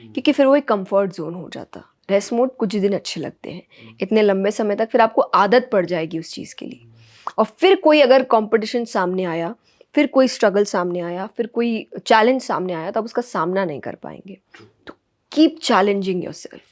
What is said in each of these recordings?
क्योंकि फिर वो एक कंफर्ट जोन हो जाता। रेस्ट मोड कुछ दिन अच्छे लगते हैं, इतने लंबे समय तक फिर आपको आदत पड़ जाएगी उस चीज़ के लिए। और फिर कोई अगर कंपटीशन सामने आया, फिर कोई स्ट्रगल सामने आया, फिर कोई चैलेंज सामने आया, तो आप उसका सामना नहीं कर पाएंगे। तो कीप चैलेंजिंग योरसेल्फ,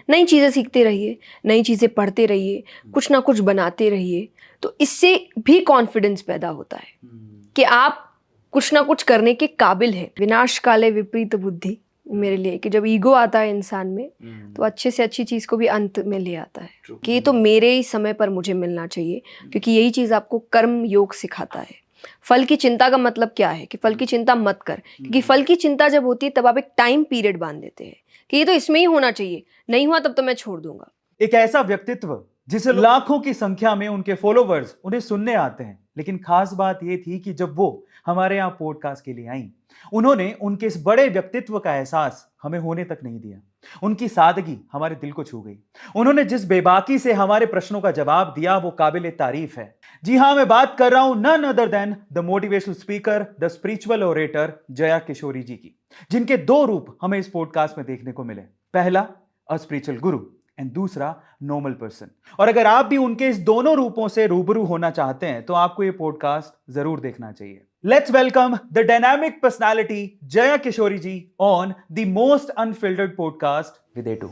नई चीज़ें सीखते रहिए, नई चीज़ें पढ़ते रहिए, कुछ ना कुछ बनाते रहिए। तो इससे भी कॉन्फिडेंस पैदा होता है कि आप कुछ ना कुछ करने के काबिल हैं। विनाश काले विपरीत बुद्धि मेरे लिए, कि जब ईगो आता है इंसान में तो अच्छे से अच्छी चीज़ को भी अंत में ले आता है कि ये तो मेरे ही समय पर मुझे मिलना चाहिए, क्योंकि यही चीज़ आपको कर्म योग सिखाता है। फल की चिंता का मतलब क्या है कि फल की चिंता मत कर, क्योंकि फल की चिंता जब होती है तब आप एक टाइम पीरियड बांध देते हैं कि ये तो इसमें ही होना चाहिए, नहीं हुआ तब तो मैं छोड़ दूंगा। एक ऐसा व्यक्तित्व जिसे लाखों की संख्या में उनके फॉलोवर्स उन्हें सुनने आते हैं, लेकिन खास बात यह थी कि जब वो हमारे यहाँ पॉडकास्ट के लिए आई, उन्होंने उनके इस बड़े व्यक्तित्व का एहसास हमें होने तक नहीं दिया। उनकी सादगी हमारे दिल को छू गई। उन्होंने जिस बेबाकी से हमारे प्रश्नों का जवाब दिया वो काबिल तारीफ है। जी हाँ, मैं बात कर रहा हूं none other than the motivational speaker, the spiritual orator Jaya Kishori ji की, जिनके दो रूप हमें इस पॉडकास्ट में देखने को मिले। पहला, अ स्पिरिचुअल गुरु, एंड दूसरा, नॉर्मल पर्सन। और अगर आप भी उनके इस दोनों रूपों से रूबरू होना चाहते हैं तो आपको यह पॉडकास्ट जरूर देखना चाहिए। Let's welcome the dynamic personality Jaya Kishori ji on the most unfiltered podcast with A two.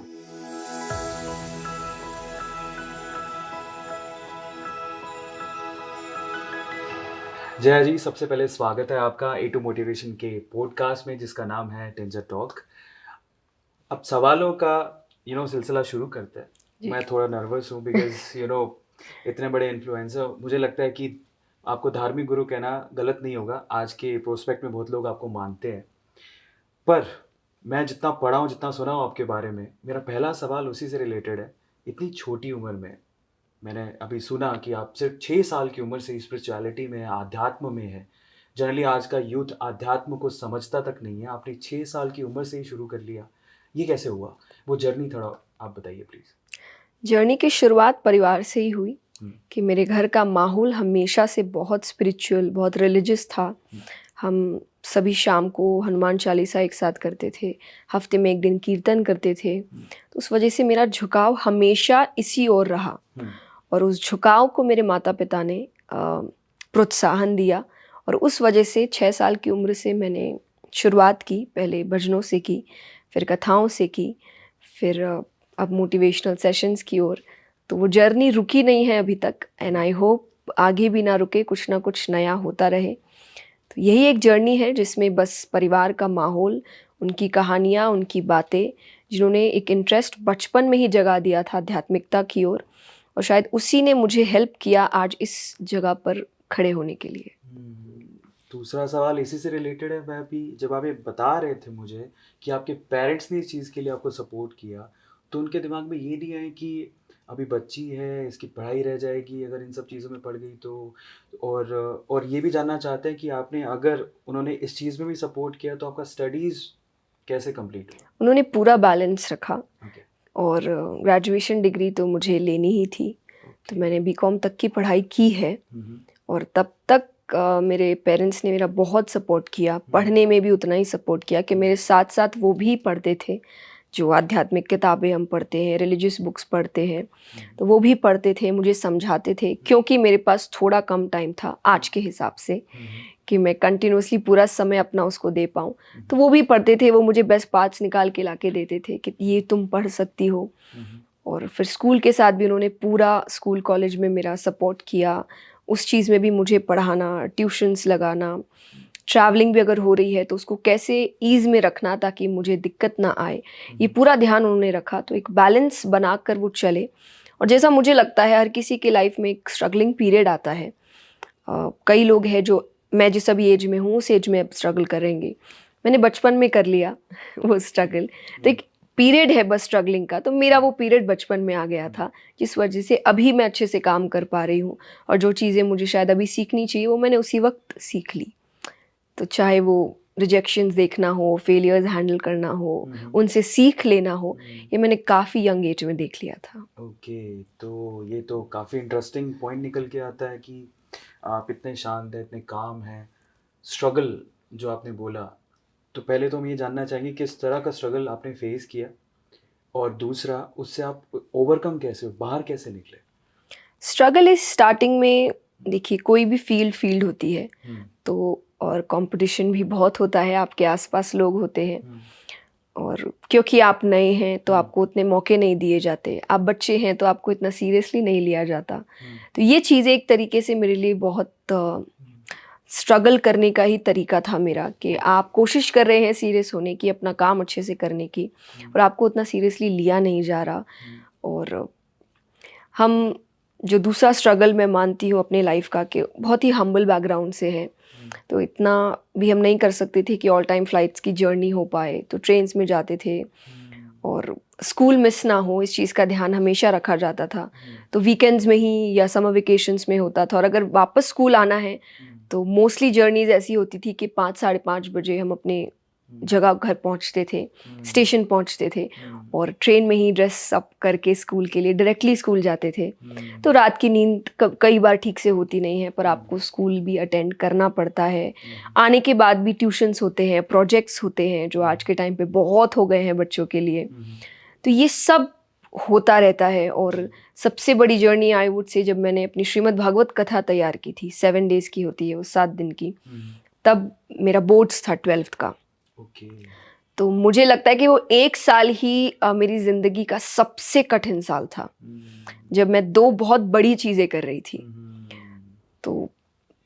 Jaya ji, सबसे पहले स्वागत है आपका ए टू मोटिवेशन के पॉडकास्ट में, जिसका नाम है टेंजर टॉक। अब सवालों का सिलसिला शुरू करते हैं। मैं थोड़ा नर्वस हूँ बिकॉज इतने बड़े इन्फ्लुएंसर, मुझे लगता है कि आपको धार्मिक गुरु कहना गलत नहीं होगा। आज के प्रोस्पेक्ट में बहुत लोग आपको मानते हैं, पर मैं जितना पढ़ा हूँ, जितना सुना हूँ आपके बारे में, मेरा पहला सवाल उसी से रिलेटेड है। इतनी छोटी उम्र में मैंने अभी सुना कि आप सिर्फ 6 साल की उम्र से स्पिरिचुअलिटी में, अध्यात्म में है। जनरली आज का यूथ अध्यात्म को समझता तक नहीं है, आपने 6 साल की उम्र से ही शुरू कर लिया। ये कैसे हुआ? वो जर्नी थोड़ा आप बताइए प्लीज। जर्नी की शुरुआत परिवार से ही हुई कि मेरे घर का माहौल हमेशा से बहुत स्पिरिचुअल, बहुत रिलीजियस था। हम सभी शाम को हनुमान चालीसा एक साथ करते थे, हफ्ते में एक दिन कीर्तन करते थे। तो उस वजह से मेरा झुकाव हमेशा इसी ओर रहा, और उस झुकाव को मेरे माता पिता ने प्रोत्साहन दिया। और उस वजह से 6 साल की उम्र से मैंने शुरुआत की, पहले भजनों से की, फिर कथाओं से की, फिर अब मोटिवेशनल सेशंस की ओर। तो वो जर्नी रुकी नहीं है अभी तक, एंड आई होप आगे भी ना रुके, कुछ ना कुछ नया होता रहे। तो यही एक जर्नी है जिसमें बस परिवार का माहौल, उनकी कहानियाँ, उनकी बातें, जिन्होंने एक इंटरेस्ट बचपन में ही जगा दिया था आध्यात्मिकता की ओर, और शायद उसी ने मुझे हेल्प किया आज इस जगह पर खड़े होने के लिए। दूसरा सवाल इसी से रिलेटेड है। मैं भी जब आप ये बता रहे थे मुझे कि आपके पेरेंट्स ने इस चीज़ के लिए आपको सपोर्ट किया, तो उनके दिमाग में ये नहीं है कि अभी बच्ची है, इसकी पढ़ाई रह जाएगी अगर इन सब चीज़ों में पड़ गई तो? और ये भी जानना चाहते हैं कि आपने, अगर उन्होंने इस चीज़ में भी सपोर्ट किया, तो आपका स्टडीज़ कैसे कंप्लीट हुआ? उन्होंने पूरा बैलेंस रखा, ओके। और ग्रेजुएशन डिग्री तो मुझे लेनी ही थी, तो मैंने बीकॉम तक की पढ़ाई की है। और तब तक मेरे पेरेंट्स ने मेरा बहुत सपोर्ट किया, पढ़ने में भी उतना ही सपोर्ट किया कि मेरे साथ साथ वो भी पढ़ते थे। जो आध्यात्मिक किताबें हम पढ़ते हैं, रिलीजियस बुक्स पढ़ते हैं, तो वो भी पढ़ते थे, मुझे समझाते थे, क्योंकि मेरे पास थोड़ा कम टाइम था आज के हिसाब से कि मैं कंटिन्यूसली पूरा समय अपना उसको दे पाऊँ। तो वो भी पढ़ते थे, वो मुझे बेस्ट पार्ट्स निकाल के ला के देते थे कि ये तुम पढ़ सकती हो। और फिर स्कूल के साथ भी उन्होंने पूरा स्कूल कॉलेज में मेरा सपोर्ट किया, उस चीज़ में भी मुझे पढ़ाना, ट्यूशन्स लगाना, ट्रैवलिंग भी अगर हो रही है तो उसको कैसे ईज़ में रखना ताकि मुझे दिक्कत ना आए, ये पूरा ध्यान उन्होंने रखा। तो एक बैलेंस बनाकर वो चले। और जैसा मुझे लगता है हर किसी की लाइफ में एक स्ट्रगलिंग पीरियड आता है। कई लोग हैं जो मैं जिस अभी एज में हूँ उस एज में अब स्ट्रगल करेंगे, मैंने बचपन में कर लिया वो स्ट्रगल। तो एक पीरियड है बस स्ट्रगलिंग का, तो मेरा वो पीरियड बचपन में आ गया था, जिस वजह से अभी मैं अच्छे से काम कर पा रही हूँ। और जो चीज़ें मुझे शायद अभी सीखनी चाहिए वो मैंने उसी वक्त सीख ली। तो चाहे वो रिजेक्शंस देखना हो, फेलियर्स हैंडल करना हो, उनसे सीख लेना हो, ये मैंने काफ़ी यंग एज में देख लिया था। ओके, तो ये तो काफ़ी इंटरेस्टिंग पॉइंट निकल के आता है कि आप इतने शांत हैं, इतने काम हैं। स्ट्रगल जो आपने बोला, तो पहले तो हम ये जानना चाहेंगे किस तरह का स्ट्रगल आपने फेस किया, और दूसरा उससे आप ओवरकम कैसे हो, बाहर कैसे निकले? स्ट्रगल इज स्टार्टिंग में, देखिए कोई भी फील्ड होती है तो, और कंपटीशन भी बहुत होता है, आपके आसपास लोग होते हैं, और क्योंकि आप नए हैं तो आपको उतने मौके नहीं दिए जाते, आप बच्चे हैं तो आपको इतना सीरियसली नहीं लिया जाता। तो ये चीज़ें एक तरीके से मेरे लिए बहुत स्ट्रगल करने का ही तरीका था मेरा, कि आप कोशिश कर रहे हैं सीरियस होने की, अपना काम अच्छे से करने की, और आपको उतना सीरियसली लिया नहीं जा रहा। और हम जो दूसरा स्ट्रगल मैं मानती हूँ अपने लाइफ का, कि बहुत ही हम्बल बैकग्राउंड से है, तो इतना भी हम नहीं कर सकते थे कि ऑल टाइम फ्लाइट्स की जर्नी हो पाए, तो ट्रेन्स में जाते थे, और स्कूल मिस ना हो इस चीज़ का ध्यान हमेशा रखा जाता था। तो वीकेंड्स में ही या समर वेकेशंस में होता था, और अगर वापस स्कूल आना है तो मोस्टली जर्नीज़ ऐसी होती थी कि 5 साढ़े 5 बजे हम अपने जगह घर पहुंचते थे, स्टेशन पहुंचते थे, और ट्रेन में ही ड्रेस अप करके स्कूल के लिए डायरेक्टली स्कूल जाते थे। तो रात की नींद कई बार ठीक से होती नहीं है, पर आपको स्कूल भी अटेंड करना पड़ता है। आने के बाद भी ट्यूशन्स होते हैं, प्रोजेक्ट्स होते हैं, जो आज के टाइम पे बहुत हो गए हैं बच्चों के लिए। तो ये सब होता रहता है। और सबसे बड़ी जर्नी आई वुड से, जब मैंने अपनी श्रीमद् भागवत कथा तैयार की थी, 7 डेज की होती है वो, 7 दिन की, तब मेरा बोर्ड्स था 12th का। तो मुझे लगता है कि वो 1 साल ही मेरी ज़िंदगी का सबसे कठिन साल था, जब मैं 2 बहुत बड़ी चीज़ें कर रही थी। तो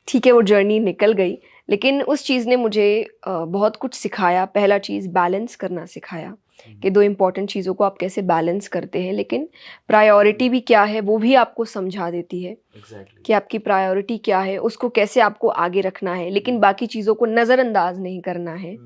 ठीक है, वो जर्नी निकल गई, लेकिन उस चीज़ ने मुझे बहुत कुछ सिखाया। पहला चीज़ बैलेंस करना सिखाया, कि 2 इम्पॉर्टेंट चीज़ों को आप कैसे बैलेंस करते हैं, लेकिन प्रायोरिटी भी क्या है वो भी आपको समझा देती है। कि आपकी प्रायोरिटी क्या है, उसको कैसे आपको आगे रखना है, लेकिन बाकी चीज़ों को नज़रअंदाज नहीं करना है।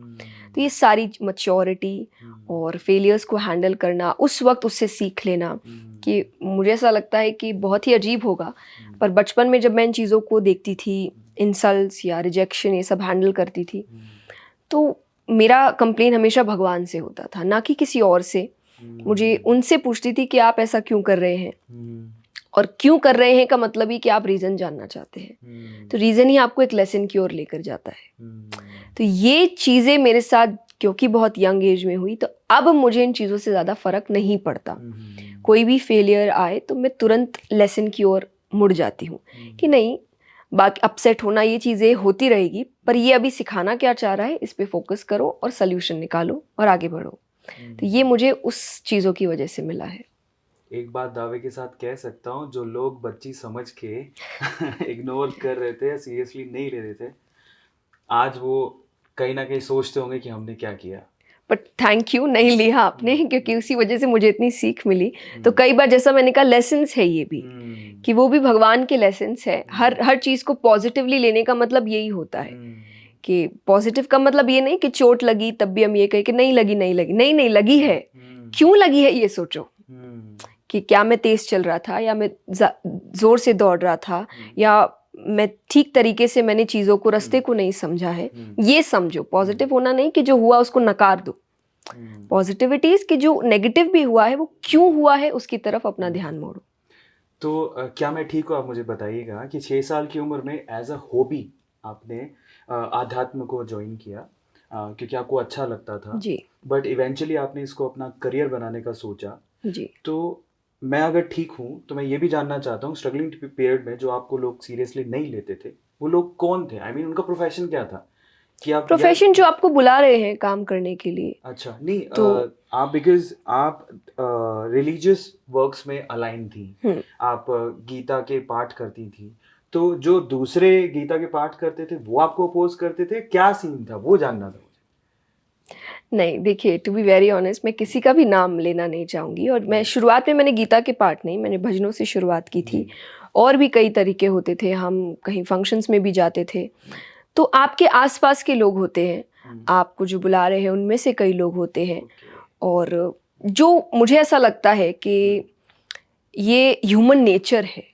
तो ये सारी मैच्योरिटी और फेलियर्स को हैंडल करना, उस वक्त उससे सीख लेना, कि मुझे ऐसा लगता है कि बहुत ही अजीब होगा, पर बचपन में जब मैं इन चीज़ों को देखती थी, इंसल्ट्स या रिजेक्शन ये सब हैंडल करती थी, तो मेरा कंप्लेन हमेशा भगवान से होता था, ना कि किसी और से। मुझे उनसे पूछती थी कि आप ऐसा क्यों कर रहे हैं, और क्यों कर रहे हैं का मतलब ही कि आप रीज़न जानना चाहते हैं। तो रीज़न ही आपको एक लेसन की ओर लेकर जाता है। तो ये चीज़ें मेरे साथ क्योंकि बहुत यंग एज में हुई, तो अब मुझे इन चीज़ों से ज़्यादा फ़र्क नहीं पड़ता। कोई भी फेलियर आए तो मैं तुरंत लेसन की ओर मुड़ जाती हूँ, कि नहीं, बाकी अपसेट होना ये चीज़ें होती रहेगी, पर ये अभी सिखाना क्या चाह रहा है, इस पे फोकस करो और सल्यूशन निकालो और आगे बढ़ो। तो ये मुझे उस चीज़ों की वजह से मिला है। एक बात दावे के साथ कह सकता हूँ, जो लोग बच्ची समझ के इग्नोर कर रहे थे, सीरियसली नहीं ले रहे थे, आज वो कहीं ना कहीं सोचते होंगे कि हमने क्या किया। बट थैंक यू, नहीं लिया आपने, क्योंकि उसी वजह से मुझे इतनी सीख मिली। तो कई बार जैसा मैंने कहा, लेसन्स है ये भी, कि वो भी भगवान के लेसन्स है। हर चीज़ को पॉजिटिवली लेने का मतलब यही होता है, कि पॉजिटिव का मतलब ये नहीं कि चोट लगी तब भी हम ये कहें कि नहीं लगी, नहीं लगी है, क्यों लगी है ये सोचो, कि क्या मैं तेज चल रहा था, या मैं जोर से दौड़ रहा था, या मैं ठीक तरीके से मैंने चीज़ों को, रास्ते को नहीं समझा है, ये समझो। पॉजिटिव होना नहीं कि जो हुआ उसको नकार दो। पॉजिटिविटी कि जो नेगेटिव भी हुआ है वो क्यों हुआ है, उसकी तरफ अपना ध्यान मोड़ो। तो क्या मैं ठीक हूँ? आप मुझे बताइएगा कि 6 साल की उम्र में एज अ हॉबी आपने आध्यात्म को ज्वाइन किया, क्योंकि आपको अच्छा लगता था जी। बट इवेंचुअली आपने इसको अपना करियर बनाने का सोचा। जी। तो मैं अगर ठीक हूँ तो मैं ये भी जानना चाहता हूँ, स्ट्रगलिंग पीरियड में जो आपको लोग सीरियसली नहीं लेते थे, वो लोग कौन थे? आई मीन उनका प्रोफेशन क्या था? कि आप प्रोफेशन जो आपको बुला रहे हैं काम करने के लिए। अच्छा नहीं, तो आप बिकॉज आप रिलीजियस वर्क्स में अलाइन थी, आप गीता के पाठ करती थी, तो जो दूसरे गीता के पाठ करते थे वो आपको अपोज करते थे, क्या सीन था वो जानना था मुझे। नहीं, देखिए, टू बी वेरी ऑनेस्ट, मैं किसी का भी नाम लेना नहीं चाहूँगी, और मैं शुरुआत में मैंने गीता के पाठ नहीं, मैंने भजनों से शुरुआत की थी, और भी कई तरीके होते थे, हम कहीं फंक्शंस में भी जाते थे। तो आपके आसपास के लोग होते हैं, आपको जो बुला रहे हैं उनमें से कई लोग होते हैं, और जो मुझे ऐसा लगता है कि ये ह्यूमन नेचर है,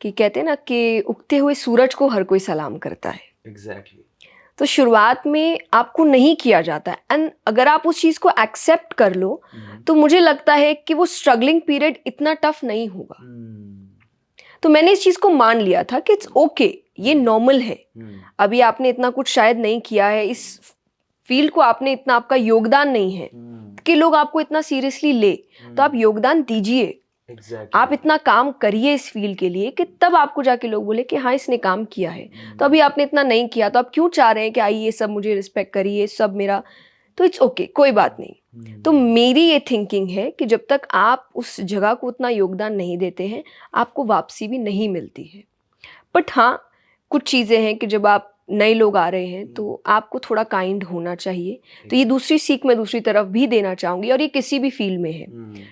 कि कहते हैं ना कि उगते हुए सूरज को हर कोई सलाम करता है। एग्जैक्टली। तो शुरुआत में आपको नहीं किया जाता है, एंड अगर आप उस चीज़ को एक्सेप्ट कर लो, तो मुझे लगता है कि वो स्ट्रगलिंग पीरियड इतना टफ नहीं होगा। तो मैंने इस चीज़ को मान लिया था कि इट्स ओके, ये नॉर्मल है। अभी आपने इतना कुछ शायद नहीं किया है, इस फील्ड को आपने इतना, आपका योगदान नहीं है कि लोग आपको इतना सीरियसली ले, तो आप योगदान दीजिए। आप इतना काम करिए इस फील्ड के लिए कि तब आपको जाके लोग बोले कि हाँ इसने काम किया है। तो अभी आपने इतना नहीं किया, तो आप क्यों चाह रहे हैं कि आइए सब मुझे रिस्पेक्ट करिए, सब मेरा, तो इट्स ओके, कोई बात नहीं। तो मेरी ये थिंकिंग है कि जब तक आप उस जगह को उतना योगदान नहीं देते हैं, आपको वापसी भी नहीं मिलती है। बट हाँ, कुछ चीज़ें हैं कि जब आप नए लोग आ रहे हैं तो आपको थोड़ा काइंड होना चाहिए। तो ये दूसरी सीख मैं दूसरी तरफ भी देना चाहूँगी, और ये किसी भी फील्ड में है।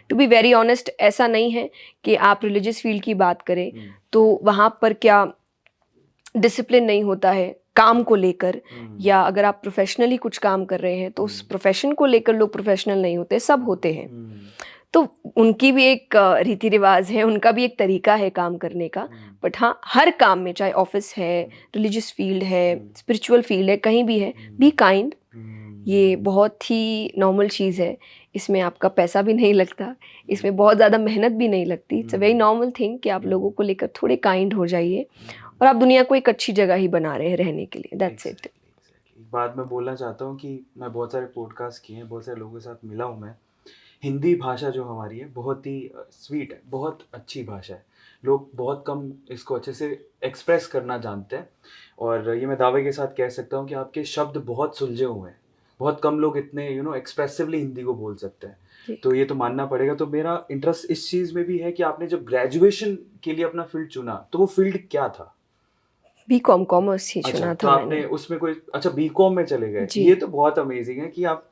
टू बी वेरी ऑनेस्ट, ऐसा नहीं है कि आप रिलीजियस फील्ड की बात करें तो वहाँ पर क्या डिसिप्लिन नहीं होता है काम को लेकर, या अगर आप प्रोफेशनली कुछ काम कर रहे हैं तो उस प्रोफेशन को लेकर लोग प्रोफेशनल नहीं होते, सब होते हैं। तो उनकी भी एक रीति रिवाज है, उनका भी एक तरीका है काम करने का। बट हाँ, हर काम में, चाहे ऑफिस है, रिलीजियस फील्ड है, स्पिरिचुअल फील्ड है, कहीं भी है, बी काइंड। ये बहुत ही नॉर्मल चीज़ है, इसमें आपका पैसा भी नहीं लगता, इसमें बहुत ज़्यादा मेहनत भी नहीं लगती। It's a very normal thing कि आप लोगों को लेकर थोड़े काइंड हो जाइए, और आप दुनिया को एक अच्छी जगह ही बना रहे हैं रहने के लिए। That's it. एक बात मैं बोलना चाहता हूँ कि मैं बहुत सारे पॉडकास्ट किए हैं, बहुत सारे लोगों के साथ मिला हूँ मैं। हिंदी भाषा जो हमारी है बहुत ही स्वीट है, बहुत अच्छी भाषा है। लोग बहुत कम इसको अच्छे से एक्सप्रेस करना जानते हैं, और ये मैं दावे के साथ कह सकता हूँ कि आपके शब्द बहुत सुलझे हुए हैं। बहुत कम लोग इतने एक्सप्रेसिवली हिंदी को बोल सकते हैं, तो ये तो मानना पड़ेगा। तो मेरा इंटरेस्ट इस चीज़ में भी है कि आपने जब ग्रेजुएशन के लिए अपना फील्ड चुना तो वो फील्ड क्या था? बीकॉम कॉमर्स ही चुना तो था आपने मैंने। उसमें कोई, अच्छा बीकॉम में चले गए। जी। ये तो बहुत अमेजिंग है कि आप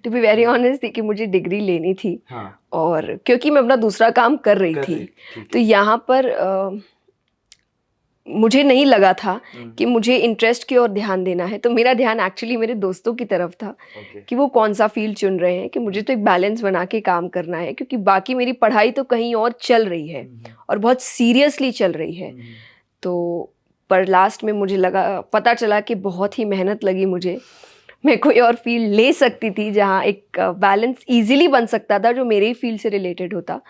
टू बी वेरी ऑनेस्ट थी कि मुझे डिग्री लेनी थी, हाँ और क्योंकि मैं अपना दूसरा काम कर रही थी, तो यहाँ पर मुझे नहीं लगा था कि मुझे इंटरेस्ट की ओर ध्यान देना है। तो मेरा ध्यान एक्चुअली मेरे दोस्तों की तरफ था कि वो कौन सा फील्ड चुन रहे हैं, कि मुझे तो एक बैलेंस बना के काम करना है, क्योंकि बाकी मेरी पढ़ाई तो कहीं और चल रही है और बहुत सीरियसली चल रही है। तो पर लास्ट में मुझे लगा, पता चला कि बहुत ही मेहनत लगी मुझे, मैं कोई और फील्ड ले सकती थी जहाँ एक बैलेंस इजीली बन सकता था जो मेरे ही फील्ड से रिलेटेड होता।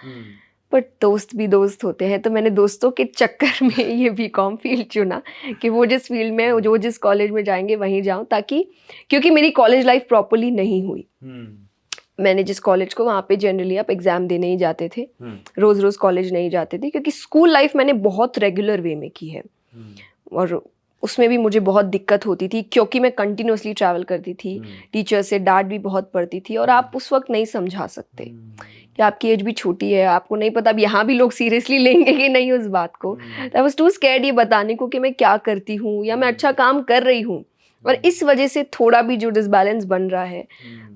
बट दोस्त भी दोस्त होते हैं, तो मैंने दोस्तों के चक्कर में ये बीकॉम फील्ड चुना कि वो जिस फील्ड में, जो जिस कॉलेज में जाएंगे वहीं जाऊं, ताकि, क्योंकि मेरी कॉलेज लाइफ प्रॉपरली नहीं हुई। मैंने जिस कॉलेज को, वहाँ पे जनरली आप एग्जाम देने ही जाते थे, रोज रोज कॉलेज नहीं जाते थे, क्योंकि स्कूल लाइफ मैंने बहुत रेगुलर वे में की है, और उसमें भी मुझे बहुत दिक्कत होती थी क्योंकि मैं कंटिन्यूसली ट्रैवल करती थी, टीचर से डांट भी बहुत पड़ती थी, और आप उस वक्त नहीं समझा सकते कि आपकी एज भी छोटी है, आपको नहीं पता अब यहाँ भी लोग सीरियसली लेंगे कि नहीं उस बात को। आई वाज टू स्कैर्ड ये बताने को कि मैं क्या करती हूँ या मैं अच्छा काम कर रही हूँ, और इस वजह से थोड़ा भी जो डिसबैलेंस बन रहा है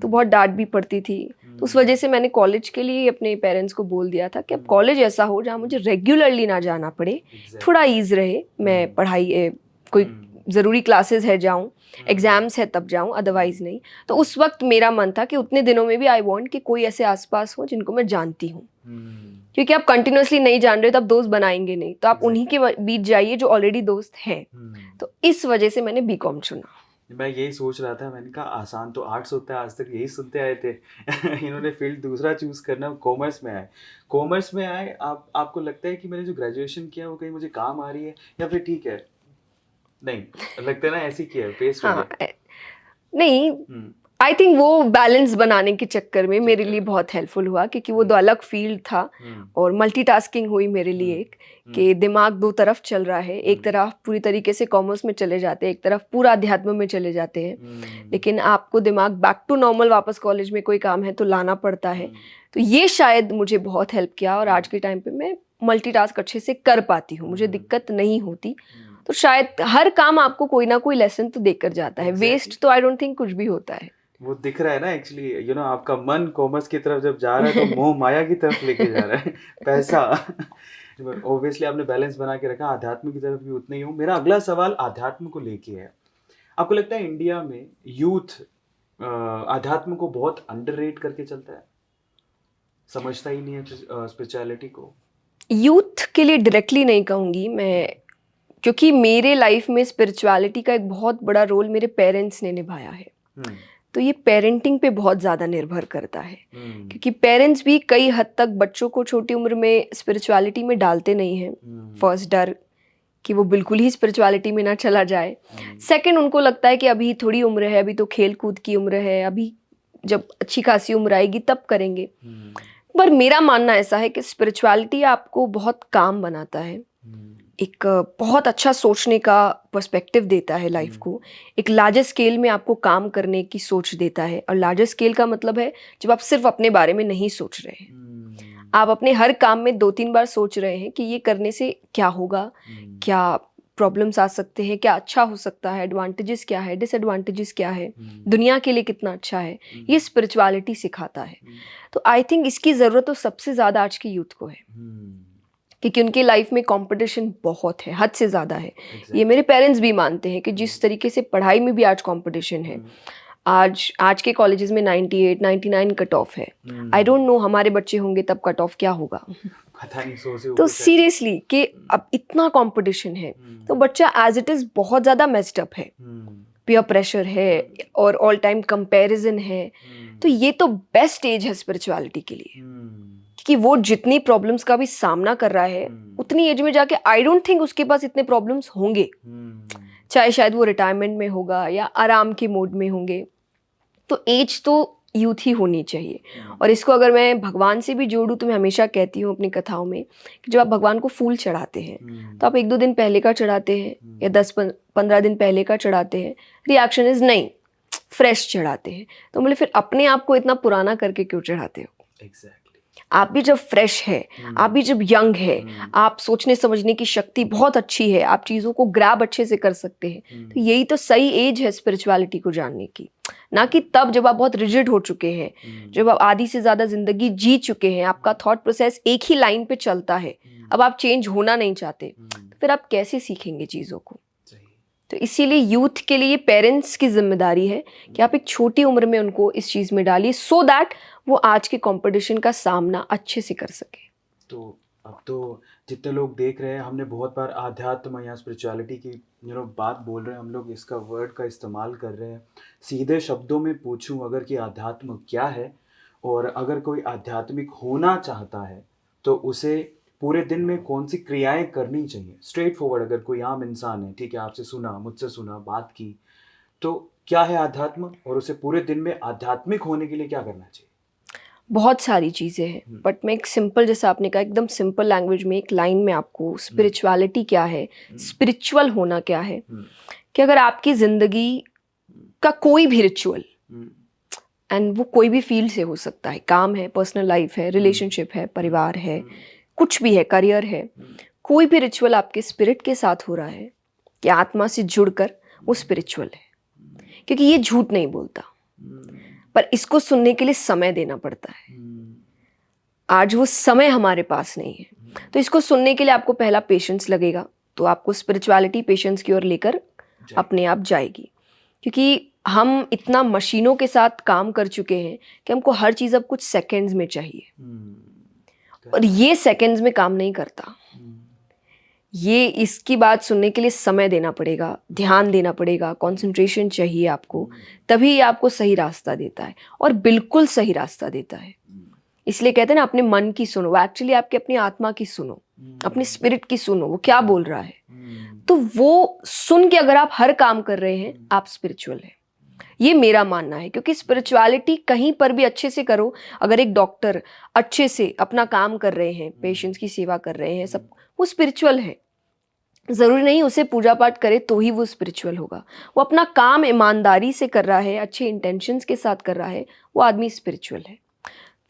तो बहुत डांट भी पड़ती थी। तो उस वजह से मैंने कॉलेज के लिए अपने पेरेंट्स को बोल दिया था कि अब कॉलेज ऐसा हो जहाँ मुझे रेगुलरली ना जाना पड़े, थोड़ा ईज रहे, मैं पढ़ाई, कोई ज़रूरी क्लासेस है जाऊं, एग्जाम्स है तब जाऊं, अदरवाइज नहीं। तो उस वक्त मेरा मन था कि उतने दिनों में भी आई वांट कि कोई ऐसे आसपास हो जिनको मैं जानती हूँ, क्योंकि आप कंटिन्यूसली नहीं जान रहे तो आप दोस्त बनाएंगे नहीं, तो आप उन्हीं के बीच जाइए जो ऑलरेडी दोस्त हैं। तो इस वजह से मैंने बीकॉम चुना। मैं यही सोच रहा था, मैंने कहा आसान तो आर्ट्स होता है, आज तक यही सुनते आए थे। इन्होंने फील्ड दूसरा चूज करना, कॉमर्स में आए। कॉमर्स में आए, आपको लगता है कि मैंने जो ग्रेजुएशन किया वो कहीं मुझे काम आ रही है, या फिर ठीक है, नहीं लगता है ना ऐसी किया है, पेस्ट हो गया? नहीं, आई थिंक वो बैलेंस बनाने के चक्कर में मेरे लिए बहुत हेल्पफुल हुआ, क्योंकि वो दो अलग फील्ड था, और मल्टीटास्किंग हुई मेरे लिए एक, कि दिमाग दो तरफ चल रहा है, एक तरफ पूरी तरीके से कॉमर्स में चले जाते हैं, एक तरफ पूरा अध्यात्म में चले जाते हैं, लेकिन आपको दिमाग बैक टू नॉर्मल वापस कॉलेज में कोई काम है तो लाना पड़ता है। तो ये शायद मुझे बहुत हेल्प किया, और आज के टाइम पे मैं मल्टीटास्क अच्छे से कर पाती हूँ, मुझे दिक्कत नहीं होती। तो शायद हर काम आपको कोई ना कोई लेसन तो देकर जाता है, वेस्ट तो आई डोंट थिंक कुछ भी होता है। वो दिख रहा है ना एक्चुअली, आपका मन कॉमर्स की तरफ जब जा रहा है तो मोह माया की तरफ लेके जा रहा है, पैसा। ऑब्वियसली आपने बैलेंस बना के रखा, आध्यात्म की तरफ भी उतना ही हूँ। मेरा अगला सवाल आध्यात्म को लेके है। आपको लगता है इंडिया में यूथ आध्यात्म को बहुत अंडररेट करके चलता है, समझता ही नहीं है स्पिरिचुअलिटी को? यूथ के लिए डायरेक्टली नहीं कहूँगी मैं, क्योंकि मेरे लाइफ में स्पिरिचुअलिटी का एक बहुत बड़ा रोल मेरे पेरेंट्स ने निभाया है। तो ये पेरेंटिंग पे बहुत ज़्यादा निर्भर करता है, क्योंकि पेरेंट्स भी कई हद तक बच्चों को छोटी उम्र में स्पिरिचुअलिटी में डालते नहीं हैं। फर्स्ट डर कि वो बिल्कुल ही स्पिरिचुअलिटी में ना चला जाए। सेकंड, उनको लगता है कि अभी थोड़ी उम्र है, अभी तो खेल कूद की उम्र है, अभी जब अच्छी खासी उम्र आएगी तब करेंगे। पर मेरा मानना ऐसा है कि स्पिरिचुअलिटी आपको बहुत काम बनाता है, एक बहुत अच्छा सोचने का पर्सपेक्टिव देता है लाइफ को, एक लार्जर स्केल में आपको काम करने की सोच देता है। और लार्जर स्केल का मतलब है जब आप सिर्फ अपने बारे में नहीं सोच रहे हैं, आप अपने हर काम में 2-3 बार सोच रहे हैं कि ये करने से क्या होगा, क्या प्रॉब्लम्स आ सकते हैं, क्या अच्छा हो सकता है, एडवांटेजेस क्या है, डिसएडवांटेजेस क्या है, दुनिया के लिए कितना अच्छा है, ये स्पिरिचुअलिटी सिखाता है। तो आई थिंक इसकी ज़रूरत तो सबसे ज़्यादा आज के यूथ को है, क्योंकि उनकी लाइफ में कंपटीशन बहुत है, हद से ज़्यादा है। ये मेरे पेरेंट्स भी मानते हैं कि जिस तरीके से पढ़ाई में भी आज कंपटीशन है, आज के कॉलेजेस में 98-99 कट ऑफ है। आई डोंट नो हमारे बच्चे होंगे तब कट ऑफ क्या होगा। पता नहीं, 100 से तो ऊपर सीरियसली कि अब इतना कंपटीशन है तो बच्चा एज इट इज़ बहुत ज़्यादा मेस्ड अप है, पीयर प्रेशर है और ऑल टाइम कंपैरिजन है। तो ये तो बेस्ट एज है स्पिरिचुअलिटी के लिए, कि वो जितनी प्रॉब्लम्स का भी सामना कर रहा है उतनी एज में जाके आई डोंट थिंक उसके पास इतने प्रॉब्लम्स होंगे, चाहे शायद वो रिटायरमेंट में होगा या आराम के मोड में होंगे। तो एज तो यूथ ही होनी चाहिए। और इसको अगर मैं भगवान से भी जोड़ूँ तो मैं हमेशा कहती हूँ अपनी कथाओं में कि जब आप भगवान को फूल चढ़ाते हैं तो आप 1-2 दिन पहले का चढ़ाते हैं या 10-15 दिन पहले का चढ़ाते हैं, रिएक्शन इज नहीं, फ्रेश चढ़ाते हैं। तो बोले फिर अपने आप को इतना पुराना करके क्यों चढ़ाते हो? एग्जैक्टली। आप भी जब फ्रेश है, आप भी जब यंग है, आप सोचने समझने की शक्ति बहुत अच्छी है, आप चीज़ों को ग्रैब अच्छे से कर सकते हैं, तो यही तो सही एज है स्पिरिचुअलिटी को जानने की। ना कि तब जब आप बहुत रिजिड हो चुके हैं, जब आप आधी से ज़्यादा ज़िंदगी जी चुके हैं, आपका थॉट प्रोसेस एक ही लाइन पे चलता है, अब आप चेंज होना नहीं चाहते, तो फिर आप कैसे सीखेंगे चीज़ों को? तो इसीलिए यूथ के लिए पेरेंट्स की जिम्मेदारी है कि आप एक छोटी उम्र में उनको इस चीज़ में डालिए, सो दैट वो आज के कंपटीशन का सामना अच्छे से कर सके। तो अब तो जितने लोग देख रहे हैं, हमने बहुत बार आध्यात्म या स्पिरिचुअलिटी की बात बोल रहे हैं, हम लोग इसका वर्ड का इस्तेमाल कर रहे हैं। सीधे शब्दों में पूछूं अगर कि आध्यात्म क्या है, और अगर कोई आध्यात्मिक होना चाहता है तो उसे पूरे दिन में कौन सी क्रियाएं करनी चाहिए, स्ट्रेट फॉरवर्ड। अगर कोई आम इंसान है, ठीक है, आपसे सुना, मुझसे सुना, बात की, तो क्या है आध्यात्म, और उसे पूरे दिन में आध्यात्मिक होने के लिए क्या करना चाहिए? बहुत सारी चीज़ें हैं, बट मैं एक सिंपल, जैसा आपने कहा, एकदम सिंपल लैंग्वेज में एक लाइन में आपको स्पिरिचुअलिटी क्या है, स्पिरिचुअल होना क्या है, कि अगर आपकी ज़िंदगी का कोई भी रिचुअल, एंड वो कोई भी फील्ड से हो सकता है, काम है, पर्सनल लाइफ है, रिलेशनशिप है, परिवार है, कुछ भी है, करियर है, कोई भी रिचुअल आपके स्पिरिट के साथ हो रहा है कि आत्मा से जुड़कर, वो स्पिरिचुअल है। क्योंकि ये झूठ नहीं बोलता, पर इसको सुनने के लिए समय देना पड़ता है। आज वो समय हमारे पास नहीं है, तो इसको सुनने के लिए आपको पहला पेशेंस लगेगा, तो आपको स्पिरिचुअलिटी पेशेंस की ओर लेकर अपने आप जाएगी। क्योंकि हम इतना मशीनों के साथ काम कर चुके हैं कि हमको हर चीज़ अब कुछ सेकंड्स में चाहिए, और ये सेकंड्स में काम नहीं करता। ये इसकी बात सुनने के लिए समय देना पड़ेगा, ध्यान देना पड़ेगा, कंसंट्रेशन चाहिए आपको, तभी ये आपको सही रास्ता देता है, और बिल्कुल सही रास्ता देता है। इसलिए कहते हैं ना, अपने मन की सुनो, एक्चुअली आपके अपनी आत्मा की सुनो, अपने स्पिरिट की सुनो, वो क्या बोल रहा है। तो वो सुन के अगर आप हर काम कर रहे हैं, आप स्पिरिचुअल हैं। ये मेरा मानना है, क्योंकि स्पिरिचुअलिटी कहीं पर भी अच्छे से करो। अगर एक डॉक्टर अच्छे से अपना काम कर रहे हैं, पेशेंट्स की सेवा कर रहे हैं, सब, वो स्पिरिचुअल है। ज़रूरी नहीं उसे पूजा पाठ करे तो ही वो स्पिरिचुअल होगा। वो अपना काम ईमानदारी से कर रहा है, अच्छे इंटेंशंस के साथ कर रहा है, वो आदमी स्पिरिचुअल है।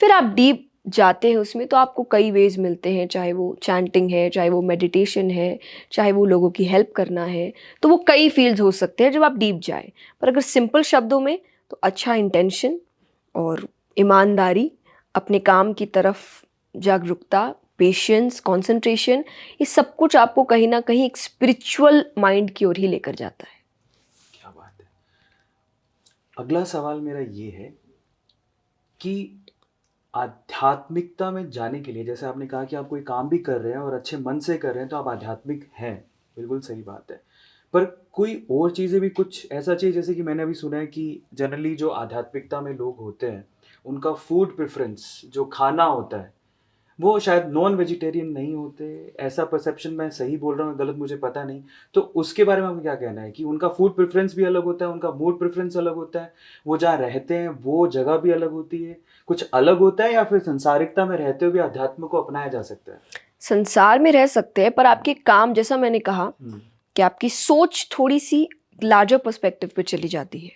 फिर आप डीप जाते हैं उसमें, तो आपको कई वेज मिलते हैं, चाहे वो चैंटिंग है, चाहे वो मेडिटेशन है, चाहे वो लोगों की हेल्प करना है, तो वो कई फील्ड्स हो सकते हैं जब आप डीप जाए। पर अगर सिंपल शब्दों में, तो अच्छा इंटेंशन और ईमानदारी, अपने काम की तरफ जागरूकता, पेशेंस, कंसंट्रेशन, ये सब कुछ आपको कहीं ना कहीं एक स्पिरिचुअल माइंड की ओर ही लेकर जाता है। क्या बात है। अगला सवाल मेरा ये है कि आध्यात्मिकता में जाने के लिए, जैसे आपने कहा कि आप कोई काम भी कर रहे हैं और अच्छे मन से कर रहे हैं, तो आप आध्यात्मिक हैं, बिल्कुल सही बात है। पर कोई और चीज़ें भी कुछ ऐसा चाहिए, जैसे कि मैंने अभी सुना है कि जनरली जो आध्यात्मिकता में लोग होते हैं, उनका फूड प्रेफरेंस, जो खाना होता है, वो शायद नॉन वेजिटेरियन नहीं होते, ऐसा परसेप्शन, मैं सही बोल रहा हूँ गलत मुझे पता नहीं, तो उसके बारे में आपको क्या कहना है कि उनका फूड प्रेफरेंस भी अलग होता है, उनका मूड प्रेफरेंस अलग होता है, वो जहाँ रहते हैं वो जगह भी अलग होती है, कुछ अलग होता है, या फिर संसारिकता में रहते हुए भी अध्यात्म को अपनाया जा सकता है? संसार में रह सकते हैं, पर आपके काम, जैसा मैंने कहा कि आपकी सोच थोड़ी सी लार्जर पर्सपेक्टिव पे चली जाती है,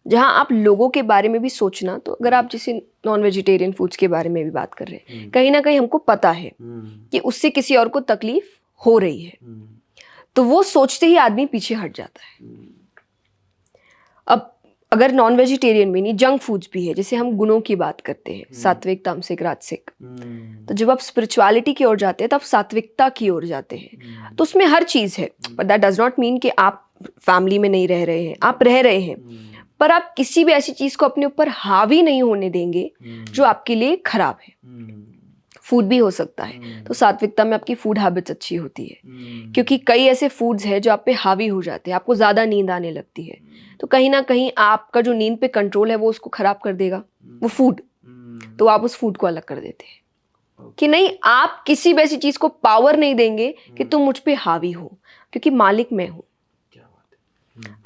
जहाँ आप लोगों के बारे में भी सोचना। तो अगर आप जैसे नॉन वेजिटेरियन फूड्स के बारे में भी बात कर रहे हैं, कहीं ना कहीं हमको पता है कि उससे किसी और को तकलीफ हो रही है, तो वो सोचते ही आदमी पीछे हट जाता है। अब अगर नॉन वेजिटेरियन में नहीं, जंक फूड्स भी है, जैसे हम गुणों की बात करते हैं, सात्विक, तामसिक, राजसिक, तो जब आप स्पिरिचुअलिटी की ओर जाते हैं तो आप सात्विकता की ओर जाते हैं। तो उसमें हर चीज़ है, but that does not mean कि आप फैमिली में नहीं रह रहे हैं, आप रह रहे हैं, पर आप किसी भी ऐसी चीज़ को अपने ऊपर हावी नहीं होने देंगे जो आपके लिए खराब है। फूड भी हो सकता है, तो सात्विकता में आपकी फूड हैबिट्स अच्छी होती है, क्योंकि कई ऐसे फूड्स हैं जो आप पे हावी हो जाते हैं, आपको ज़्यादा नींद आने लगती है, तो कहीं ना कहीं आपका जो नींद पे कंट्रोल है वो उसको खराब कर देगा वो फूड, तो आप उस फूड को अलग कर देते हैं कि नहीं, आप किसी भी ऐसी चीज़ को पावर नहीं देंगे कि तुम मुझ पे हावी हो, क्योंकि मालिक मैं हूँ।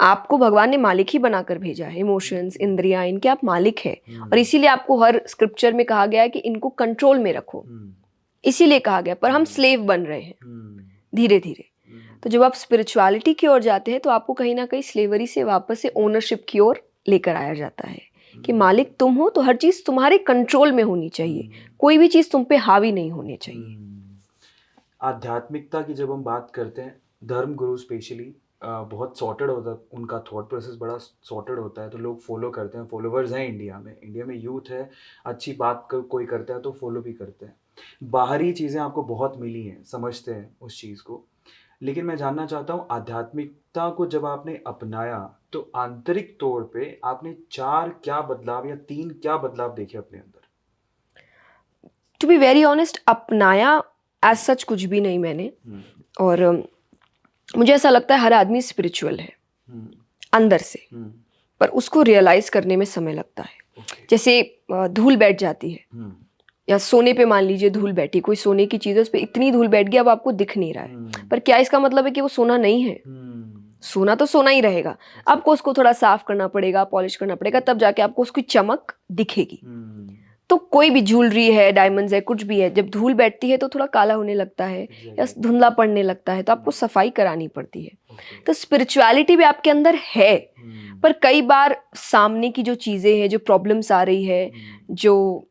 आपको भगवान ने मालिक ही बनाकर भेजा है, इमोशंस, इंद्रियां, इनके आप मालिक हैं, और इसीलिए आपको हर स्क्रिप्चर में कहा गया है कि इनको कंट्रोल में रखो, इसीलिए कहा गया, पर हम स्लेव बन रहे हैं धीरे धीरे। तो जब आप स्पिरिचुअलिटी की ओर जाते हैं तो आपको कहीं ना कहीं स्लेवरी से वापस से ओनरशिप की ओर लेकर आया जाता है कि मालिक तुम हो, तो हर चीज़ तुम्हारे कंट्रोल में होनी चाहिए, कोई भी चीज़ तुम पे हावी नहीं होनी चाहिए। आध्यात्मिकता की जब हम बात करते हैं, धर्म गुरु स्पेशली बहुत सॉर्टेड होता है, उनका थॉट प्रोसेस बड़ा सॉर्टेड होता है, तो लोग फॉलो करते हैं, फॉलोवर्स हैं इंडिया में यूथ है, अच्छी बात कोई करता है तो फॉलो भी करते हैं। बाहरी चीज़ें आपको बहुत मिली हैं, समझते हैं उस चीज़ को, लेकिन मैं जानना चाहता हूँ आध्यात्मिकता को जब आपने अपनाया तो आंतरिक तौर पे आपने 4 क्या बदलाव या 3 क्या बदलाव देखे अपने अंदर? टू बी वेरी ऑनेस्ट, अपनाया एज सच कुछ भी नहीं मैंने, और मुझे ऐसा लगता है हर आदमी स्पिरिचुअल है अंदर से, पर उसको रियलाइज करने में समय लगता है। जैसे धूल बैठ जाती है, या सोने पे मान लीजिए धूल बैठी, कोई सोने की चीज़ है, उस पर इतनी धूल बैठ गई अब आपको दिख नहीं रहा है, पर क्या इसका मतलब है कि वो सोना नहीं है? सोना तो सोना ही रहेगा, आपको उसको थोड़ा साफ करना पड़ेगा, पॉलिश करना पड़ेगा, तब जाके आपको उसकी चमक दिखेगी। तो कोई भी ज्वेलरी है, डायमंड्स है, कुछ भी है, जब धूल बैठती है तो थोड़ा काला होने लगता है या धुंधला पड़ने लगता है, तो आपको सफाई करानी पड़ती है। तो स्पिरिचुअलिटी भी आपके अंदर है, पर कई बार सामने की जो चीज़ें हैं, जो प्रॉब्लम्स आ रही है, जो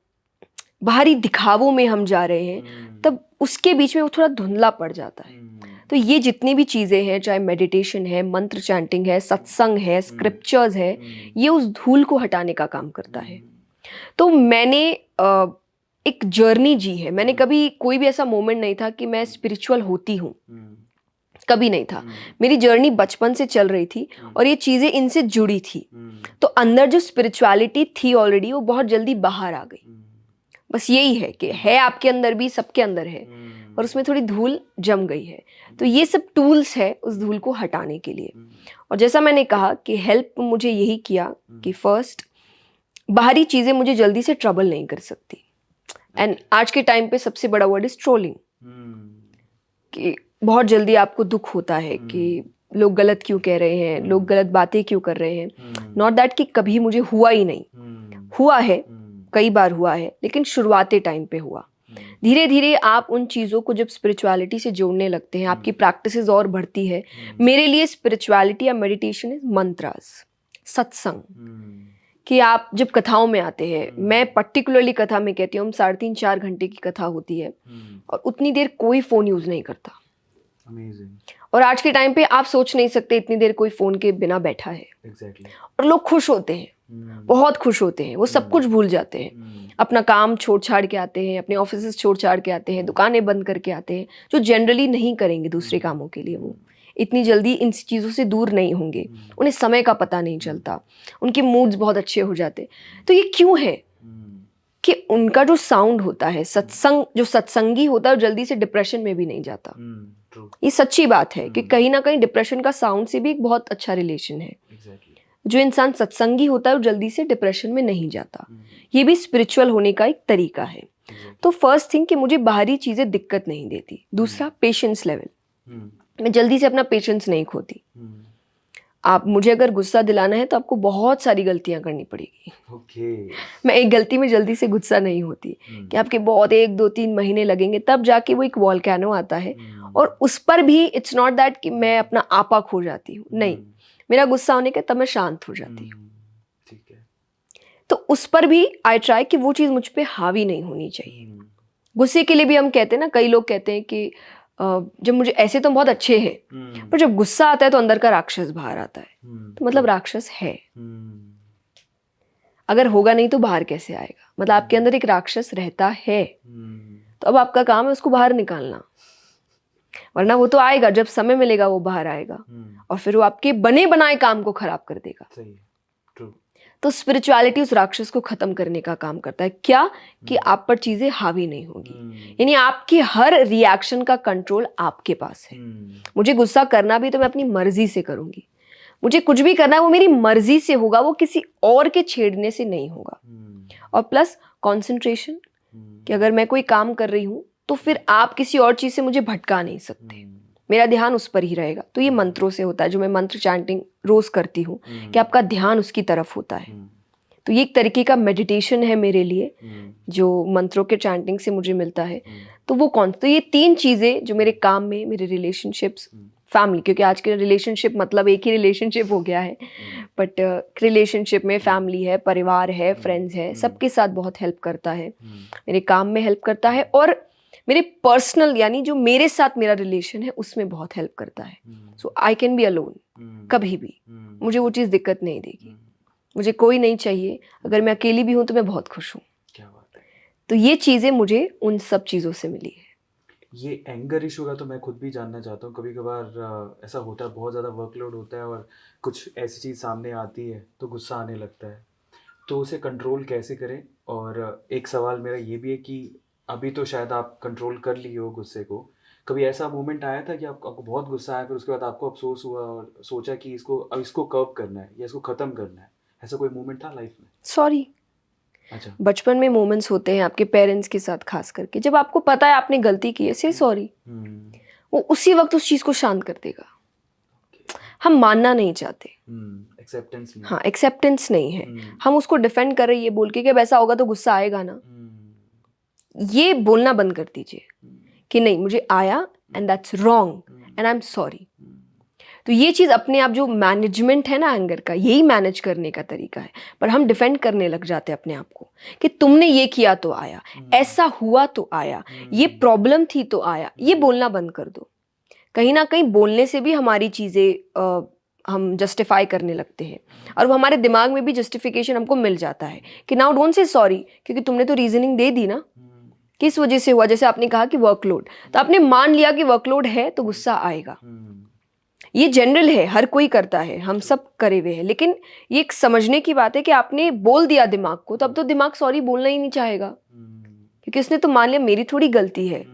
बाहरी दिखावों में हम जा रहे हैं, तब उसके बीच में वो थोड़ा धुंधला पड़ जाता है। तो ये जितनी भी चीज़ें हैं, चाहे मेडिटेशन है, मंत्र चैंटिंग है, सत्संग है, स्क्रिप्चर्स है, ये उस धूल को हटाने का काम करता है। तो मैंने एक जर्नी जी है, मैंने कभी कोई भी ऐसा मोमेंट नहीं था कि मैं स्पिरिचुअल होती हूँ, कभी नहीं था। मेरी जर्नी बचपन से चल रही थी और ये चीज़ें इनसे जुड़ी थी, तो अंदर जो स्पिरिचुअलिटी थी ऑलरेडी वो बहुत जल्दी बाहर आ गई। बस यही है कि है आपके अंदर भी, सबके अंदर है, और उसमें थोड़ी धूल जम गई है। तो ये सब टूल्स है उस धूल को हटाने के लिए। और जैसा मैंने कहा कि हेल्प मुझे यही किया कि फर्स्ट, बाहरी चीज़ें मुझे जल्दी से ट्रबल नहीं कर सकती, एंड आज के टाइम पे सबसे बड़ा वर्ड इज ट्रोलिंग, कि बहुत जल्दी आपको दुख होता है कि लोग गलत क्यों कह रहे हैं, लोग गलत बातें क्यों कर रहे हैं। नॉट दैट कि कभी मुझे हुआ ही नहीं, हुआ है, कई बार हुआ है, लेकिन शुरुआती टाइम पे हुआ। धीरे धीरे आप उन चीज़ों को जब स्पिरिचुअलिटी से जोड़ने लगते हैं, आपकी प्रैक्टिसेस और बढ़ती है। मेरे लिए स्पिरिचुअलिटी या मेडिटेशन इज मंत्रास, सत्संग, कि आप जब कथाओं में आते हैं, मैं पर्टिकुलरली कथा में कहती हूँ, हम 3.5-4 घंटे की कथा होती है और उतनी देर कोई फ़ोन यूज़ नहीं करता। Amazing. और आज के टाइम पे आप सोच नहीं सकते इतनी देर कोई फ़ोन के बिना बैठा है। Exactly. और लोग खुश होते हैं, बहुत खुश होते हैं, वो सब कुछ भूल जाते हैं, अपना काम छोड़ छाड़ के आते हैं, अपने ऑफिस छोड़ छाड़ के आते हैं, दुकानें बंद करके आते हैं, जो जनरली नहीं करेंगे दूसरे कामों के लिए। वो इतनी जल्दी इन चीज़ों से दूर नहीं होंगे, उन्हें समय का पता नहीं चलता, उनके मूड्स बहुत अच्छे हो जाते। तो ये क्यों है कि उनका जो साउंड होता है, सत्संग, जो सत्संगी होता है, जल्दी से डिप्रेशन में भी नहीं जाता। ये सच्ची बात है कि कहीं ना कहीं डिप्रेशन का साउंड से भी एक बहुत अच्छा रिलेशन है। जो इंसान सत्संगी होता है वो जल्दी से डिप्रेशन में नहीं जाता। ये भी स्पिरिचुअल होने का एक तरीका है। तो फर्स्ट थिंग कि मुझे बाहरी चीज़ें दिक्कत नहीं देती। दूसरा पेशेंस लेवल, मैं जल्दी से अपना पेशेंस नहीं खोती। आप मुझे अगर गुस्सा दिलाना है तो आपको बहुत सारी गलतियां करनी पड़ेगी। ओके। मैं एक गलती में जल्दी से गुस्सा नहीं होती कि आपके बहुत 1 2 3 महीने लगेंगे तब जाके वो एक वॉल्केनो आता है। और उस पर भी इट्स नॉट दैट कि मैं अपना आपा खो जाती हूँ, नहीं, मेरा गुस्सा होने के तब मैं शांत हो जाती हूँ। ठीक है। तो उस पर भी आई ट्राई कि वो चीज़ मुझ पे हावी नहीं होनी चाहिए। गुस्से के लिए भी हम कहते हैं ना, कई लोग कहते हैं कि जब मुझे ऐसे तो बहुत अच्छे हैं पर जब गुस्सा आता है तो अंदर का राक्षस बाहर आता है। तो मतलब राक्षस है, अगर होगा नहीं तो बाहर कैसे आएगा? मतलब आपके अंदर एक राक्षस रहता है, तो अब आपका काम है उसको बाहर निकालना, वरना वो तो आएगा, जब समय मिलेगा वो बाहर आएगा और फिर वो आपके बने बनाए काम को खराब कर देगा। सही है, ट्रू। तो स्पिरिचुअलिटी उस राक्षस को खत्म करने का काम करता है। क्या? कि आप पर चीजें हावी नहीं होगी, यानी आपकी हर रिएक्शन का कंट्रोल आपके पास है। मुझे गुस्सा करना भी तो मैं अपनी मर्जी से करूंगी, मुझे कुछ भी करना है वो मेरी मर्जी से होगा, वो किसी और के छेड़ने से नहीं होगा। और प्लस कंसंट्रेशन, कि अगर मैं कोई काम कर रही हूं तो फिर आप किसी और चीज से मुझे भटका नहीं सकते, मेरा ध्यान उस पर ही रहेगा। तो ये मंत्रों से होता है, जो मैं मंत्र चैंटिंग रोज करती हूँ कि आपका ध्यान उसकी तरफ होता है। तो ये एक तरीके का मेडिटेशन है मेरे लिए, जो मंत्रों के चैंटिंग से मुझे मिलता है। तो वो तो ये 3 चीजें जो मेरे काम में, मेरे रिलेशनशिप्स, फैमिली, क्योंकि आज के रिलेशनशिप मतलब एक ही रिलेशनशिप हो गया है, बट रिलेशनशिप में फैमिली है, परिवार है, फ्रेंड्स है, सबके साथ बहुत हेल्प करता है, मेरे काम में हेल्प करता है, और मेरे पर्सनल यानी जो मेरे साथ मेरा रिलेशन है उसमें बहुत हेल्प करता है। सो आई कैन बी अलोन, कभी भी मुझे वो चीज़ दिक्कत नहीं देगी। मुझे कोई नहीं चाहिए, अगर मैं अकेली भी हूँ तो मैं बहुत खुश हूँ। क्या बात है। तो ये चीज़ें मुझे उन सब चीज़ों से मिली है। ये एंगर इशू का तो मैं खुद भी जानना चाहता हूँ। कभी कभार ऐसा होता है, बहुत ज़्यादा वर्कलोड होता है और कुछ ऐसी चीज़ सामने आती है तो गुस्सा आने लगता है, तो उसे कंट्रोल कैसे करें? और एक सवाल मेरा ये भी है कि अभी तो शायद आप कंट्रोल कर लिए हो गुस्से को, कभी ऐसा मोमेंट आया था कि आपको बहुत गुस्सा आया, फिर उसके बाद आपको अफसोस हुआ और सोचा कि इसको कर्व करना है या इसको ख़त्म करना है? ऐसा कोई मोमेंट था लाइफ में? सॉरी, अच्छा। बचपन में मोमेंट्स होते हैं आपके पेरेंट्स के साथ, खास करके जब आपको पता है आपने गलती की है, से सॉरी, वो उसी वक्त उस चीज़ को शांत कर देगा। हम मानना नहीं चाहते, एक्सेप्टेंस नहीं। हाँ, एक्सेप्टेंस नहीं है, हम उसको डिफेंड कर रही है बोल के कि अब ऐसा होगा तो गुस्सा आएगा ना। ये बोलना बंद कर दीजिए कि नहीं, मुझे आया and that's wrong and I am sorry. तो ये चीज़ अपने आप, जो मैनेजमेंट है ना एंगर का, यही मैनेज करने का तरीका है। पर हम डिफेंड करने लग जाते हैं अपने आप को कि तुमने ये किया तो आया, ऐसा हुआ तो आया, ये प्रॉब्लम थी तो आया। ये बोलना बंद कर दो। कहीं ना कहीं बोलने से भी हमारी चीज़ें हम जस्टिफाई करने लगते हैं, और वो हमारे दिमाग में भी जस्टिफिकेशन हमको मिल जाता है कि नाउ डोंट से सॉरी, क्योंकि तुमने तो रीजनिंग दे दी ना, किस वजह से हुआ। जैसे आपने कहा कि वर्कलोड, तो आपने मान लिया कि वर्कलोड है तो गुस्सा आएगा। ये जनरल है, हर कोई करता है, हम सब करे हुए हैं। लेकिन ये एक समझने की बात है कि आपने बोल दिया दिमाग को, तब तो दिमाग सॉरी बोलना ही नहीं चाहेगा, क्योंकि उसने तो मान लिया मेरी थोड़ी गलती है।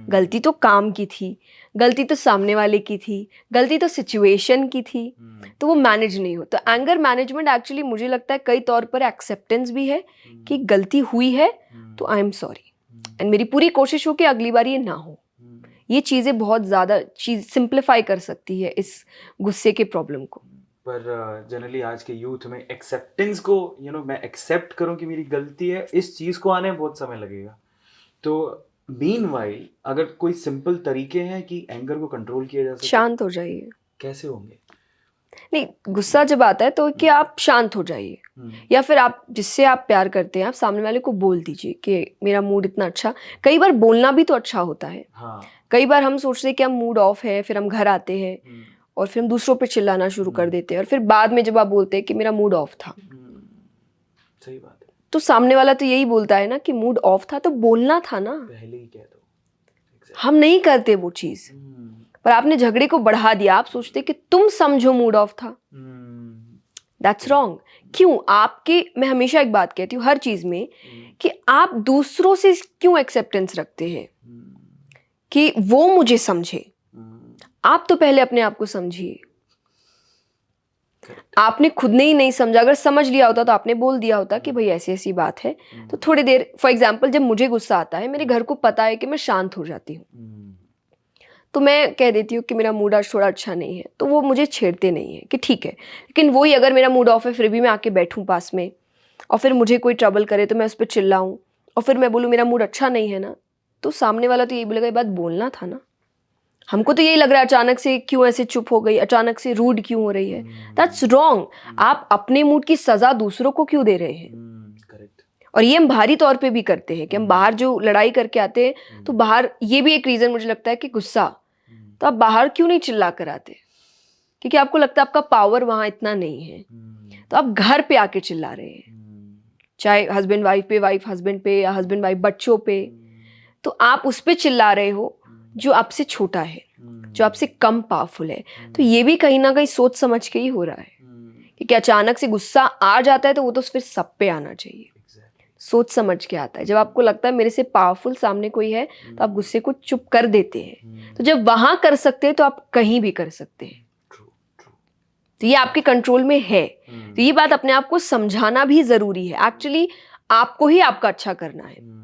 गलती तो काम की थी, गलती तो सामने वाले की थी, गलती तो सिचुएशन की थी, तो वो मैनेज नहीं हो। तो एंगर मैनेजमेंट एक्चुअली मुझे लगता है कई तौर पर एक्सेप्टेंस भी है कि गलती हुई है तो आई एम सॉरी, एंड मेरी पूरी कोशिश हो कि अगली बार ये ना हो। ये चीज़ें बहुत ज़्यादा चीज़ सिंप्लीफाई कर सकती है इस गुस्से के प्रॉब्लम को। पर जनरली आज के यूथ में एक्सेप्टेंस को, मैं एक्सेप्ट करूं कि मेरी गलती है, इस चीज़ को आने में बहुत समय लगेगा। तो मीनवाइल अगर कोई सिंपल तरीके हैं कि एंगर को कंट्रोल किया जा सके? शांत हो जाइए। कैसे होंगे? नहीं, गुस्सा जब आता है तो कि आप शांत हो जाइए, या फिर आप जिससे आप प्यार करते हैं आप सामने वाले को बोल दीजिए कि मेरा मूड इतना अच्छा। कई बार बोलना भी तो अच्छा होता है। हाँ। कई बार हम सोचते हैं कि हम मूड ऑफ है, फिर हम घर आते हैं और फिर हम दूसरों पे चिल्लाना शुरू कर देते हैं, और फिर बाद में जब आप बोलते हैं कि मेरा मूड ऑफ था, सही बात है, तो सामने वाला तो यही बोलता है ना कि मूड ऑफ था तो बोलना था ना, पहले ही कह दो। हम नहीं करते वो चीज़, पर आपने झगड़े को बढ़ा दिया। आप सोचते कि तुम समझो मूड ऑफ था, दैट्स रॉन्ग। क्यों? आपके, मैं हमेशा एक बात कहती हूँ हर चीज में, कि आप दूसरों से क्यों एक्सेप्टेंस रखते हैं कि वो मुझे समझे? आप तो पहले अपने आप को समझिए। आपने खुद ने ही नहीं समझा, अगर समझ लिया होता तो आपने बोल दिया होता कि भाई ऐसी ऐसी बात है। तो थोड़ी देर, फॉर एग्जाम्पल जब मुझे गुस्सा आता है, मेरे घर को पता है कि मैं शांत हो जाती हूँ, तो मैं कह देती हूँ कि मेरा मूड आज थोड़ा अच्छा नहीं है, तो वो मुझे छेड़ते नहीं है कि ठीक है। लेकिन वही अगर मेरा मूड ऑफ है फिर भी मैं आके बैठूँ पास में और फिर मुझे कोई ट्रबल करे तो मैं उस पर चिल्लाऊँ और फिर मैं बोलूँ मेरा मूड अच्छा नहीं है ना, तो सामने वाला तो यही बोलेगा ये बात बोलना था ना, हमको तो यही लग रहा है अचानक से क्यों ऐसे चुप हो गई, अचानक से रूड क्यों हो रही है। That's wrong. आप अपने मूड की सजा दूसरों को क्यों दे रहे हैं? करेक्ट। और ये हम बाहरी तौर पे भी करते हैं कि हम बाहर जो लड़ाई करके आते हैं, तो बाहर ये भी एक रीजन मुझे लगता है कि गुस्सा, तो आप बाहर क्यों नहीं चिल्ला कर आते? क्योंकि आपको लगता है आपका पावर वहां इतना नहीं है, तो आप घर पे आके चिल्ला रहे हैं, चाहे हस्बैंड वाइफ पे, वाइफ हस्बैंड पे, या हस्बैंड वाइफ बच्चों पे। तो आप उस पे चिल्ला रहे हो जो आपसे छोटा है, जो आपसे कम पावरफुल है। तो ये भी कहीं ना कहीं सोच समझ के ही हो रहा है, क्योंकि अचानक से गुस्सा आ जाता है तो वो तो फिर सब पे आना चाहिए। सोच समझ के आता है। जब आपको लगता है मेरे से पावरफुल सामने कोई है, तो आप गुस्से को चुप कर देते हैं। तो जब वहां कर सकते हैं तो आप कहीं भी कर सकते हैं। तो ये आपके कंट्रोल में है। तो ये बात अपने आप को समझाना भी जरूरी है। एक्चुअली आपको ही आपका अच्छा करना है।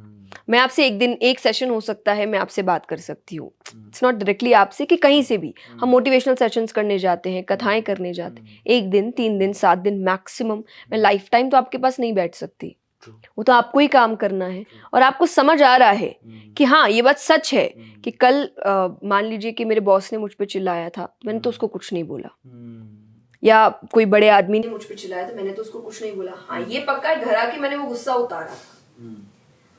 मैं आपसे एक दिन, एक सेशन हो सकता है, मैं आपसे बात कर सकती हूँ, इट्स नॉट डायरेक्टली आपसे, कि कहीं से भी हम मोटिवेशनल सेशंस करने जाते हैं, कथाएं करने जाते हैं, 1 दिन 3 दिन 7 दिन मैक्सिमम। मैं लाइफ टाइम तो आपके पास नहीं बैठ सकती, वो तो आपको ही काम करना है। और आपको समझ आ रहा है कि हाँ ये बात सच है कि कल मान लीजिए कि मेरे बॉस ने मुझ पे चिल्लाया था, मैंने तो उसको कुछ नहीं बोला, या कोई बड़े आदमी ने मुझ पे चिल्लाया था, मैंने तो उसको कुछ नहीं बोला। हाँ ये पक्का है, घर आके मैंने वो गुस्सा उतारा था।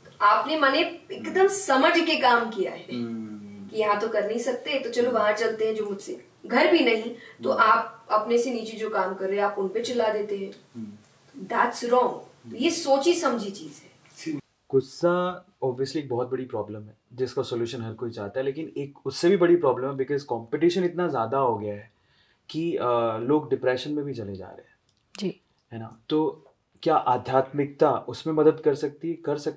तो आपने माने एकदम समझ के काम किया है कि यहाँ तो कर नहीं सकते, तो चलो वहां चलते हैं, जो मुझसे घर भी नहीं, तो आप अपने से नीचे जो काम कर रहे हैं आप उन पे चिल्ला देते हैं। That's wrong. ये सोची समझी चीज है। गुस्सा ऑब्वियसली एक बहुत बड़ी प्रॉब्लम है जिसका सोल्यूशन हर कोई चाहता है, लेकिन एक उससे भी बड़ी प्रॉब्लम है बिकॉज कंपटीशन इतना ज़्यादा हो गया है कि लोग डिप्रेशन में भी चले जा रहे हैं जी, है ना। तो क्या आध्यात्मिकता उसमें मदद कर सकती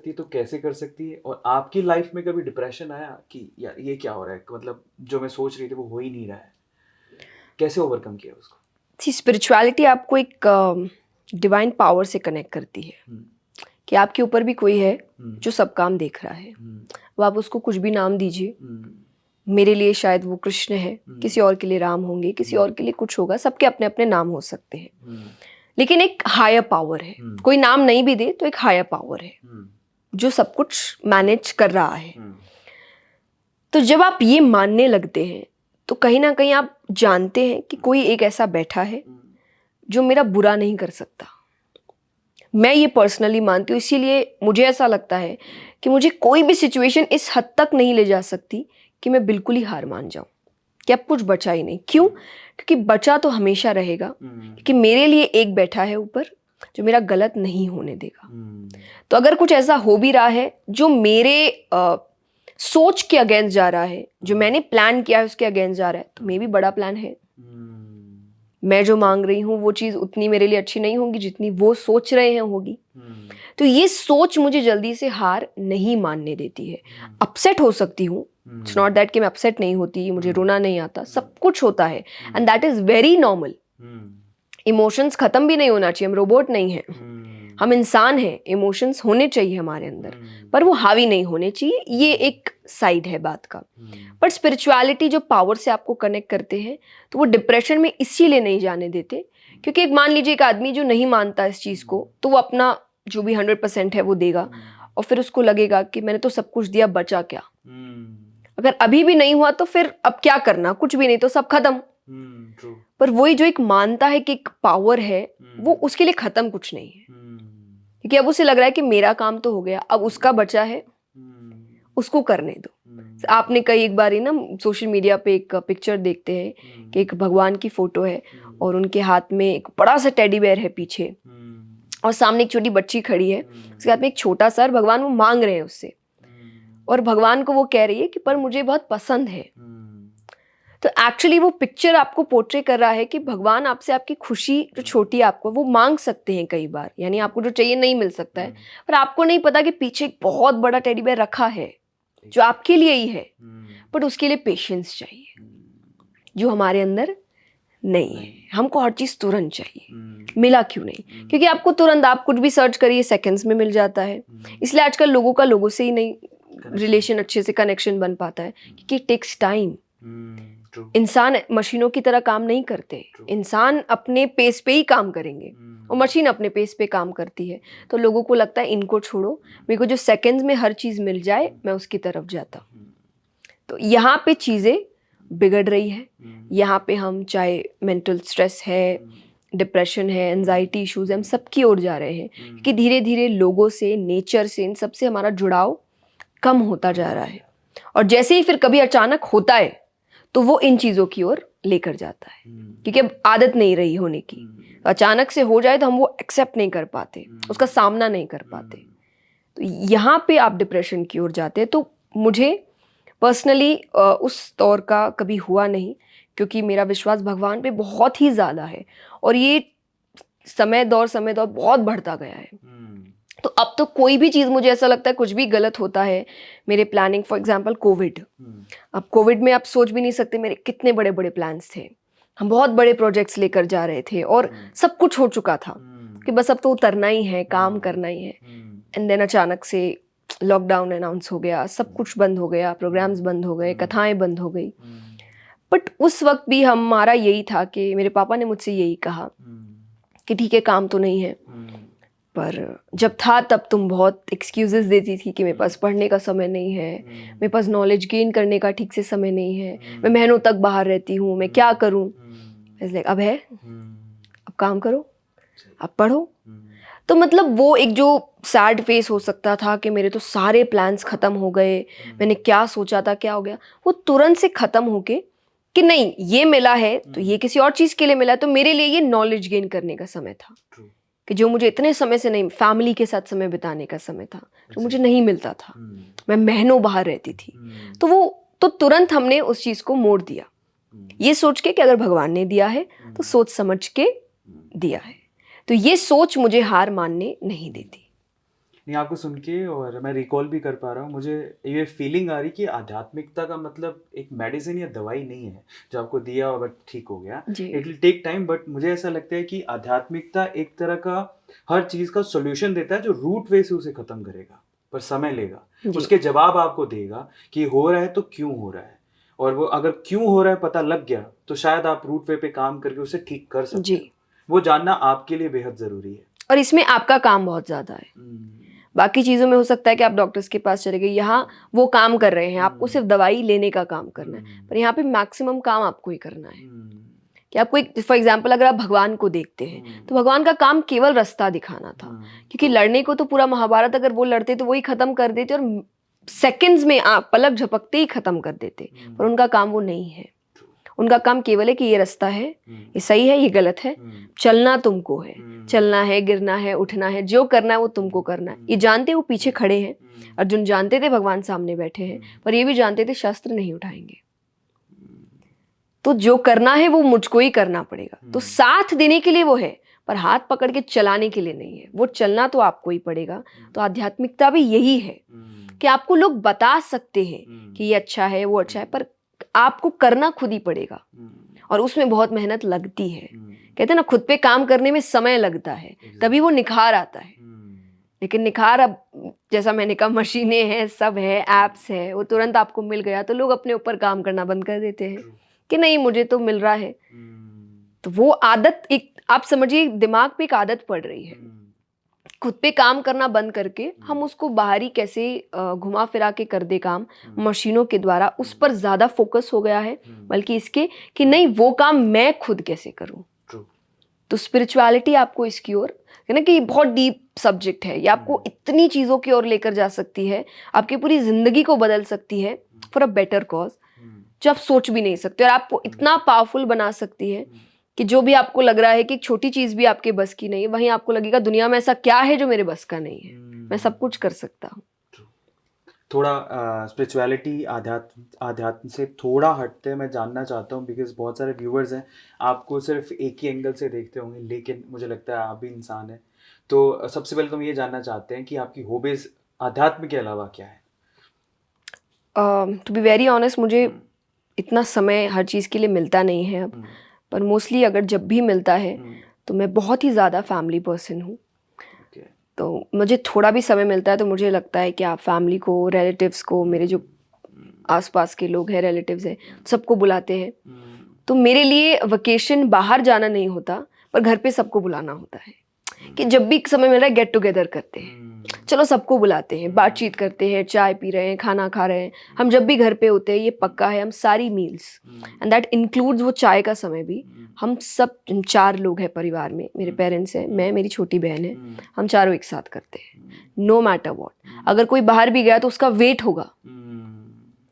है तो कैसे कर सकती है? और आपकी लाइफ में कभी डिप्रेशन आया कि यार ये क्या हो रहा है, मतलब जो मैं सोच रही थी वो हो ही नहीं रहा है, कैसे ओवरकम किया उसको? स्पिरिचुअलिटी आपको एक डिवाइन पावर से कनेक्ट करती है कि आपके ऊपर भी कोई है जो सब काम देख रहा है। वो आप उसको कुछ भी नाम दीजिए, मेरे लिए शायद वो कृष्ण है, किसी और के लिए राम होंगे, किसी और के लिए कुछ होगा, सबके अपने अपने नाम हो सकते हैं। लेकिन एक हायर पावर है, कोई नाम नहीं भी दे तो एक हायर पावर है जो सब कुछ मैनेज कर रहा है। तो जब आप ये मानने लगते हैं तो कहीं ना कहीं आप जानते हैं कि कोई एक ऐसा बैठा है जो मेरा बुरा नहीं कर सकता। मैं ये पर्सनली मानती हूँ, इसीलिए मुझे ऐसा लगता है कि मुझे कोई भी सिचुएशन इस हद तक नहीं ले जा सकती कि मैं बिल्कुल ही हार मान जाऊं कि अब कुछ बचा ही नहीं। क्यों? क्योंकि बचा तो हमेशा रहेगा, क्योंकि मेरे लिए एक बैठा है ऊपर जो मेरा गलत नहीं होने देगा। तो अगर कुछ ऐसा हो भी रहा है जो मेरे सोच के अगेंस्ट जा रहा है, जो मैंने प्लान किया है उसके अगेंस्ट जा रहा है, तो मे भी बड़ा प्लान है। मैं जो मांग रही हूँ वो चीज़ उतनी मेरे लिए अच्छी नहीं होगी जितनी वो सोच रहे हैं होगी। तो ये सोच मुझे जल्दी से हार नहीं मानने देती है। अपसेट हो सकती हूँ, इट्स नॉट दैट कि मैं अपसेट नहीं होती, मुझे रोना नहीं आता, सब कुछ होता है and that is very normal. Emotions खत्म भी नहीं होना चाहिए, हम रोबोट नहीं हैं, हम इंसान हैं, इमोशंस होने चाहिए हमारे अंदर, पर वो हावी नहीं होने चाहिए। ये एक साइड है बात का। पर स्पिरिचुअलिटी जो पावर से आपको कनेक्ट करते हैं, तो वो डिप्रेशन में इसीलिए नहीं जाने देते क्योंकि एक मान लीजिए एक आदमी जो नहीं मानता इस चीज़ को, तो वो अपना जो भी 100% है वो देगा और फिर उसको लगेगा कि मैंने तो सब कुछ दिया, बचा क्या। अगर अभी भी नहीं हुआ तो फिर अब क्या करना, कुछ भी नहीं तो सब खत्म। पर वही जो एक मानता है कि एक पावर है, वो उसके लिए खत्म कुछ नहीं है, क्योंकि अब उसे लग रहा है कि मेरा काम तो हो गया, अब उसका बचा है, उसको करने दो। आपने कई एक बार ही ना सोशल मीडिया पे एक पिक्चर देखते हैं कि एक भगवान की फोटो है और उनके हाथ में एक बड़ा सा टेडी बेयर है पीछे, और सामने एक छोटी बच्ची खड़ी है, उसके हाथ में एक छोटा सा, भगवान वो मांग रहे हैं उससे, और भगवान को वो कह रही है कि पर मुझे बहुत पसंद है। तो एक्चुअली वो पिक्चर आपको पोर्ट्रे कर रहा है कि भगवान आपसे आपकी खुशी जो छोटी है आपको वो मांग सकते हैं कई बार, यानी आपको जो चाहिए नहीं मिल सकता है, पर आपको नहीं पता कि पीछे एक बहुत बड़ा टेडी बेयर रखा है जो आपके लिए ही है, बट उसके लिए पेशेंस चाहिए जो हमारे अंदर नहीं है, हमको हर चीज़ तुरंत चाहिए। मिला क्यों नहीं? क्योंकि आपको तुरंत, आप कुछ भी सर्च करिए सेकंड्स में मिल जाता है। इसलिए आजकल लोगों का लोगों से ही नहीं रिलेशन अच्छे से कनेक्शन बन पाता है, क्योंकि टेक्स टाइम। इंसान मशीनों की तरह काम नहीं करते, इंसान अपने पेस पे ही काम करेंगे और मशीन अपने पेस पे काम करती है। तो लोगों को लगता है इनको छोड़ो, मेरे को जो सेकंड्स में हर चीज़ मिल जाए मैं उसकी तरफ जाता हूँ। तो यहाँ पे चीज़ें बिगड़ रही है। यहाँ पे हम चाहे मेंटल स्ट्रेस है, डिप्रेशन है, एंजाइटी इश्यूज है, हम सबकी ओर जा रहे हैं कि धीरे धीरे लोगों से, नेचर से, इन सब से हमारा जुड़ाव कम होता जा रहा है। और जैसे ही फिर कभी अचानक होता है तो वो इन चीज़ों की ओर लेकर जाता है, क्योंकि अब आदत नहीं रही होने की। अचानक से हो जाए तो हम वो एक्सेप्ट नहीं कर पाते, उसका सामना नहीं कर पाते। तो यहाँ पे आप डिप्रेशन की ओर जाते हैं। तो मुझे पर्सनली उस दौर का कभी हुआ नहीं, क्योंकि मेरा विश्वास भगवान पे बहुत ही ज़्यादा है और ये समय दौर बहुत बढ़ता गया है। तो अब तो कोई भी चीज़, मुझे ऐसा लगता है कुछ भी गलत होता है मेरे प्लानिंग, फॉर एग्जांपल कोविड। अब कोविड में आप सोच भी नहीं सकते मेरे कितने बड़े बड़े प्लान्स थे, हम बहुत बड़े प्रोजेक्ट्स लेकर जा रहे थे और सब कुछ हो चुका था कि बस अब तो उतरना ही है, काम करना ही है। एंड देन अचानक से लॉकडाउन अनाउंस हो गया, सब कुछ बंद हो गया, प्रोग्राम्स बंद हो गए, कथाएं बंद हो गई। बट उस वक्त भी हमारा यही था कि मेरे पापा ने मुझसे यही कहा कि ठीक है काम तो नहीं है, पर जब था तब तुम बहुत एक्सक्यूजेस देती थी कि मेरे पास पढ़ने का समय नहीं है, मेरे पास नॉलेज गेन करने का ठीक से समय नहीं है, मैं महीनों तक बाहर रहती हूँ, मैं क्या करूँ। लाइक अब है, अब काम करो, अब पढ़ो। तो मतलब वो एक जो सैड फेस हो सकता था कि मेरे तो सारे प्लान्स ख़त्म हो गए, मैंने क्या सोचा था क्या हो गया, वो तुरंत से ख़त्म होके कि नहीं ये मिला है तो ये किसी और चीज़ के लिए मिला है, तो मेरे लिए ये नॉलेज गेन करने का समय था कि जो मुझे इतने समय से नहीं, फैमिली के साथ समय बिताने का समय था जो मुझे नहीं मिलता था, मैं महीनों बाहर रहती थी। तो वो तो तुरंत हमने उस चीज़ को मोड़ दिया, ये सोच के कि अगर भगवान ने दिया है तो सोच समझ के दिया है। तो ये सोच मुझे हार मानने नहीं देती। नहीं, आपको सुन के और मैं रिकॉल भी कर पा रहा हूँ, मुझे ये फीलिंग आ रही कि आध्यात्मिकता का मतलब एक मेडिसिन या दवाई नहीं है जो आपको दिया और बट ठीक हो गया। It will take time, but मुझे ऐसा लगता है कि आध्यात्मिकता एक तरह का हर चीज़ का सोल्यूशन देता है जो रूट वे से उसे ख़त्म करेगा, पर समय लेगा, उसके जवाब आपको देगा कि हो रहा है तो क्यों हो रहा है, और वो अगर क्यों हो रहा है पता लग गया तो शायद आप रूट वे पे काम करके उसे ठीक कर सकते हो। वो जानना आपके लिए बेहद ज़रूरी है और इसमें आपका काम बहुत ज़्यादा है। बाकी चीज़ों में हो सकता है कि आप डॉक्टर्स के पास चले गए, यहाँ वो काम कर रहे हैं, आपको सिर्फ दवाई लेने का काम करना है, पर यहाँ पे मैक्सिमम काम आपको ही करना है। कि आपको एक, फॉर एग्जांपल अगर आप भगवान को देखते हैं तो भगवान का काम केवल रास्ता दिखाना था, क्योंकि लड़ने को तो पूरा महाभारत अगर वो लड़ते तो वही खत्म कर देते और सेकंड्स में आप पलक झपकते ही खत्म कर देते, पर उनका काम वो नहीं है। उनका काम केवल है कि ये रास्ता है, ये सही है, ये गलत है, चलना तुमको है, चलना है, गिरना है, उठना है, जो करना है वो तुमको करना है। ये जानते वो पीछे खड़े हैं, अर्जुन जानते थे भगवान सामने बैठे हैं, पर ये भी जानते थे शस्त्र नहीं उठाएंगे, तो जो करना है वो मुझको ही करना पड़ेगा। तो साथ देने के लिए वो है, पर हाथ पकड़ के चलाने के लिए नहीं है, वो चलना तो आपको ही पड़ेगा। तो आध्यात्मिकता भी यही है कि आपको लोग बता सकते हैं कि ये अच्छा है, वो अच्छा है, पर आपको करना खुद ही पड़ेगा और उसमें बहुत मेहनत लगती है। कहते हैं ना, खुद पे काम करने में समय लगता है, तभी वो निखार आता है। लेकिन निखार अब जैसा मैंने कहा, मशीनें हैं, सब है, एप्स है, वो तुरंत आपको मिल गया तो लोग अपने ऊपर काम करना बंद कर देते हैं कि नहीं मुझे तो मिल रहा है। तो वो आदत, एक आप समझिए दिमाग पे एक आदत पड़ रही है, खुद पे काम करना बंद करके हम उसको बाहरी कैसे घुमा फिरा के कर दे काम मशीनों के द्वारा, उस पर ज़्यादा फोकस हो गया है, बल्कि इसके कि नहीं वो काम मैं खुद कैसे करूं। तो स्पिरिचुअलिटी आपको इसकी ओर, है ना, कि बहुत डीप सब्जेक्ट है, ये आपको इतनी चीज़ों की ओर लेकर जा सकती है, आपकी पूरी ज़िंदगी को बदल सकती है फॉर अ बेटर कॉज, जो आप सोच भी नहीं सकते, और आपको इतना पावरफुल बना सकती है कि जो भी आपको लग रहा है कि एक छोटी चीज़ भी आपके बस की नहीं है, वहीं आपको लगेगा दुनिया में ऐसा क्या है जो मेरे बस का नहीं है, मैं सब कुछ कर सकता हूँ। थोड़ा स्पिरिचुअलिटी आध्यात्म से थोड़ा हटते मैं जानना चाहता हूँ, बिकॉज बहुत सारे व्यूअर्स हैं आपको सिर्फ एक ही एंगल से देखते होंगे, लेकिन मुझे लगता है आप भी इंसान हैं। तो सबसे पहले तो हम ये जानना चाहते हैं कि आपकी हॉबीज आध्यात्म के अलावा क्या है? टू बी वेरी ऑनेस्ट, मुझे इतना समय हर चीज़ के लिए मिलता नहीं है अब, पर मोस्टली अगर जब भी मिलता है तो मैं बहुत ही ज़्यादा फैमिली पर्सन हूँ। ओके। तो मुझे थोड़ा भी समय मिलता है तो मुझे लगता है कि आप फैमिली को, रिलेटिव्स को, मेरे जो आसपास के लोग हैं, रिलेटिव्स हैं, सबको बुलाते हैं। तो मेरे लिए वेकेशन बाहर जाना नहीं होता, पर घर पे सबको बुलाना होता है कि जब भी समय मिल रहा है गेट टुगेदर करते हैं, चलो सबको बुलाते हैं, बातचीत करते हैं, चाय पी रहे हैं, खाना खा रहे हैं। हम जब भी घर पे होते हैं ये पक्का है, हम सारी मील्स एंड दैट इंक्लूड्स वो चाय का समय भी, हम सब 4 लोग हैं परिवार में, मेरे पेरेंट्स हैं, मैं, मेरी छोटी बहन है, हम चारों एक साथ करते हैं, नो मैटर व्हाट। अगर कोई बाहर भी गया तो उसका वेट होगा,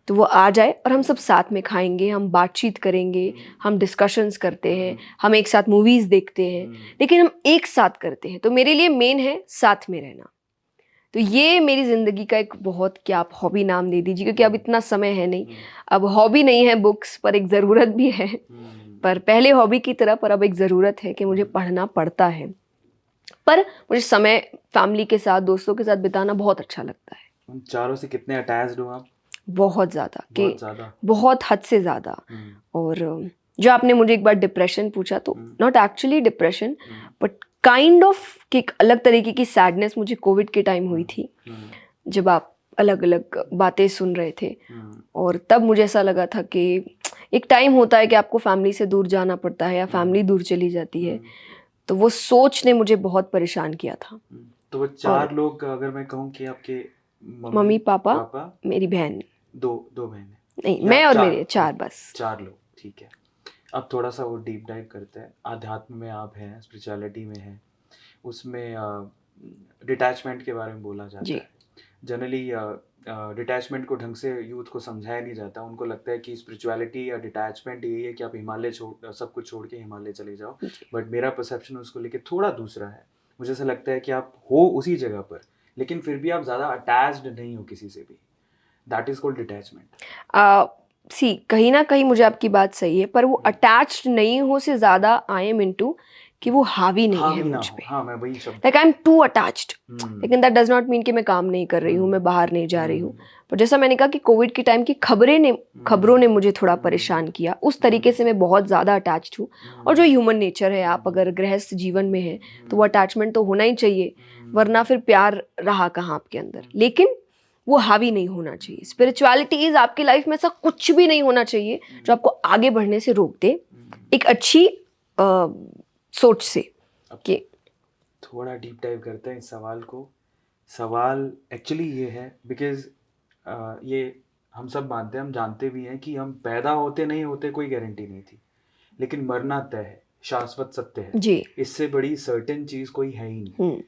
तो वो आ जाए और हम सब साथ में खाएंगे, हम बातचीत करेंगे, हम डिस्कशंस करते हैं, हम एक साथ मूवीज़ देखते हैं, लेकिन हम एक साथ करते हैं। तो मेरे लिए मेन है साथ में रहना। तो ये मेरी ज़िंदगी का एक बहुत, क्या आप हॉबी नाम दे दीजिए, क्योंकि अब इतना समय है नहीं, अब हॉबी नहीं है बुक्स, पर एक ज़रूरत भी है। पर पहले हॉबी की तरह, पर अब एक ज़रूरत है कि मुझे पढ़ना पड़ता है। पर मुझे समय फैमिली के साथ, दोस्तों के साथ बिताना बहुत अच्छा लगता है। उन चारों से कितने अटैच्ड हो आप? बहुत ज़्यादा, कि बहुत ज़्यादा। बहुत हद से ज़्यादा। और जो आपने मुझे एक बार डिप्रेशन पूछा, तो not actually depression, but kind of कि एक अलग तरीके की सैडनेस मुझे कोविड के टाइम हुई थी, जब आप अलग अलग बातें सुन रहे थे। और तब मुझे ऐसा लगा था कि एक टाइम होता है कि आपको फैमिली से दूर जाना पड़ता है या फैमिली दूर चली जाती है। तो वो सोच ने मुझे बहुत परेशान किया था। तो वो 4 लोग, अगर मैं कहूँ कि आपके मम्मी पापा, मेरी बहन, दो बहनें, नहीं या मैं और 4? मेरे 4 बस। 4 लोग, ठीक है। अब थोड़ा सा वो डीप डाइव करते हैं। आध्यात्म में आप हैं, स्पिरिचुअलिटी में हैं, उसमें डिटैचमेंट के बारे में बोला जाता है। जनरली डिटैचमेंट को ढंग से यूथ को समझाया नहीं जाता। उनको लगता है कि स्पिरिचुअलिटी या डिटैचमेंट यही है कि आप हिमालय सब कुछ छोड़ के हिमालय चले जाओ। बट मेरा परसेप्शन उसको लेके थोड़ा दूसरा है। मुझे ऐसा लगता है कि आप हो उसी जगह पर, लेकिन फिर भी आप ज़्यादा अटैच्ड नहीं हो किसी से भी। That is called detachment. See कहीं ना कहीं मुझे आपकी बात सही है, पर वो अटैच्ड नहीं हो से ज़्यादा आई एम इनटू कि वो हावी नहीं है मुझ पे। हाँ, मैं वही शब्द, like I am too attached, लेकिन दैट डज नॉट मीन कि मैं काम नहीं कर रही हूँ, मैं बाहर नहीं जा रही हूँ। पर जैसा मैंने कहा कि कोविड के टाइम की खबरों ने मुझे थोड़ा परेशान किया, उस तरीके से मैं बहुत ज़्यादा अटैच्ड हूँ। और जो ह्यूमन नेचर है, आप अगर गृहस्थ जीवन में हैं तो वो अटैचमेंट तो होना ही चाहिए, वरना फिर प्यार रहा कहाँ आपके अंदर। लेकिन वो हावी नहीं होना चाहिए। स्पिरिचुअलिटी इज आपकी लाइफ में ऐसा कुछ भी नहीं होना चाहिए जो आपको आगे बढ़ने से रोक दे, एक अच्छी सोच से। कि थोड़ा डीप डाइव करते हैं इस सवाल को। सवाल एक्चुअली ये है बिकॉज ये हम सब मानते हैं, हम जानते भी हैं कि हम पैदा होते नहीं होते कोई गारंटी नहीं थी, लेकिन मरना तय है, शाश्वत सत्य है जी। इससे बड़ी सर्टेन चीज़ कोई है ही नहीं।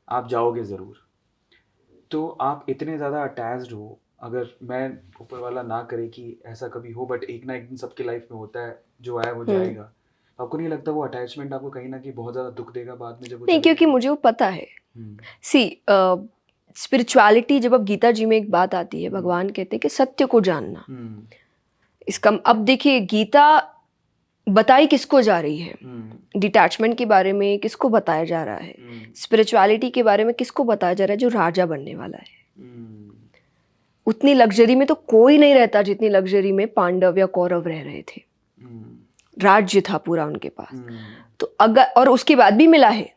आप जाओगे ज़रूर। तो आप इतने ज़्यादा अटैच्ड हो, अगर मैं ऊपर वाला ना करे कि ऐसा कभी हो, बट एक ना एक दिन सबके लाइफ में होता है, जो आया वो जाएगा। आपको नहीं लगता वो अटैचमेंट आपको कहीं ना कहीं बहुत ज़्यादा दुख देगा बाद में जब वो नहीं, क्योंकि मुझे वो पता है। सी स्पिरिचुअलिटी, जब अब गीता जी में एक बात आती है, भगवान कहते हैं कि सत्य को जानना। इसका अब देखिए, गीता बताई किसको जा रही है? डिटैचमेंट के बारे में किसको बताया जा रहा है? स्पिरिचुअलिटी के बारे में किसको बताया जा रहा है? जो राजा बनने वाला है। उतनी लग्जरी में तो कोई नहीं रहता जितनी लग्जरी में पांडव या कौरव रह रहे थे। राज्य था पूरा उनके पास। तो अगर, और उसके बाद भी मिला है,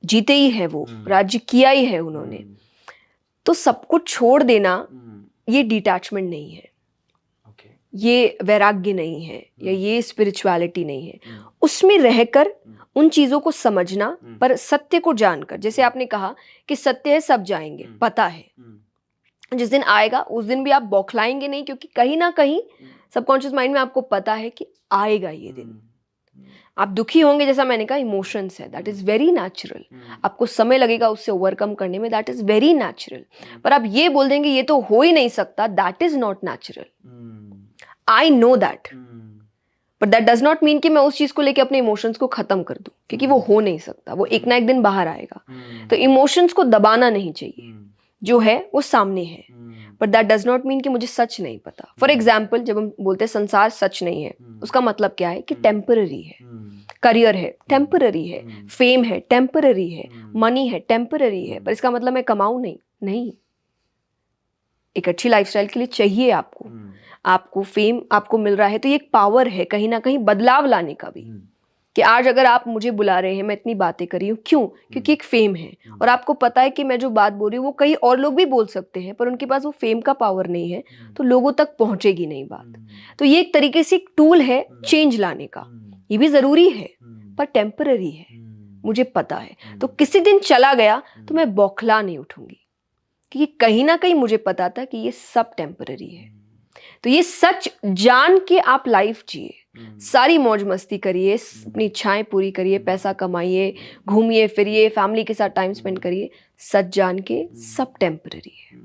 जीते ही है वो, राज्य किया ही है उन्होंने। तो सब कुछ छोड़ देना ये डिटैचमेंट नहीं है, ये वैराग्य नहीं है, या ये स्पिरिचुअलिटी नहीं है। उसमें रहकर उन चीजों को समझना, पर सत्य को जानकर। जैसे आपने कहा कि सत्य है, सब जाएंगे, पता है जिस दिन आएगा उस दिन भी आप बौखलाएंगे नहीं, क्योंकि कहीं ना कहीं सबकॉन्शियस माइंड में आपको पता है कि आएगा ये दिन। आप दुखी होंगे, जैसा मैंने कहा, इमोशंस है, दैट इज वेरी नेचुरल। आपको समय लगेगा उससे ओवरकम करने में, दैट इज वेरी नेचुरल। पर आप ये बोल देंगे ये तो हो ही नहीं सकता, that is not natural. I know that, but that does not mean कि मैं उस चीज को लेके अपने इमोशंस को खत्म कर दूं, क्योंकि वो हो नहीं सकता, वो एक ना एक दिन बाहर आएगा। तो इमोशंस को दबाना नहीं चाहिए, जो है वो सामने है, but that does not mean कि मुझे सच नहीं पता। फॉर एग्जाम्पल, जब हम बोलते हैं संसार सच नहीं है, उसका मतलब क्या है? कि टेम्पररी है। करियर है, टेम्पररी है। फेम है, टेम्पररी है। मनी है, टेम्पररी है। पर इसका मतलब मैं कमाऊं नहीं। एक अच्छी लाइफस्टाइल के लिए चाहिए आपको। आपको फेम आपको मिल रहा है तो ये एक पावर है कहीं ना कहीं बदलाव लाने का भी, कि आज अगर आप मुझे बुला रहे हैं, मैं इतनी बातें कर रही हूँ, क्यों? क्योंकि एक फेम है और आपको पता है कि मैं जो बात बोल रही हूँ वो कई और लोग भी बोल सकते हैं, पर उनके पास वो फेम का पावर नहीं है तो लोगों तक पहुंचेगी नहीं बात। तो ये एक तरीके से एक टूल है चेंज लाने का, ये भी जरूरी है पर टेम्पररी है, मुझे पता है। तो किसी दिन चला गया तो मैं बौखला नहीं उठूंगी, क्योंकि कहीं ना कहीं मुझे पता था कि ये सब टेम्पररी है। तो ये सच जान के आप लाइफ जिए, सारी मौज मस्ती करिए, अपनी इच्छाएं पूरी करिए, पैसा कमाइए, घूमिए फिरिए, फैमिली के साथ टाइम स्पेंड करिए, सच जान के सब टेम्पररी है।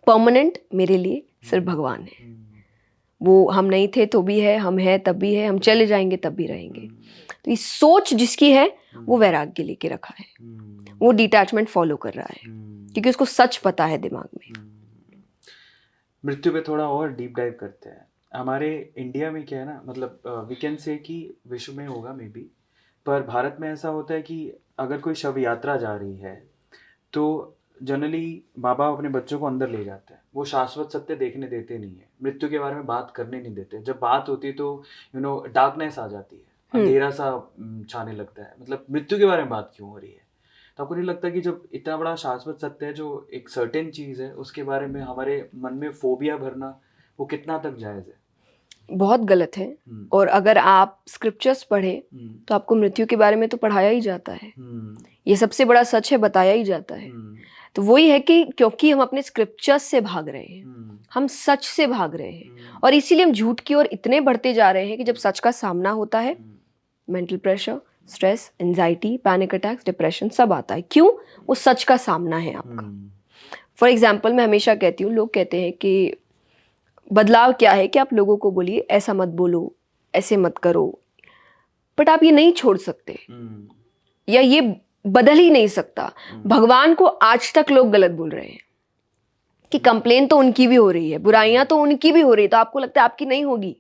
परमानेंट मेरे लिए सिर्फ भगवान है। वो हम नहीं थे तो भी है, हम हैं तब भी है, हम चले जाएंगे तब भी रहेंगे। तो ये सोच जिसकी है वो वैराग्य लेके रखा है, वो डिटैचमेंट फॉलो कर रहा है क्योंकि उसको सच पता है दिमाग में। मृत्यु पे थोड़ा और डीप डाइव करते हैं। हमारे इंडिया में क्या है ना, मतलब वी कैन से कि विश्व में होगा मे बी, पर भारत में ऐसा होता है कि अगर कोई शव यात्रा जा रही है तो जनरली माँ बाप अपने बच्चों को अंदर ले जाते हैं। वो शाश्वत सत्य देखने देते नहीं है, मृत्यु के बारे में बात करने नहीं देते। जब बात होती है तो डार्कनेस आ जाती है, अंधेरा सा छाने लगता है, मतलब मृत्यु के बारे में बात क्यों हो रही है। तो आपको नहीं लगता कि जब इतना बड़ा शाश्वत सत्य है, जो एक सर्टेन चीज़ है, उसके बारे में हमारे मन में फोबिया भरना वो कितना तक जायज़ है? बहुत गलत है। और अगर आप स्क्रिप्चर्स पढ़े तो आपको मृत्यु के बारे में तो पढ़ाया ही जाता है, ये सबसे बड़ा सच है, बताया ही जाता है। तो वही है कि क्योंकि हम अपने स्क्रिप्चर्स से भाग रहे हैं, हम सच से भाग रहे हैं, और इसीलिए हम झूठ की ओर इतने बढ़ते जा रहे हैं कि जब सच का सामना होता है, mental pressure, stress, anxiety, panic attacks, depression सब आता है। क्यों? वो सच का सामना है आपका। फॉर एग्जाम्पल मैं हमेशा कहती हूँ, लोग कहते हैं कि बदलाव क्या है कि आप लोगों को बोलिए ऐसा मत बोलो, ऐसे मत करो, बट आप ये नहीं छोड़ सकते या ये बदल ही नहीं सकता। भगवान को आज तक लोग गलत बोल रहे हैं कि कंप्लेन तो उनकी भी हो रही है, बुराइयां तो उनकी भी हो रही है, तो आपको लगता है आपकी नहीं होगी?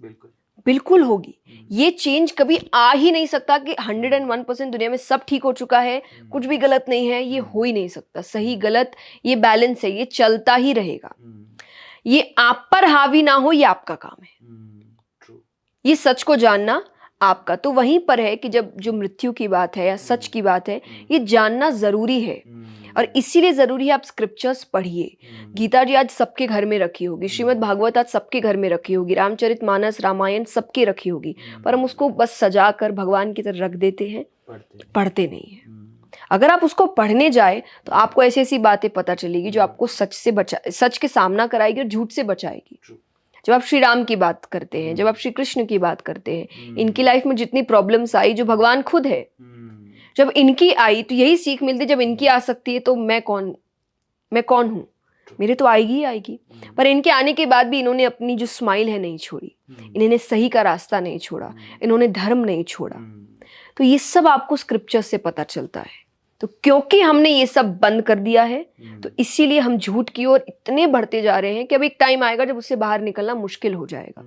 बिल्कुल बिल्कुल होगी। ये चेंज कभी आ ही नहीं सकता कि 101% दुनिया में सब ठीक हो चुका है, कुछ भी गलत नहीं है, ये हो ही नहीं सकता। सही गलत ये बैलेंस है, ये चलता ही रहेगा। ये आप पर हावी ना हो, ये आपका काम है। ये सच को जानना आपका तो वहीं पर है कि जब जो मृत्यु की बात है या सच की बात है, ये जानना जरूरी है। और इसीलिए जरूरी है आप स्क्रिप्चर्स पढ़िए। गीता जी आज सबके घर में रखी होगी, श्रीमद् भागवत आज सबके घर में रखी होगी, रामचरितमानस, रामायण सबके रखी होगी, पर हम उसको बस सजा कर भगवान की तरह रख देते हैं, पढ़ते नहीं है। अगर आप उसको पढ़ने जाए तो आपको ऐसी ऐसी बातें पता चलेगी जो आपको सच के सामना कराएगी और झूठ से बचाएगी। जब आप श्री राम की बात करते हैं, जब आप श्री कृष्ण की बात करते हैं, इनकी लाइफ में जितनी प्रॉब्लम्स आई, जो भगवान खुद है, जब इनकी आई तो यही सीख मिलती, जब इनकी आ सकती है तो मैं कौन हूँ, मेरे तो आएगी ही आएगी। पर इनके आने के बाद भी इन्होंने अपनी जो स्माइल है नहीं छोड़ी, इन्होंने सही का रास्ता नहीं छोड़ा, इन्होंने धर्म नहीं छोड़ा। तो ये सब आपको स्क्रिप्चर से पता चलता है। तो क्योंकि हमने ये सब बंद कर दिया है तो इसीलिए हम झूठ की ओर इतने बढ़ते जा रहे हैं कि अब एक टाइम आएगा जब उससे बाहर निकलना मुश्किल हो जाएगा।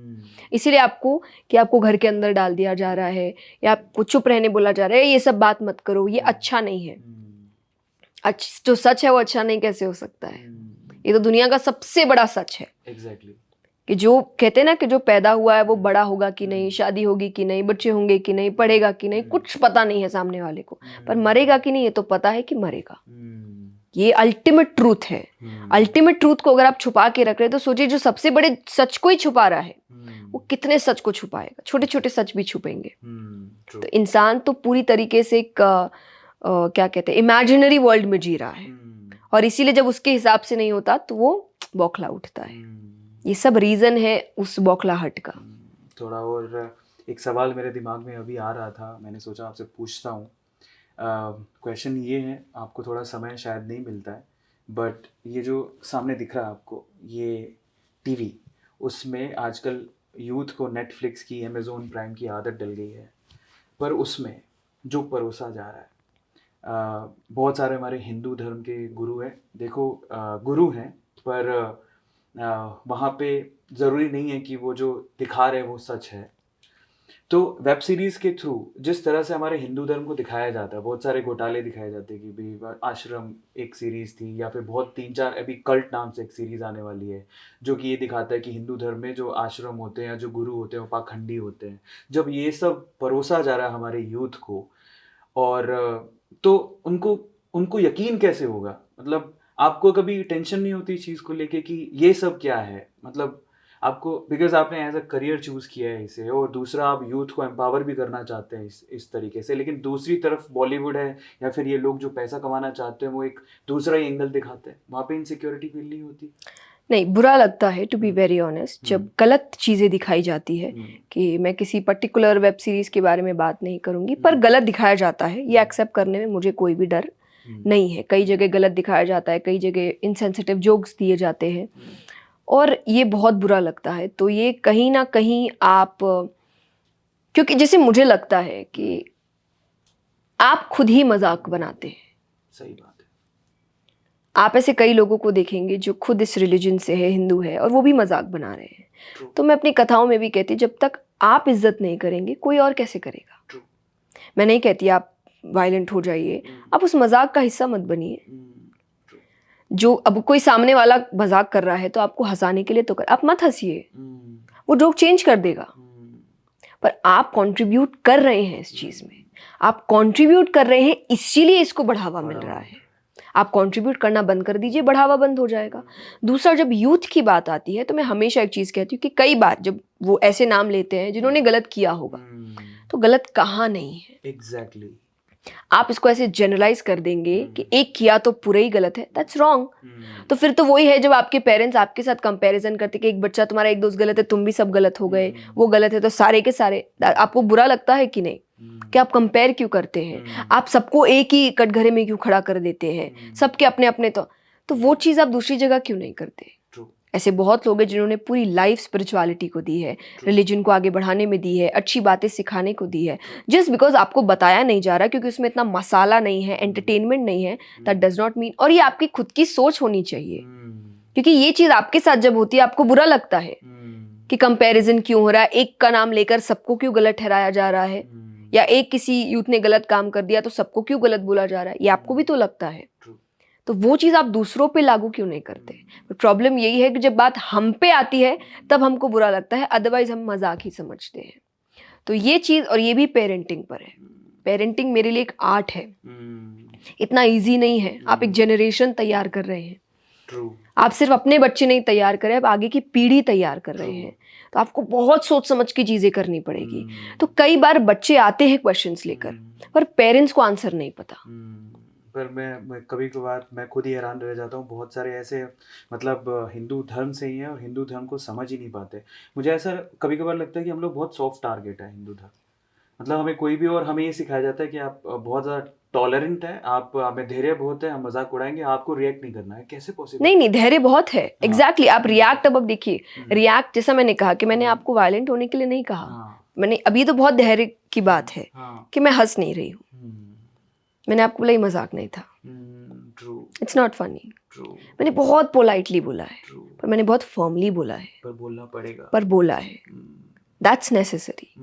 इसीलिए आपको घर के अंदर डाल दिया जा रहा है या आपको चुप रहने बोला जा रहा है, ये सब बात मत करो, ये अच्छा नहीं है। जो सच है वो अच्छा नहीं कैसे हो सकता है? ये तो दुनिया का सबसे बड़ा सच है। एग्जैक्टली। कि जो कहते हैं ना कि जो पैदा हुआ है वो बड़ा होगा कि नहीं, शादी होगी कि नहीं, बच्चे होंगे कि नहीं, पढ़ेगा कि नहीं, कुछ पता नहीं है सामने वाले को, पर मरेगा कि नहीं ये तो पता है कि मरेगा। ये अल्टीमेट ट्रूथ है। अल्टीमेट ट्रूथ को अगर आप छुपा के रख रहे हैं तो सोचिए जो सबसे बड़े सच को ही छुपा रहा है वो कितने सच को छुपाएगा। छोटे छोटे सच भी छुपेंगे। तो इंसान तो पूरी तरीके से एक क्या कहते हैं, इमेजिनरी वर्ल्ड में जी रहा है, और इसीलिए जब उसके हिसाब से नहीं होता तो वो बौखला उठता है। ये सब रीजन है उस बौखलाहट का। थोड़ा और एक सवाल मेरे दिमाग में अभी आ रहा था, मैंने सोचा आपसे पूछता हूँ। क्वेश्चन ये है, आपको थोड़ा समय शायद नहीं मिलता है, बट ये जो सामने दिख रहा है आपको, ये टीवी, उसमें आजकल यूथ को नेटफ्लिक्स की, अमेज़ॉन प्राइम की आदत डल गई है, पर उसमें जो परोसा जा रहा है, बहुत सारे हमारे हिंदू धर्म के गुरु हैं। देखो गुरु हैं, पर वहाँ पे ज़रूरी नहीं है कि वो जो दिखा रहे हैं वो सच है। तो वेब सीरीज के थ्रू जिस तरह से हमारे हिंदू धर्म को दिखाया जाता है, बहुत सारे घोटाले दिखाए जाते हैं कि भाई आश्रम एक सीरीज थी, या फिर बहुत 3-4 अभी कल्ट नाम से एक सीरीज आने वाली है जो कि ये दिखाता है कि हिंदू धर्म में जो आश्रम होते हैं या जो गुरु होते हैं वो पाखंडी होते हैं। जब ये सब परोसा जा रहा है हमारे यूथ को, और तो उनको उनको यकीन कैसे होगा? मतलब आपको कभी टेंशन नहीं होती इस चीज़ को लेके कि ये सब क्या है? मतलब आपको, बिकॉज आपने एज अ करियर चूज किया है इसे, और दूसरा आप यूथ को एम्पावर भी करना चाहते हैं इस तरीके से, लेकिन दूसरी तरफ बॉलीवुड है या फिर ये लोग जो पैसा कमाना चाहते हैं वो एक दूसरा ही एंगल दिखाते हैं, वहाँ पे इनसिक्योरिटी फील नहीं होती? नहीं, बुरा लगता है टू बी वेरी ऑनेस्ट जब गलत चीज़ें दिखाई जाती है। कि मैं किसी पर्टिकुलर वेब सीरीज़ के बारे में बात नहीं करूँगी, पर गलत दिखाया जाता है, ये एक्सेप्ट करने में मुझे कोई भी डर नहीं है। कई जगह गलत दिखाया जाता है, कई जगह इनसेंसिटिव जोक्स दिए जाते हैं, और ये बहुत बुरा लगता है। तो ये कहीं ना कहीं आप, क्योंकि जैसे मुझे लगता है कि आप खुद ही मजाक बनाते हैं। सही बात है। आप ऐसे कई लोगों को देखेंगे जो खुद इस रिलीजन से है, हिंदू है, और वो भी मजाक बना रहे हैं। तो मैं अपनी कथाओं में भी कहती, जब तक आप इज्जत नहीं करेंगे कोई और कैसे करेगा। मैं नहीं कहती आप वायलेंट हो जाइए, आप उस मजाक का हिस्सा मत बनिए। जो अब कोई सामने वाला मजाक कर रहा है तो आपको हंसाने के लिए तो आप मत हंसिए, वो जोक चेंज कर देगा। पर आप कंट्रीब्यूट कर रहे हैं इस चीज में, आप कंट्रीब्यूट कर रहे हैं, इसीलिए इसको बढ़ावा मिल रहा है। आप कंट्रीब्यूट करना बंद कर दीजिए, बढ़ावा बंद हो जाएगा। दूसरा, जब यूथ की बात आती है तो मैं हमेशा एक चीज कहती हूँ कि कई बार जब वो ऐसे नाम लेते हैं जिन्होंने गलत किया होगा, तो गलत कहाँ नहीं है। एग्जैक्टली। आप इसको ऐसे जनरलाइज कर देंगे कि एक किया तो पूरा ही गलत है, दैट्स रॉन्ग। तो फिर तो वही है जब आपके पेरेंट्स आपके साथ कंपैरिजन करते कि एक बच्चा तुम्हारा एक दोस्त गलत है, तुम भी सब गलत हो गए, वो गलत है तो सारे के सारे। आपको बुरा लगता है कि नहीं? कि आप कंपेयर क्यों करते हैं? आप सबको एक ही कटघरे में क्यों खड़ा कर देते हैं? सबके अपने अपने तो वो चीज़ आप दूसरी जगह क्यों नहीं करते? ऐसे बहुत लोग हैं जिन्होंने पूरी लाइफ स्पिरिचुअलिटी को दी है, रिलीजन को आगे बढ़ाने में दी है, अच्छी बातें सिखाने को दी है, जस्ट बिकॉज आपको बताया नहीं जा रहा क्योंकि उसमें इतना मसाला नहीं है, एंटरटेनमेंट नहीं है, दैट डज नॉट मीन। और ये आपकी खुद की सोच होनी चाहिए, क्योंकि ये चीज आपके साथ जब होती है आपको बुरा लगता है कि कंपैरिजन क्यों हो रहा है, एक का नाम लेकर सबको क्यों गलत ठहराया जा रहा है, या एक किसी यूथ ने गलत काम कर दिया तो सबको क्यों गलत बोला जा रहा है, ये आपको भी तो लगता है। तो वो चीज़ आप दूसरों पे लागू क्यों नहीं करते? प्रॉब्लम यही है कि जब बात हम पे आती है तब हमको बुरा लगता है, अदरवाइज हम मजाक ही समझते हैं। तो ये चीज़, और ये भी पेरेंटिंग पर है। पेरेंटिंग मेरे लिए एक आर्ट है, इतना इजी नहीं है। आप एक जनरेशन तैयार कर रहे हैं, आप सिर्फ अपने बच्चे नहीं तैयार कर रहे, आप आगे की पीढ़ी तैयार कर रहे हैं। तो आपको बहुत सोच समझ की चीज़ें करनी पड़ेगी। तो कई बार बच्चे आते हैं क्वेश्चंस लेकर, पर पेरेंट्स को आंसर नहीं पता। पर मैं कभी कभार मैं खुद ही हैरान रह जाता हूँ, बहुत सारे ऐसे मतलब हिंदू धर्म से ही हैं और हिंदू धर्म को समझ ही नहीं पाते। मुझे ऐसा कभी कभार लगता है कि हम लोग बहुत सॉफ्ट टारगेट है हिंदू धर्म। मतलब हमें कोई भी, और हमें ये सिखाया जाता है कि आप बहुत ज़्यादा टॉलरेंट है, आप हमें धैर्य बहुत है, हम मजाक उड़ाएंगे, आपको रिएक्ट नहीं करना है। कैसे पॉसिबल? नहीं, धैर्य बहुत है। एग्जैक्टली आप रिएक्ट, अब देखिए रिएक्ट, जैसा मैंने कहा कि मैंने आपको वायलेंट होने के लिए नहीं कहा, मैंने अभी तो बहुत धैर्य की बात है कि मैं हंस नहीं रही हूँ, मैंने आपको बोला ये मजाक नहीं था, इट्स नॉट फनी। मैंने बहुत पोलाइटली बोला है, पर मैंने बहुत फर्मली बोला है, पर बोलना पड़ेगा, पर बोला है, दैट्स नेसेसरी।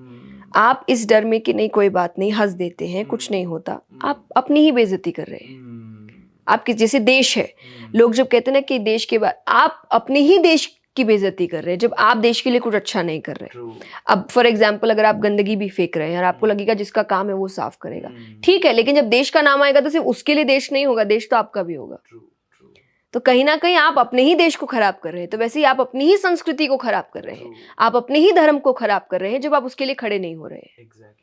आप इस डर में कि नहीं कोई बात नहीं, हंस देते हैं, कुछ नहीं होता, आप अपनी ही बेइज्जती कर रहे हैं। आपके जैसे देश है, लोग जब कहते हैं ना कि देश के बाद, आप अपने ही देश की बेइज्जती कर रहे हैं जब आप देश के लिए कुछ अच्छा नहीं कर रहे। अब फॉर एग्जाम्पल अगर आप गंदगी भी फेंक रहे हैं और आपको लगेगा जिसका काम है वो साफ करेगा, ठीक है, लेकिन जब देश का नाम आएगा तो सिर्फ उसके लिए देश नहीं होगा, देश तो आपका भी होगा। तो कहीं ना कहीं आप अपने ही देश को खराब कर रहे हैं। तो वैसे ही आप अपनी ही संस्कृति को खराब कर रहे हैं, आप अपने ही धर्म को खराब कर रहे हैं जब आप उसके लिए खड़े नहीं हो रहे हैं।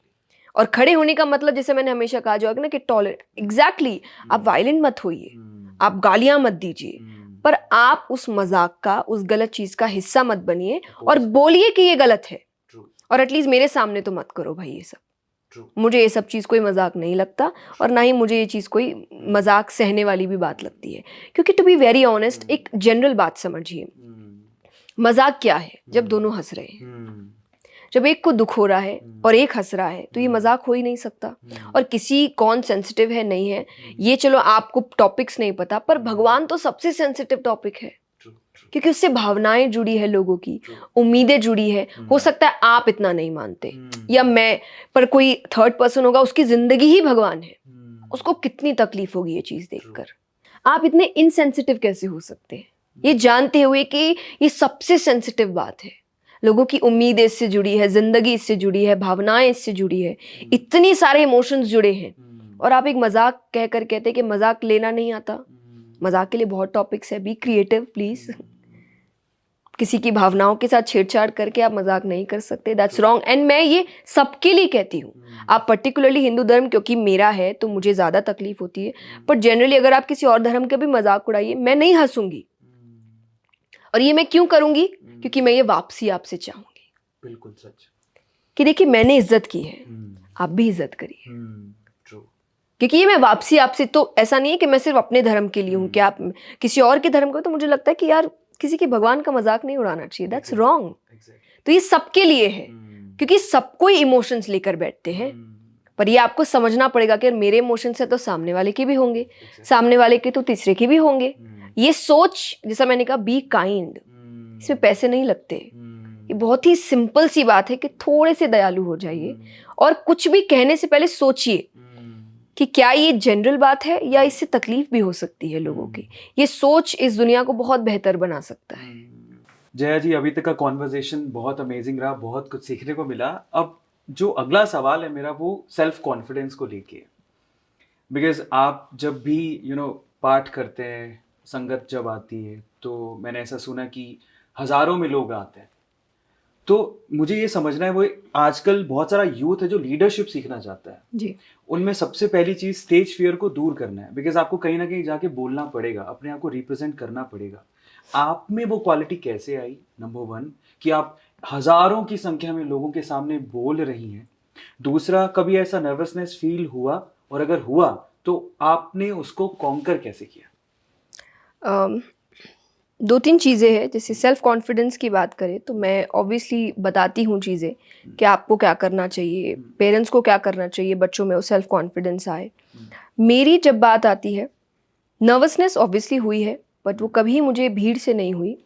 और खड़े होने का मतलब, जैसे मैंने हमेशा कहा जाएगा ना कि टॉलरेट, एग्जैक्टली, आप वायलेंट मत होइए, आप गालियां मत दीजिए, पर आप उस मजाक का, उस गलत चीज का हिस्सा मत बनिए और बोलिए कि ये गलत है। और एटलीस्ट मेरे सामने तो मत करो भाई ये सब। मुझे ये सब चीज़ कोई मजाक नहीं लगता, और ना ही मुझे ये चीज़ कोई मजाक सहने वाली भी बात लगती है। क्योंकि टू बी वेरी ऑनेस्ट, एक जनरल बात समझिए, मजाक क्या है? जब दोनों हंस रहे हैं, जब एक को दुख हो रहा है और एक हंस रहा है, तो ये मजाक हो ही नहीं सकता। और किसी कौन सेंसिटिव है नहीं है, ये चलो आपको टॉपिक्स नहीं पता, पर भगवान तो सबसे सेंसिटिव टॉपिक है। क्योंकि उससे भावनाएं जुड़ी है लोगों की, True. उम्मीदें जुड़ी है। हो सकता है आप इतना नहीं मानते या मैं, पर कोई थर्ड पर्सन होगा, उसकी जिंदगी ही भगवान है, उसको कितनी तकलीफ होगी ये चीज देखकर। आप इतने इनसेंसिटिव कैसे हो सकते हैं, ये जानते हुए कि ये सबसे सेंसिटिव बात है, लोगों की उम्मीदें इससे जुड़ी है, जिंदगी इससे जुड़ी है, भावनाएं इससे जुड़ी है, इतनी सारे इमोशंस जुड़े हैं, और आप एक मजाक कहकर कहते हैं कि मजाक लेना नहीं आता। मजाक के लिए बहुत टॉपिक्स है, बी क्रिएटिव प्लीज। किसी की भावनाओं के साथ छेड़छाड़ करके आप मजाक नहीं कर सकते, दैट्स रॉन्ग। एंड मैं ये सबके लिए कहती हूँ, आप पर्टिकुलरली हिंदू धर्म क्योंकि मेरा है तो मुझे ज़्यादा तकलीफ होती है, पर जनरली अगर आप किसी और धर्म के भी मजाक उड़ाइए, मैं नहीं हंसूंगी। और ये मैं क्यों करूंगी? क्योंकि मैं ये वापसी आपसे चाहूंगी। बिल्कुल सच कि देखिए मैंने इज्जत की है, आप भी इज्जत करिए। ट्रू। क्योंकि ये मैं वापसी आपसे, तो ऐसा नहीं है कि मैं सिर्फ अपने धर्म के लिए हूँ, कि आप किसी और के धर्म को, तो मुझे लगता है कि यार किसी के भगवान का मजाक नहीं उड़ाना चाहिए, दैट्स रॉन्ग। तो ये सबके लिए है, क्योंकि सब कोई इमोशंस लेकर बैठते हैं, पर ये आपको समझना पड़ेगा कि मेरे इमोशंस है तो सामने वाले के भी होंगे, सामने वाले के तो तीसरे के भी होंगे। ये सोच, जैसा मैंने कहा, बी काइंड, इसमें पैसे नहीं लगते। ये बहुत ही सिंपल सी बात है कि थोड़े से दयालु हो जाइए, और कुछ भी कहने से पहले सोचिए कि क्या ये जनरल बात है या इससे तकलीफ भी हो सकती है लोगों की। ये सोच इस दुनिया को बहुत बेहतर बना सकता है। जया जी, अभी तक का कॉन्वर्सेशन बहुत अमेजिंग रहा, बहुत कुछ सीखने को मिला। अब जो अगला सवाल है मेरा, वो सेल्फ कॉन्फिडेंस को लेके, बिकॉज आप जब भी पाठ करते हैं, संगत जब आती है, तो मैंने ऐसा सुना कि हजारों में लोग आते हैं, तो मुझे ये समझना है, वो आजकल बहुत सारा यूथ है जो लीडरशिप सीखना चाहता है जी। उनमें सबसे पहली चीज स्टेज फियर को दूर करना है, बिकॉज आपको कहीं ना कहीं जाके बोलना पड़ेगा, अपने आप को रिप्रेजेंट करना पड़ेगा। आप में वो क्वालिटी कैसे आई, नंबर 1, कि आप हजारों की संख्या में लोगों के सामने बोल रही हैं? दूसरा, कभी ऐसा नर्वसनेस फील हुआ, और अगर हुआ तो आपने उसको कॉन्कर कैसे किया? 2-3 चीज़ें हैं। जैसे सेल्फ कॉन्फिडेंस की बात करें तो मैं ऑब्वियसली बताती हूँ चीज़ें कि आपको क्या करना चाहिए, पेरेंट्स को क्या करना चाहिए, बच्चों में वो सेल्फ कॉन्फिडेंस आए। मेरी जब बात आती है, नर्वसनेस ऑब्वियसली हुई है, बट वो कभी मुझे भीड़ से नहीं हुई,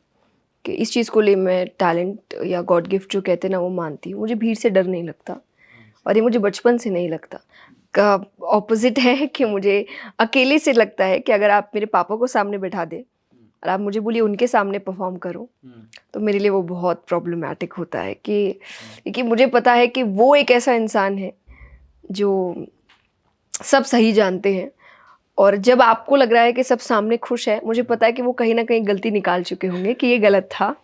कि इस चीज़ को लिए मैं टैलेंट या गॉड गिफ्ट जो कहते हैं ना, वो मानती हूँ। मुझे भीड़ से डर नहीं लगता, और ये मुझे बचपन से नहीं लगता। का ऑपोजिट है कि मुझे अकेले से लगता है कि अगर आप मेरे पापा को सामने बैठा दे और आप मुझे बोलिए उनके सामने परफॉर्म करो, तो मेरे लिए वो बहुत प्रॉब्लमैटिक होता है। कि मुझे पता है कि वो एक ऐसा इंसान है जो सब सही जानते हैं, और जब आपको लग रहा है कि सब सामने खुश है, मुझे पता है कि वो कहीं ना कहीं गलती निकाल चुके होंगे कि ये गलत था।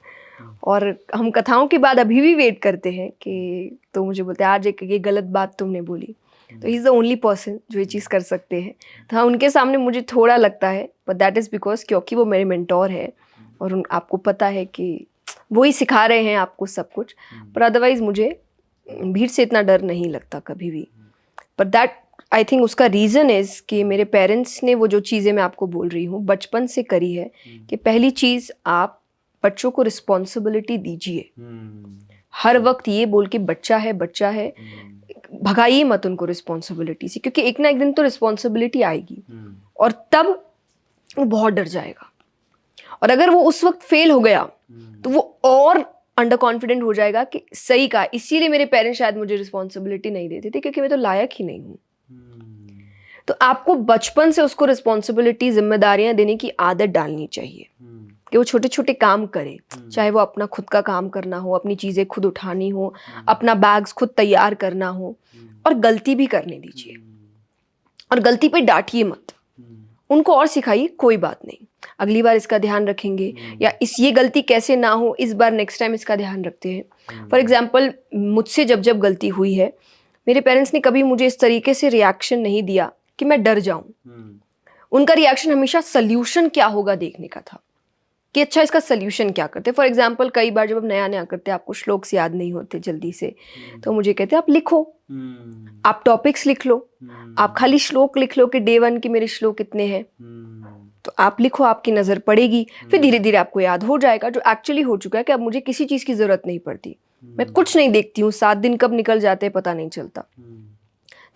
और हम कथाओं के बाद अभी भी वेट करते हैं कि, तो मुझे बोलते हैं आज एक ये गलत बात तुमने बोली, तो he is the only person जो ये चीज़ कर सकते हैं। तो हाँ, उनके सामने मुझे थोड़ा लगता है, बट दैट इज़ बिकॉज क्योंकि वो मेरे मेंटोर है, और आपको पता है कि वो ही सिखा रहे हैं आपको सब कुछ। पर अदरवाइज़ मुझे भीड़ से इतना डर नहीं लगता कभी भी। बट दैट आई थिंक उसका रीज़न इज़ कि मेरे पेरेंट्स ने वो जो चीज़ें मैं आपको बोल रही हूँ बचपन से करी है, कि पहली चीज़, आप बच्चों को रिस्पॉन्सिबिलिटी दीजिए। हर वक्त ये बोल के बच्चा है भगाइए मत उनको रिस्पॉन्सिबिलिटी से, क्योंकि एक ना एक दिन तो रिस्पॉन्सिबिलिटी आएगी, और तब वो बहुत डर जाएगा। और अगर वो उस वक्त फेल हो गया तो वो और अंडर कॉन्फिडेंट हो जाएगा कि सही कहा, इसीलिए मेरे पेरेंट्स शायद मुझे रिस्पॉन्सिबिलिटी नहीं देते थे, क्योंकि मैं तो लायक ही नहीं हूँ। तो आपको बचपन से उसको रिस्पॉन्सिबिलिटी, जिम्मेदारियां देने की आदत डालनी चाहिए, कि वो छोटे छोटे काम करे, चाहे वो अपना खुद का काम करना हो, अपनी चीज़ें खुद उठानी हो, अपना बैग्स खुद तैयार करना हो, और गलती भी करने दीजिए, और गलती पे डांटिए मत, उनको और सिखाइए कोई बात नहीं, अगली बार इसका ध्यान रखेंगे, या ये गलती कैसे ना हो, इस बार नेक्स्ट टाइम इसका ध्यान रखते हैं। फॉर एग्जाम्पल, मुझसे जब गलती हुई है, मेरे पेरेंट्स ने कभी मुझे इस तरीके से रिएक्शन नहीं दिया कि मैं डर जाऊं। उनका रिएक्शन हमेशा सल्यूशन क्या होगा देखने का था, कि अच्छा इसका सल्यूशन क्या करते। फॉर एग्जाम्पल, कई बार जब आप नया करते हैं, आपको श्लोक्स याद नहीं होते जल्दी से, तो मुझे कहते हैं आप लिखो, आप टॉपिक्स लिख लो, आप खाली श्लोक लिख लो कि डे 1 की मेरे श्लोक कितने हैं, तो आप लिखो, आपकी नज़र पड़ेगी, फिर धीरे धीरे आपको याद हो जाएगा, जो एक्चुअली हो चुका है कि अब मुझे किसी चीज़ की ज़रूरत नहीं पड़ती, मैं कुछ नहीं देखती हूँ, 7 दिन कब निकल जाते हैं पता नहीं चलता।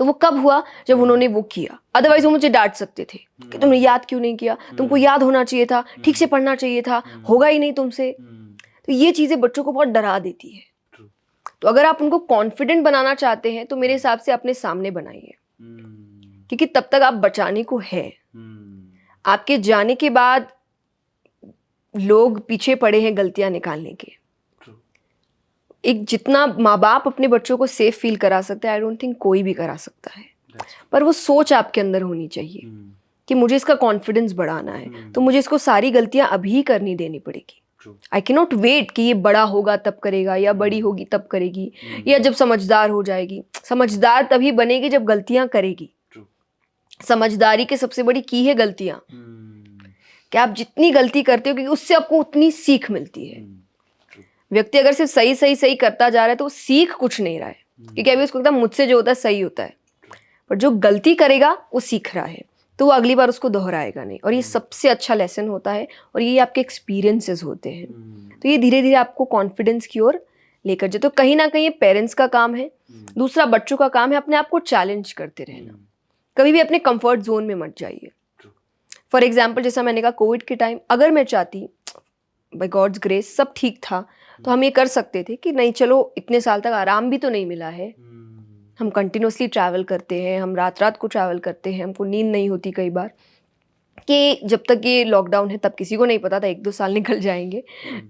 तो वो कब हुआ जब उन्होंने वो किया, अदरवाइज वो मुझे डांट सकते थे कि तुमने याद क्यों नहीं किया, तुमको याद होना चाहिए था, ठीक से पढ़ना चाहिए था, होगा ही नहीं तुमसे। तो ये चीजें बच्चों को बहुत डरा देती है। तो अगर आप उनको कॉन्फिडेंट बनाना चाहते हैं तो मेरे हिसाब से अपने सामने बनाइए, क्योंकि तब तक आप बचाने को है। आपके जाने के बाद लोग पीछे पड़े हैं गलतियां निकालने के। एक जितना माँ बाप अपने बच्चों को सेफ फील करा सकते हैं, आई डोंट थिंक कोई भी करा सकता है। पर वो सोच आपके अंदर होनी चाहिए कि मुझे इसका कॉन्फिडेंस बढ़ाना है, तो मुझे इसको सारी गलतियां अभी करनी देनी पड़ेगी। आई कैन नॉट वेट कि ये बड़ा होगा तब करेगा, या बड़ी होगी तब करेगी, या जब समझदार हो जाएगी। समझदार तभी बनेगी जब गलतियां करेगी। समझदारी की सबसे बड़ी की है गलतियां, कि आप जितनी गलती करते हो क्योंकि उससे आपको उतनी सीख मिलती है। व्यक्ति अगर सिर्फ सही सही सही करता जा रहा है तो वो सीख कुछ नहीं रहा है, क्योंकि अभी उसको लगता है मुझसे जो होता है सही होता है। पर जो गलती करेगा वो सीख रहा है, तो वो अगली बार उसको दोहराएगा नहीं। और ये सबसे अच्छा लेसन होता है, और ये आपके एक्सपीरियंसेस होते हैं। तो ये धीरे धीरे आपको कॉन्फिडेंस की ओर लेकर जाए। तो कहीं ना कहीं पेरेंट्स का काम है, दूसरा बच्चों का काम है अपने आप को चैलेंज करते रहना। कभी भी अपने कंफर्ट जोन में मत जाइए। फॉर एग्जाम्पल, जैसा मैंने कहा कोविड के टाइम अगर मैं चाहती, बाय गॉड्स ग्रेस सब ठीक था, तो हम ये कर सकते थे कि नहीं चलो इतने साल तक आराम भी तो नहीं मिला है, हम कंटिन्यूसली ट्रैवल करते हैं, हम रात रात को ट्रैवल करते हैं, हमको नींद नहीं होती कई बार, कि जब तक ये लॉकडाउन है तब किसी को नहीं पता था 1-2 साल निकल जाएंगे,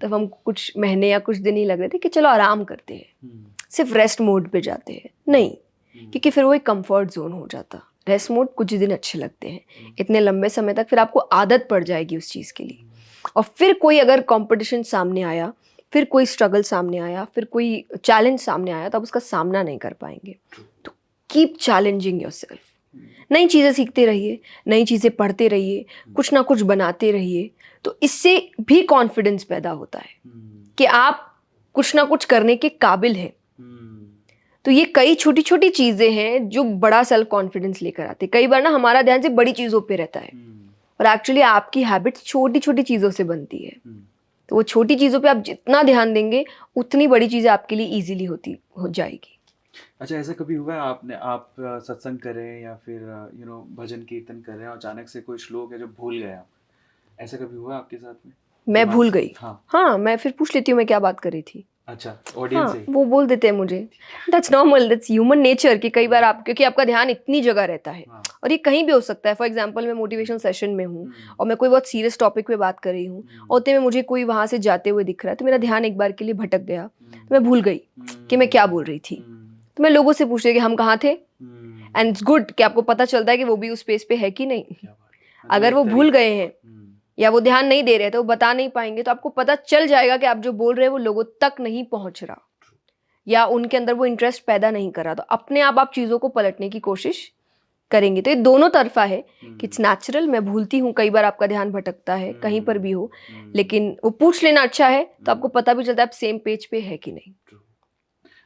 तब हम कुछ महीने या कुछ दिन ही लग रहे थे कि चलो आराम करते हैं, सिर्फ रेस्ट मोड पे जाते हैं। नहीं, क्योंकि फिर वो एक कंफर्ट जोन हो जाता। रेस्ट मोड कुछ दिन अच्छे लगते हैं, इतने लंबे समय तक फिर आपको आदत पड़ जाएगी उस चीज़ के लिए। और फिर कोई अगर कंपटीशन सामने आया, फिर कोई स्ट्रगल सामने आया, फिर कोई चैलेंज सामने आया, तब उसका सामना नहीं कर पाएंगे। तो कीप चैलेंजिंग योरसेल्फ, नई चीज़ें सीखते रहिए, नई चीज़ें पढ़ते रहिए, कुछ ना कुछ बनाते रहिए। तो इससे भी कॉन्फिडेंस पैदा होता है कि आप कुछ ना कुछ करने के काबिल हैं। तो ये कई छोटी छोटी चीज़ें हैं जो बड़ा सेल्फ कॉन्फिडेंस लेकर आते हैं। कई बार ना हमारा ध्यान सिर्फ बड़ी चीज़ों पे रहता है, और एक्चुअली आपकी हैबिट छोटी छोटी चीज़ों से बनती है। तो वो छोटी चीज़ों पे आप जितना ध्यान देंगे उतनी बड़ी चीज़ें आपके लिए इजीली हो जाएगी। अच्छा, ऐसा कभी हुआ है आप सत्संग कर रहे हैं या फिर भजन कीर्तन कर रहे हैं और अचानक से कोई श्लोक है जो भूल गए आप? ऐसा कभी हुआ आपके साथ में? मैं भूल गई। हाँ, मैं फिर पूछ लेती हूँ मैं क्या बात कर रही थी। अच्छा, ऑडियंस से वो बोल देते हैं मुझे। That's normal, that's human nature कि कई बार आप, क्योंकि आपका ध्यान इतनी जगह रहता है, और ये कहीं भी हो सकता है। फॉर एग्जांपल, मैं मोटिवेशनल सेशन में हूँ और मैं कोई बहुत सीरियस टॉपिक पे बात कर रही हूँ, और उतने में मुझे कोई वहाँ से जाते हुए दिख रहा है, तो मेरा ध्यान एक बार के लिए भटक गया, तो मैं भूल गई कि मैं क्या बोल रही थी। तो मैं लोगों से पूछ रही कि हम कहाँ थे, एंड इट्स गुड कि आपको पता चलता है कि वो भी उस स्पेस पे है कि नहीं। अगर वो भूल गए हैं या वो ध्यान नहीं दे रहे, तो वो बता नहीं पाएंगे, तो आपको पता चल जाएगा कि आप जो बोल रहे हैं वो लोगों तक नहीं पहुंच रहा, या उनके अंदर वो इंटरेस्ट पैदा नहीं कर रहा। तो अपने आप चीज़ों को पलटने की कोशिश करेंगे। तो ये दोनों तरफा है कि इट्स नेचुरल, मैं भूलती हूँ, कई बार आपका ध्यान भटकता है कहीं पर भी हो, लेकिन वो पूछ लेना अच्छा है, तो आपको पता भी चलता है आप सेम पेज पे है कि नहीं।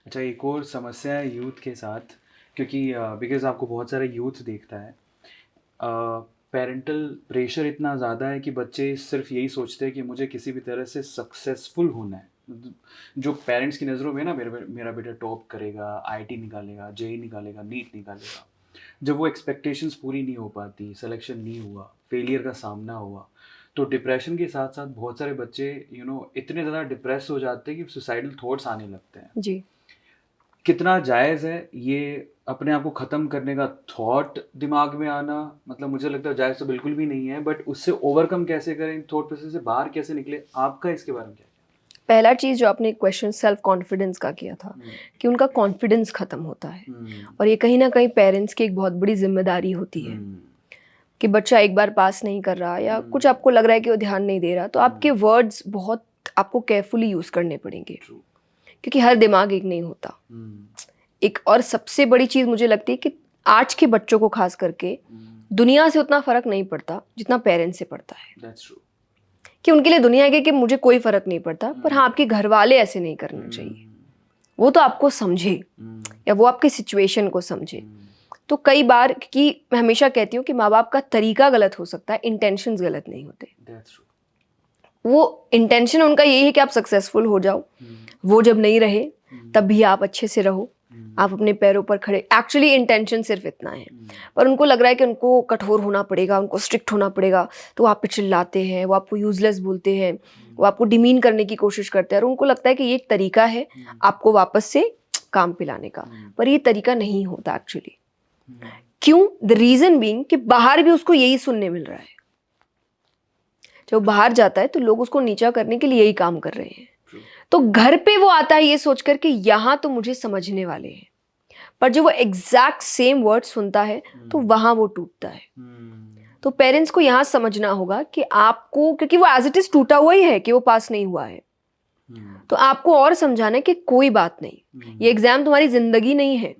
अच्छा, एक और समस्या है यूथ के साथ, क्योंकि बिकॉज आपको बहुत सारा यूथ देखता है, पेरेंटल प्रेशर इतना ज़्यादा है कि बच्चे सिर्फ यही सोचते हैं कि मुझे किसी भी तरह से सक्सेसफुल होना है। जो पेरेंट्स की नज़रों में ना, मेरा बेटा टॉप करेगा, आईआईटी निकालेगा, जेईई निकालेगा, नीट निकालेगा। जब वो एक्सपेक्टेशंस पूरी नहीं हो पाती, सिलेक्शन नहीं हुआ, फेलियर का सामना हुआ, तो डिप्रेशन के साथ साथ बहुत सारे बच्चे इतने ज़्यादा डिप्रेस हो जाते हैं कि सुसाइडल थॉट्स आने लगते हैं। जी, कितना जायज़ है ये अपने आप को ख़त्म करने का थॉट दिमाग में आना? मतलब मुझे लगता है जायज़ तो बिल्कुल भी नहीं है, बट उससे ओवरकम कैसे करें, थॉट प्रोसेस से बाहर कैसे निकले? आपका इसके बारे में क्या? पहला चीज़ जो आपने क्वेश्चन सेल्फ कॉन्फिडेंस का किया था, कि उनका कॉन्फिडेंस खत्म होता है, और ये कहीं ना कहीं पेरेंट्स की एक बहुत बड़ी जिम्मेदारी होती है कि बच्चा एक बार पास नहीं कर रहा, या कुछ आपको लग रहा है कि वो ध्यान नहीं दे रहा, तो आपके वर्ड्स बहुत आपको केयरफुली यूज़ करने पड़ेंगे, क्योंकि हर दिमाग एक नहीं होता। एक और सबसे बड़ी चीज़ मुझे लगती है कि आज के बच्चों को खास करके दुनिया से उतना फ़र्क नहीं पड़ता जितना पेरेंट्स से पड़ता है। कि उनके लिए दुनिया है कि मुझे कोई फ़र्क नहीं पड़ता, पर हाँ, आपके घर वाले ऐसे नहीं करना चाहिए। वो तो आपको समझे, या वो आपकी सिचुएशन को समझे। तो कई बार, कि मैं हमेशा कहती हूँ कि माँ बाप का तरीका गलत हो सकता है, इंटेंशंस गलत नहीं होते। वो इंटेंशन उनका यही है कि आप सक्सेसफुल हो जाओ, वो जब नहीं रहे तब भी आप अच्छे से रहो, आप अपने पैरों पर खड़े, एक्चुअली इंटेंशन सिर्फ इतना है, पर उनको लग रहा है कि उनको कठोर होना पड़ेगा, उनको स्ट्रिक्ट होना पड़ेगा, तो वो आप पे चिल्लाते हैं, वो आपको यूजलेस बोलते हैं, वो आपको डिमीन करने की कोशिश करते हैं, और उनको लगता है कि ये एक तरीका है आपको वापस से काम पे लाने का, पर ये तरीका नहीं होता एक्चुअली। क्यों? द रीजन बीइंग कि बाहर भी उसको यही सुनने मिल रहा है। जब वो बाहर जाता है तो लोग उसको नीचा करने के लिए यही काम कर रहे हैं, तो घर पे वो आता है ये सोचकर कि यहाँ तो मुझे समझने वाले हैं, पर जब वो एग्जैक्ट सेम वर्ड सुनता है तो वहां वो टूटता है। तो पेरेंट्स को यहाँ समझना होगा कि आपको, क्योंकि वो एज इट इज टूटा हुआ ही है कि वो पास नहीं हुआ है, तो आपको और समझाना है कि कोई बात नहीं, ये एग्जाम तुम्हारी जिंदगी नहीं है।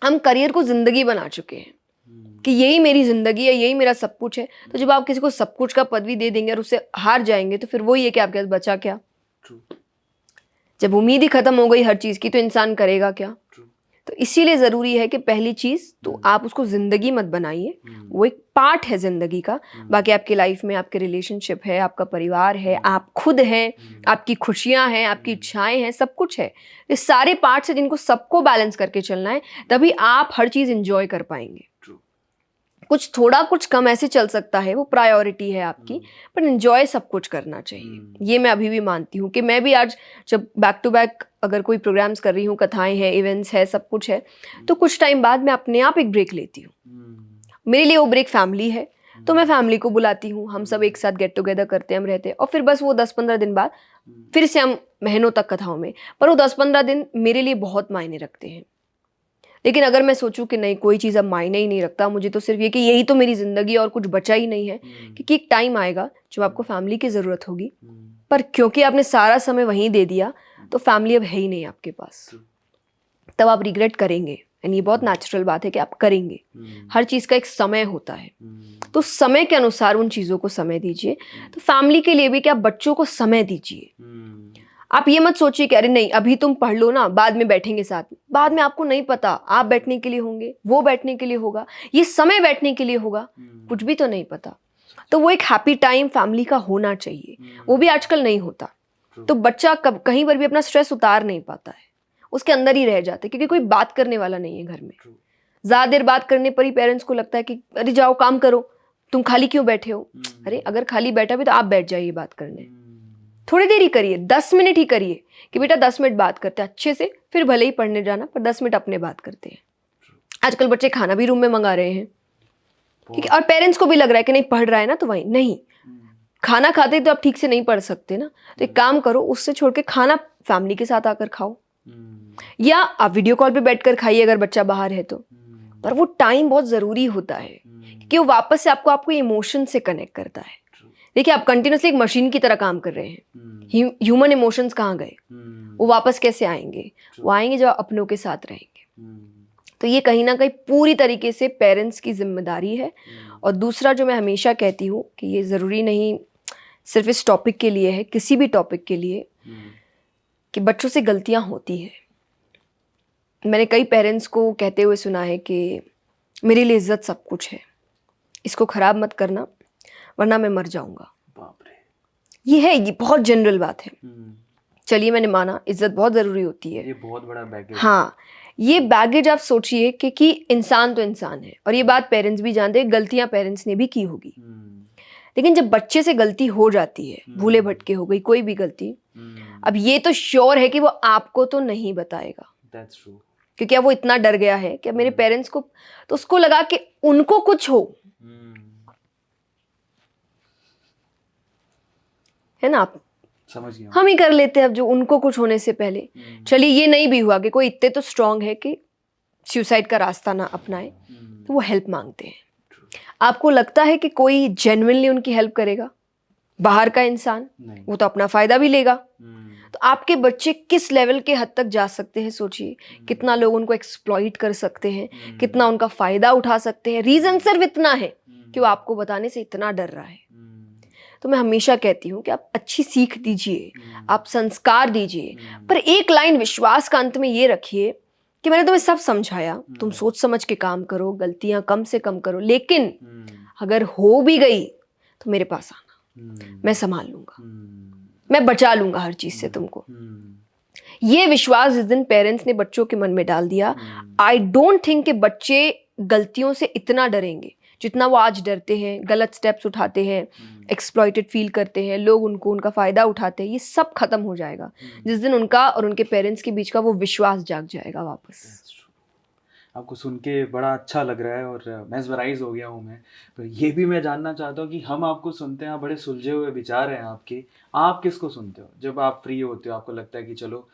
हम करियर को जिंदगी बना चुके हैं कि यही मेरी जिंदगी है, यही मेरा सब कुछ है। तो जब आप किसी को सब कुछ का पदवी दे देंगे और उससे हार जाएंगे तो फिर वही है कि आपके पास बचा क्या। जब उम्मीद ही खत्म हो गई हर चीज की तो इंसान करेगा क्या। तो इसीलिए जरूरी है कि पहली चीज तो आप उसको जिंदगी मत बनाइए, वो एक पार्ट है जिंदगी का। बाकी आपकी लाइफ में आपके रिलेशनशिप है, आपका परिवार है, आप खुद हैं, आपकी खुशियां हैं, आपकी इच्छाएं हैं, सब कुछ है। ये सारे पार्ट्स हैं जिनको सबको बैलेंस करके चलना है, तभी आप हर चीज एंजॉय कर पाएंगे। कुछ थोड़ा कुछ कम ऐसे चल सकता है, वो प्रायोरिटी है आपकी, पर एंजॉय सब कुछ करना चाहिए। ये मैं अभी भी मानती हूँ कि मैं भी आज जब बैक टू बैक अगर कोई प्रोग्राम्स कर रही हूँ, कथाएं हैं, इवेंट्स है, सब कुछ है, तो कुछ टाइम बाद मैं अपने आप एक ब्रेक लेती हूँ। मेरे लिए वो ब्रेक फैमिली है, तो मैं फैमिली को बुलाती हूँ, हम सब एक साथ गेट टुगेदर करते हैं, हम रहते हैं, और फिर बस वो 10-15 दिन बाद फिर से हम महीनों तक कथाओं में, पर वो 10-15 दिन मेरे लिए बहुत मायने रखते हैं। लेकिन अगर मैं सोचूं कि नहीं, कोई चीज़ अब मायने ही नहीं रखता, मुझे तो सिर्फ ये कि यही तो मेरी ज़िंदगी और कुछ बचा ही नहीं है, क्योंकि एक टाइम आएगा जब आपको फैमिली की ज़रूरत होगी, पर क्योंकि आपने सारा समय वहीं दे दिया तो फैमिली अब है ही नहीं आपके पास, तब आप रिग्रेट करेंगे। एंड ये बहुत नेचुरल बात है कि आप करेंगे। हर चीज़ का एक समय होता है, तो समय के अनुसार उन चीज़ों को समय दीजिए। तो फैमिली के लिए भी कि आप बच्चों को समय दीजिए। आप ये मत सोचिए कि अरे नहीं अभी तुम पढ़ लो ना, बाद में बैठेंगे साथ में। बाद में आपको नहीं पता, आप बैठने के लिए होंगे, वो बैठने के लिए होगा, ये समय बैठने के लिए होगा, कुछ भी तो नहीं पता। तो वो एक हैप्पी टाइम फैमिली का होना चाहिए, वो भी आजकल नहीं होता। तो बच्चा कहीं पर भी अपना स्ट्रेस उतार नहीं पाता है, उसके अंदर ही रह जाते, क्योंकि कोई बात करने वाला नहीं है घर में। ज्यादा देर बात करने पर ही पेरेंट्स को लगता है कि अरे जाओ काम करो, तुम खाली क्यों बैठे हो। अरे अगर खाली बैठा भी तो आप बैठ जाइए बात करने, थोड़ी देर ही करिए, 10 मिनट ही करिए कि बेटा 10 मिनट बात करते हैं अच्छे से, फिर भले ही पढ़ने जाना, पर 10 मिनट अपने बात करते हैं। आजकल बच्चे खाना भी रूम में मंगा रहे हैं, ठीक है, और पेरेंट्स को भी लग रहा है कि नहीं पढ़ रहा है ना तो वहीं नहीं, खाना खाते तो आप ठीक से नहीं पढ़ सकते ना, तो एक काम करो, उससे छोड़ के खाना फैमिली के साथ आकर खाओ, या आप वीडियो कॉल पे बैठकर खाइए अगर बच्चा बाहर है तो। पर वो टाइम बहुत जरूरी होता है कि वो वापस से आपको इमोशन से कनेक्ट करता है। देखिए आप कंटिन्यूसली एक मशीन की तरह काम कर रहे हैं, ह्यूमन इमोशंस कहाँ गए, वो वापस कैसे आएंगे, वो आएंगे जब अपनों के साथ रहेंगे। तो ये कहीं ना कहीं पूरी तरीके से पेरेंट्स की जिम्मेदारी है। और दूसरा जो मैं हमेशा कहती हूँ कि ये ज़रूरी नहीं सिर्फ इस टॉपिक के लिए है, किसी भी टॉपिक के लिए, कि बच्चों से गलतियाँ होती है। मैंने कई पेरेंट्स को कहते हुए सुना है कि मेरे लिए इज्जत सब कुछ है, इसको ख़राब मत करना वरना मैं मर जाऊंगा। बाप रे, ये बहुत जनरल बात है। चलिए मैंने माना इज्जत बहुत जरूरी होती है, ये बहुत बड़ा बैगेज। हाँ, ये बैगेज आप सोचिए कि इंसान तो इंसान है, और ये बात पेरेंट्स भी जानते हैं, गलतियां पेरेंट्स ने भी की होगी। लेकिन जब बच्चे से गलती हो जाती है, भूले भटके हो गई कोई भी गलती, अब ये तो श्योर है कि वो आपको तो नहीं बताएगा। That's true. क्योंकि अब वो इतना डर गया है कि अब मेरे पेरेंट्स को, तो उसको लगा कि उनको कुछ हो, है ना, आप समझ गया। हम ही कर लेते हैं अब जो उनको कुछ होने से पहले। चलिए ये नहीं भी हुआ कि कोई इतने तो स्ट्रांग है कि सुसाइड का रास्ता ना अपनाए, तो वो हेल्प मांगते हैं। आपको लगता है कि कोई जेन्युइनली उनकी हेल्प करेगा? बाहर का इंसान, वो तो अपना फायदा भी लेगा। तो आपके बच्चे किस लेवल के हद तक जा सकते हैं सोचिए, कितना लोग उनको एक्सप्लॉइट कर सकते हैं, कितना उनका फायदा उठा सकते हैं। रीजन सिर्फ इतना है कि वो आपको बताने से इतना डर रहा है। तो मैं हमेशा कहती हूँ कि आप अच्छी सीख दीजिए, आप संस्कार दीजिए, पर एक लाइन विश्वास का अंत में ये रखिए कि मैंने तुम्हें सब समझाया, तुम सोच समझ के काम करो, गलतियां कम से कम करो, लेकिन अगर हो भी गई तो मेरे पास आना, मैं संभाल लूंगा, मैं बचा लूंगा हर चीज से तुमको। ये विश्वास जिस दिन पेरेंट्स ने बच्चों के मन में डाल दिया, आई डोंट थिंक कि बच्चे गलतियों से इतना डरेंगे जितना वो आज डरते हैं, गलत स्टेप्स उठाते हैं, एक्सप्लॉइटेड फील करते हैं, लोग उनका फ़ायदा उठाते हैं। ये सब खत्म हो जाएगा जिस दिन उनका और उनके पेरेंट्स के बीच का वो विश्वास जाग जाएगा वापस। आपको सुन के बड़ा अच्छा लग रहा है और मेस्मराइज हो गया हूँ मैं। पर ये भी मैं जानना चाहता हूँ कि हम आपको सुनते हैं, आप बड़े सुलझे हुए विचार हैं आपके, आप किसको सुनते हो जब आप फ्री होते हो? आपको लगता है कि चलो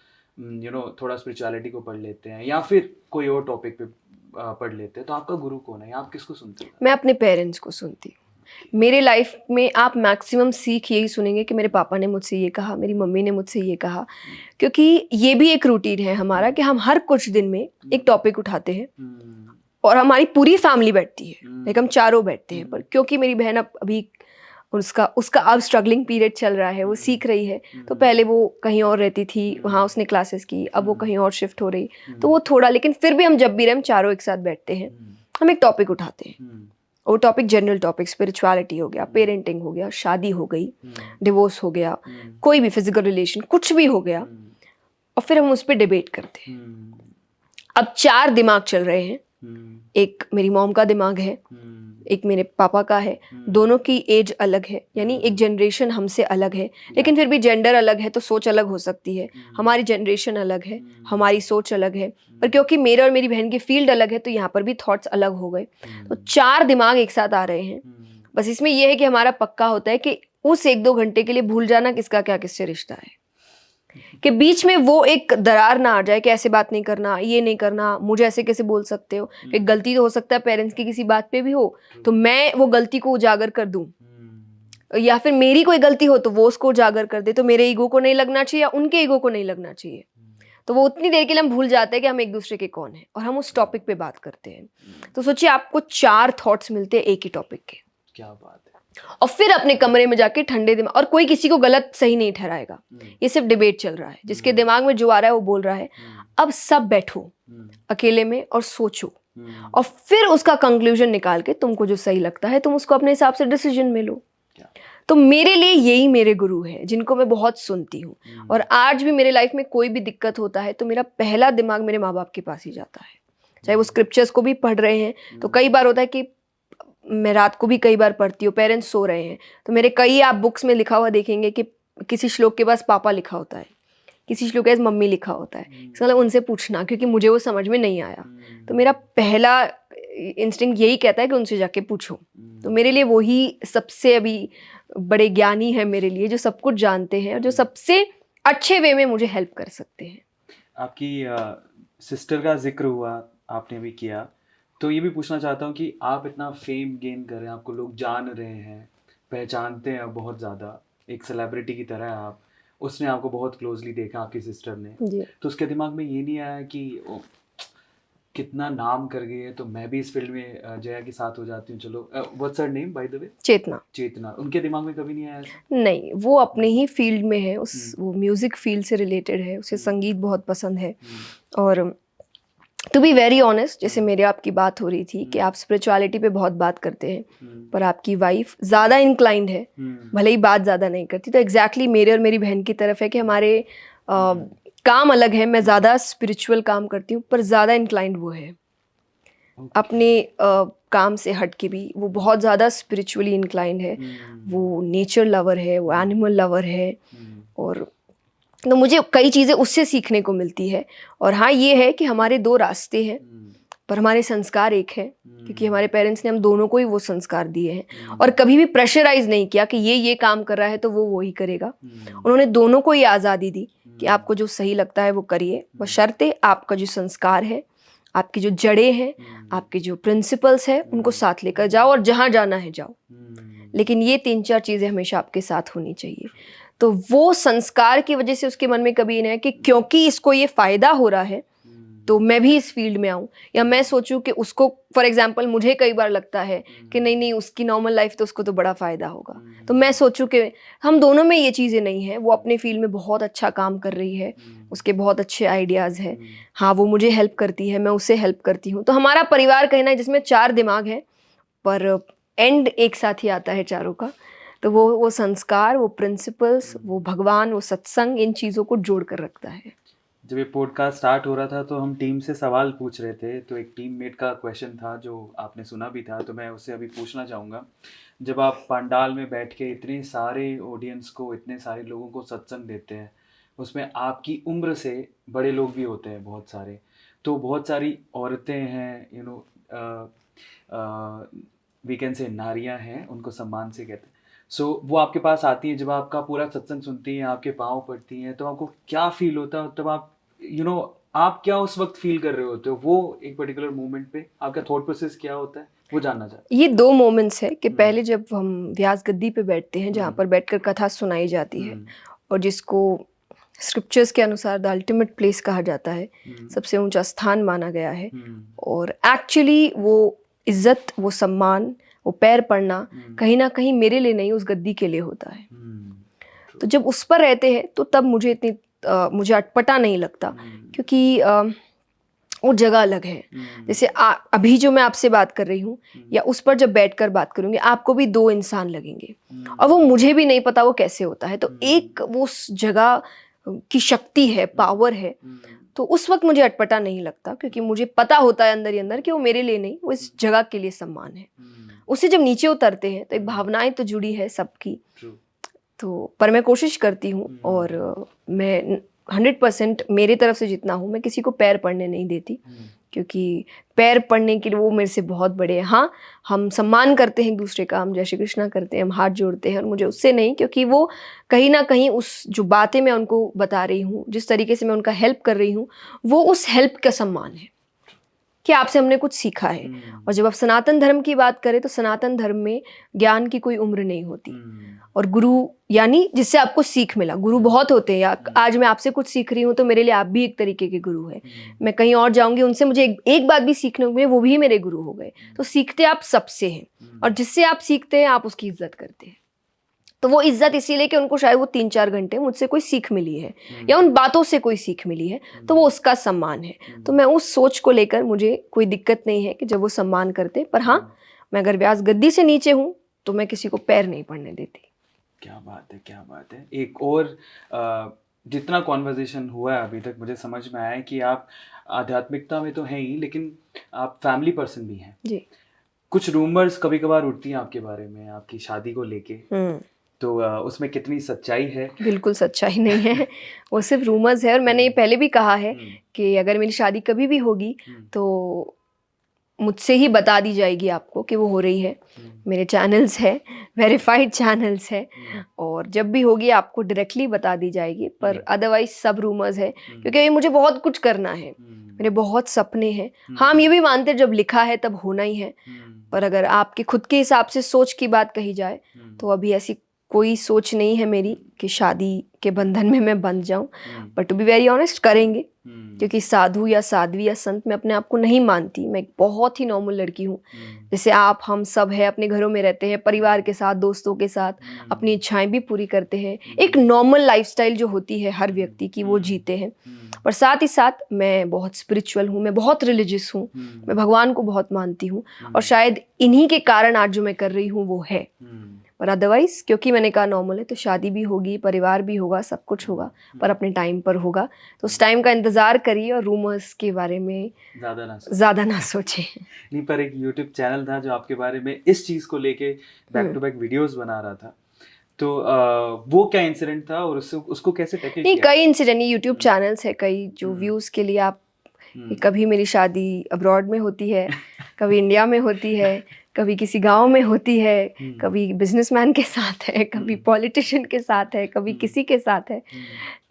थोड़ा स्पिरिचुअलिटी को पढ़ लेते हैं या फिर कोई और टॉपिक पे पढ़ लेते हैं, तो आपका गुरु कौन है या आप किसको सुनते हो? मैं अपने पेरेंट्स को सुनती हूँ। मेरे लाइफ में आप मैक्सिमम सीख यही सुनेंगे कि मेरे पापा ने मुझसे ये कहा, मेरी मम्मी ने मुझसे ये कहा, क्योंकि ये भी एक रूटीन है हमारा कि हम हर कुछ दिन में एक टॉपिक उठाते हैं और हमारी पूरी फैमिली बैठती है, लाइक हम चारों बैठते हैं। पर क्योंकि मेरी बहन अभी उसका अब स्ट्रगलिंग पीरियड चल रहा है, वो सीख रही है, तो पहले वो कहीं और रहती थी, वहाँ उसने क्लासेस की, अब वो कहीं और शिफ्ट हो रही, तो वो थोड़ा, लेकिन फिर भी हम जब भी रहे हम चारों एक साथ बैठते हैं, हम एक टॉपिक उठाते हैं। वो टॉपिक जनरल टॉपिक, स्पिरिचुअलिटी हो गया, पेरेंटिंग हो गया, शादी हो गई, डिवोर्स हो गया, कोई भी फिजिकल रिलेशन, कुछ भी हो गया, और फिर हम उस पर डिबेट करते हैं। अब 4 दिमाग चल रहे हैं, एक मेरी मॉम का दिमाग है, एक मेरे पापा का है, दोनों की एज अलग है, यानी एक जनरेशन हमसे अलग है, लेकिन फिर भी जेंडर अलग है तो सोच अलग हो सकती है। हमारी जनरेशन अलग है, हमारी सोच अलग है, पर क्योंकि मेरे और मेरी बहन की फील्ड अलग है तो यहाँ पर भी थॉट्स अलग हो गए, तो 4 दिमाग एक साथ आ रहे हैं। बस इसमें यह है कि हमारा पक्का होता है कि उस 1-2 घंटे के लिए भूल जाना किसका क्या किससे रिश्ता है, कि बीच में वो एक दरार ना आ जाए कि ऐसे बात नहीं करना, ये नहीं करना, मुझे ऐसे कैसे बोल सकते हो। एक गलती तो हो सकता है पेरेंट्स की किसी बात पे भी हो, तो मैं वो गलती को उजागर कर दूं, या फिर मेरी कोई गलती हो तो वो उसको उजागर कर दे, तो मेरे ईगो को नहीं लगना चाहिए या उनके ईगो को नहीं लगना चाहिए। तो वो उतनी देर के लिए हम भूल जाते हैं कि हम एक दूसरे के कौन है और हम उस टॉपिक पे बात करते हैं। तो सोचिए आपको 4 थॉट्स मिलते हैं एक ही टॉपिक के, क्या बात है। और फिर अपने कमरे में जाके ठंडे दिमाग, और कोई किसी को गलत सही नहीं ठहराएगा, ये सिर्फ डिबेट चल रहा है, जिसके दिमाग में जो आ रहा है वो बोल रहा है। अब सब बैठो अकेले में और सोचो, और फिर उसका कंक्लूजन निकाल के तुमको जो सही लगता है तुम उसको अपने हिसाब से डिसीजन में लो। तो मेरे लिए यही मेरे गुरु है जिनको मैं बहुत सुनती हूँ, और आज भी मेरे लाइफ में कोई भी दिक्कत होता है तो मेरा पहला दिमाग मेरे माँ बाप के पास ही जाता है। चाहे वो स्क्रिप्चर्स को भी पढ़ रहे हैं, तो कई बार होता है कि मैं रात को भी कई बार पढ़ती हूँ, पेरेंट्स सो रहे हैं, तो मेरे कई आप बुक्स में लिखा हुआ देखेंगे कि किसी श्लोक के पास पापा लिखा होता है, किसी श्लोक के पास मम्मी लिखा होता है, इसका मतलब उनसे पूछना, क्योंकि मुझे वो समझ में नहीं आया। तो मेरा पहला इंस्टिंक्ट यही कहता है कि उनसे जाके पूछो। तो मेरे लिए वही सबसे अभी बड़े ज्ञानी है मेरे लिए, जो सब कुछ जानते हैं और जो सबसे अच्छे वे में मुझे हेल्प कर सकते हैं। आपकी सिस्टर का जिक्र हुआ आपने भी किया, तो ये भी पूछना चाहता हूँ कि आप इतना फेम गेन कर रहे हैं, आपको लोग जान रहे हैं, पहचानते हैं बहुत ज़्यादा, एक सेलिब्रिटी की तरह आप, उसने आपको बहुत क्लोजली देखा आपकी सिस्टर ने, तो उसके दिमाग में ये नहीं आया कि कितना नाम कर गई है तो मैं भी इस फील्ड में जया के साथ हो जाती हूँ, चलो what's her name by the way? Chetna. उनके दिमाग में कभी नहीं आया ऐसा? नहीं, वो अपने ही फील्ड में है, वो म्यूजिक फील्ड से रिलेटेड है, उसे संगीत बहुत पसंद है। और टू बी वेरी ऑनेस्ट, जैसे मेरे आपकी बात हो रही थी कि आप स्पिरिचुअलिटी पे बहुत बात करते हैं, पर आपकी वाइफ ज़्यादा इंक्लाइंड है, भले ही बात ज़्यादा नहीं करती, तो एग्जैक्टली मेरे और मेरी बहन की तरफ है कि हमारे काम अलग है। मैं ज़्यादा स्पिरिचुअल काम करती हूँ, पर ज़्यादा इंक्लाइंड वो है। अपने काम से हट के भी वो बहुत ज़्यादा स्पिरिचुअली इंक्लाइंड है, वो नेचर लवर है, वो एनिमल लवर है, और तो मुझे कई चीज़ें उससे सीखने को मिलती है। और हाँ, ये है कि हमारे 2 रास्ते हैं, पर हमारे संस्कार एक है, क्योंकि हमारे पेरेंट्स ने हम दोनों को ही वो संस्कार दिए हैं, और कभी भी प्रेशराइज नहीं किया कि ये काम कर रहा है तो वो वही करेगा। उन्होंने दोनों को ये आज़ादी दी कि आपको जो सही लगता है वो करिए, बशर्ते आपका जो संस्कार है, आपकी जो जड़ें हैं, आपके जो प्रिंसिपल्स हैं, उनको साथ लेकर जाओ और जहाँ जाना है जाओ, लेकिन ये 3-4 चीज़ें हमेशा आपके साथ होनी चाहिए। तो वो संस्कार की वजह से उसके मन में कभी नहीं है कि क्योंकि इसको ये फ़ायदा हो रहा है तो मैं भी इस फील्ड में आऊँ, या मैं सोचूं कि उसको, फॉर एग्जांपल मुझे कई बार लगता है कि नहीं उसकी नॉर्मल लाइफ तो उसको तो बड़ा फ़ायदा होगा, तो मैं सोचूं कि हम दोनों में ये चीज़ें नहीं है। वो अपने फील्ड में बहुत अच्छा काम कर रही है, उसके बहुत अच्छे आइडियाज़ हैं, हाँ वो मुझे हेल्प करती है, मैं उसे हेल्प करती हूँ। तो हमारा परिवार कहना है जिसमें 4 दिमाग हैं, पर एंड एक साथ ही आता है चारों का। तो वो संस्कार, वो प्रिंसिपल्स, वो भगवान, वो सत्संग, इन चीज़ों को जोड़ कर रखता है। जब ये पॉडकास्ट स्टार्ट हो रहा था तो हम टीम से सवाल पूछ रहे थे, तो एक टीममेट का क्वेश्चन था जो आपने सुना भी था, तो मैं उससे अभी पूछना चाहूँगा। जब आप पंडाल में बैठ के इतने सारे ऑडियंस को, इतने सारे लोगों को सत्संग देते हैं, उसमें आपकी उम्र से बड़े लोग भी होते हैं बहुत सारे, तो बहुत सारी औरतें हैं, वी कैन से नारियां हैं, उनको सम्मान से कहते हैं। सो वो आपके पास आती हैं, जब आपका पूरा सत्संग सुनती हैं, आपके पाँव पड़ती हैं, तो आपको क्या फील होता है? तब आप आप क्या उस वक्त फील कर रहे होते हो? वो एक पर्टिकुलर मोमेंट पे आपका थॉट प्रोसेस क्या होता है, वो जानना चाहते ये 2 मोमेंट्स हैं कि हम्म। पहले जब हम व्यास गद्दी पे बैठते हैं, जहाँ पर बैठकर कथा सुनाई जाती है, और जिसको स्क्रिप्चर्स के अनुसार द अल्टीमेट प्लेस कहा जाता है, सबसे ऊंचा स्थान माना गया है। और एक्चुअली वो इज्जत, वो सम्मान, वो पैर पड़ना कहीं ना कहीं मेरे लिए नहीं, उस गद्दी के लिए होता है। तो जब उस पर रहते हैं तो तब मुझे मुझे अटपटा नहीं लगता, क्योंकि वो जगह अलग है। जैसे अभी जो मैं आपसे बात कर रही हूँ, या उस पर जब बैठकर बात करूँगी, आपको भी 2 इंसान लगेंगे, और वो मुझे भी नहीं पता वो कैसे होता है। तो एक वो उस जगह की शक्ति है, पावर है, तो उस वक्त मुझे अटपटा नहीं लगता, क्योंकि मुझे पता होता है अंदर ही अंदर कि वो मेरे लिए नहीं, वो इस जगह के लिए सम्मान है। उससे जब नीचे उतरते हैं तो एक भावनाएं तो जुड़ी है सबकी, तो पर मैं कोशिश करती हूँ, और मैं 100% मेरे तरफ से जितना हूँ, मैं किसी को पैर पड़ने नहीं देती, क्योंकि पैर पड़ने के लिए वो मेरे से बहुत बड़े हैं। हाँ, हम सम्मान करते हैं एक दूसरे का, हम जय श्री कृष्णा करते हैं, हम हाथ जोड़ते हैं, और मुझे उससे नहीं, क्योंकि वो कहीं ना कहीं उस जो बातें मैं उनको बता रही हूँ, जिस तरीके से मैं उनका हेल्प कर रही हूँ, वो उस हेल्प का सम्मान है कि आपसे हमने कुछ सीखा है। और जब आप सनातन धर्म की बात करें तो सनातन धर्म में ज्ञान की कोई उम्र नहीं होती, और गुरु यानी जिससे आपको सीख मिला। गुरु बहुत होते हैं, या आज मैं आपसे कुछ सीख रही हूँ तो मेरे लिए आप भी एक तरीके के गुरु है। मैं कहीं और जाऊंगी, उनसे मुझे एक बात भी सीखने को मिले, वो भी मेरे गुरु हो गए। तो सीखते आप सबसे हैं, और जिससे आप सीखते हैं आप उसकी इज्जत करते हैं। तो वो इज्जत इसीलिए कि उनको शायद वो 3-4 घंटे मुझसे कोई सीख मिली है, या उन बातों से कोई सीख मिली है, तो वो उसका सम्मान है। तो मैं उस सोच को लेकर मुझे कोई दिक्कत नहीं है कि जब वो सम्मान करते। पर हाँ, मैं अगर व्यास गद्दी से नीचे हूँ तो मैं किसी को पैर नहीं पड़ने देती। क्या बात है, क्या बात है। एक और जितना कॉन्वर्जेशन हुआ है अभी तक, मुझे समझ में आया है कि आप आध्यात्मिकता में तो हैं ही, लेकिन आप फैमिली पर्सन भी हैं जी। कुछ रूमर्स कभी कभार उठती हैं आपके बारे में, आपकी शादी को लेके, तो उसमें कितनी सच्चाई है? बिल्कुल सच्चाई नहीं है, वो सिर्फ रूमर्स है। और मैंने ये पहले भी कहा है कि अगर मेरी शादी कभी भी होगी तो मुझसे ही बता दी जाएगी आपको कि वो हो रही है। मेरे चैनल्स है, वेरीफाइड चैनल्स है, और जब भी होगी आपको डायरेक्टली बता दी जाएगी। पर अदरवाइज सब रूमर्स है, क्योंकि मुझे बहुत कुछ करना है, मेरे बहुत सपने हैं। हाँ, हम ये भी मानते हैं जब लिखा है तब होना ही है। पर अगर आपके खुद के हिसाब से सोच की बात कही जाए तो अभी ऐसी कोई सोच नहीं है मेरी कि शादी के बंधन में मैं बंध जाऊं। But to be very honest, करेंगे, क्योंकि साधु या साध्वी या संत मैं अपने आप को नहीं मानती। मैं एक बहुत ही नॉर्मल लड़की हूँ, जैसे आप हम सब है, अपने घरों में रहते हैं, परिवार के साथ, दोस्तों के साथ, अपनी इच्छाएं भी पूरी करते हैं। एक नॉर्मल लाइफस्टाइल जो होती है हर व्यक्ति की, वो जीते हैं। पर साथ ही साथ मैं बहुत स्पिरिचुअल हूँ, मैं बहुत रिलीजियस हूँ, मैं भगवान को बहुत मानती हूँ, और शायद इन्हीं के कारण आज जो मैं कर रही हूँ वो है। पर अदरवाइज क्योंकि मैंने कहा नॉर्मल है, तो शादी भी होगी, परिवार भी होगा, सब कुछ होगा, पर अपने टाइम पर होगा। तो उस टाइम का इंतजार करिए, और रूमर्स के बारे में ज़्यादा ना सोचें। नहीं, पर एक यूट्यूब चैनल था जो आपके बारे में इस चीज़ को लेके बैक टू बैक वीडियोस बना रहा था, तो वो क्या इंसिडेंट था और उसको कैसे टैकल नहीं, किया? कई इंसिडेंट, यूट्यूब चैनल्स है कई जो व्यूज़ के लिए आप, कभी मेरी शादी अब्रॉड में होती है, कभी इंडिया में होती है, कभी किसी गांव में होती है, कभी बिजनेसमैन के साथ है, कभी पॉलिटिशियन के साथ है, कभी किसी के साथ है।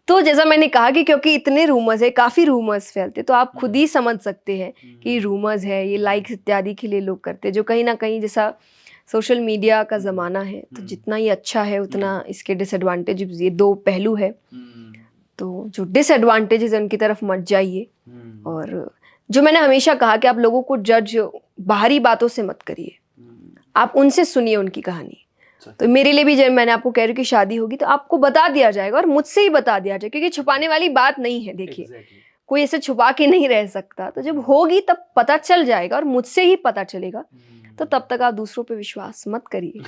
तो जैसा मैंने कहा कि क्योंकि इतने रूमर्स है, काफ़ी रूमर्स फैलते, तो आप खुद ही समझ सकते हैं कि रूमर्स है, ये लाइक्स इत्यादि के लिए लोग करते हैं, जो कहीं ना कहीं, जैसा सोशल मीडिया का ज़माना है, तो जितना ही अच्छा है उतना इसके डिसएडवांटेज, ये 2 पहलू है। तो जो डिसएडवांटेजेस है उनकी तरफ मत जाइए, और जो मैंने हमेशा कहा कि आप लोगों को जज बाहरी बातों से मत करिए, आप उनसे सुनिए उनकी कहानी। तो मेरे लिए भी जब मैंने आपको कह रही हूँ कि शादी होगी तो आपको बता दिया जाएगा, और मुझसे ही बता दिया जाएगा, क्योंकि छुपाने वाली बात नहीं है। देखिए, कोई ऐसे छुपा के नहीं रह सकता, तो जब होगी तब पता चल जाएगा, और मुझसे ही पता चलेगा। तो तब तक आप दूसरों पे विश्वास मत करिए।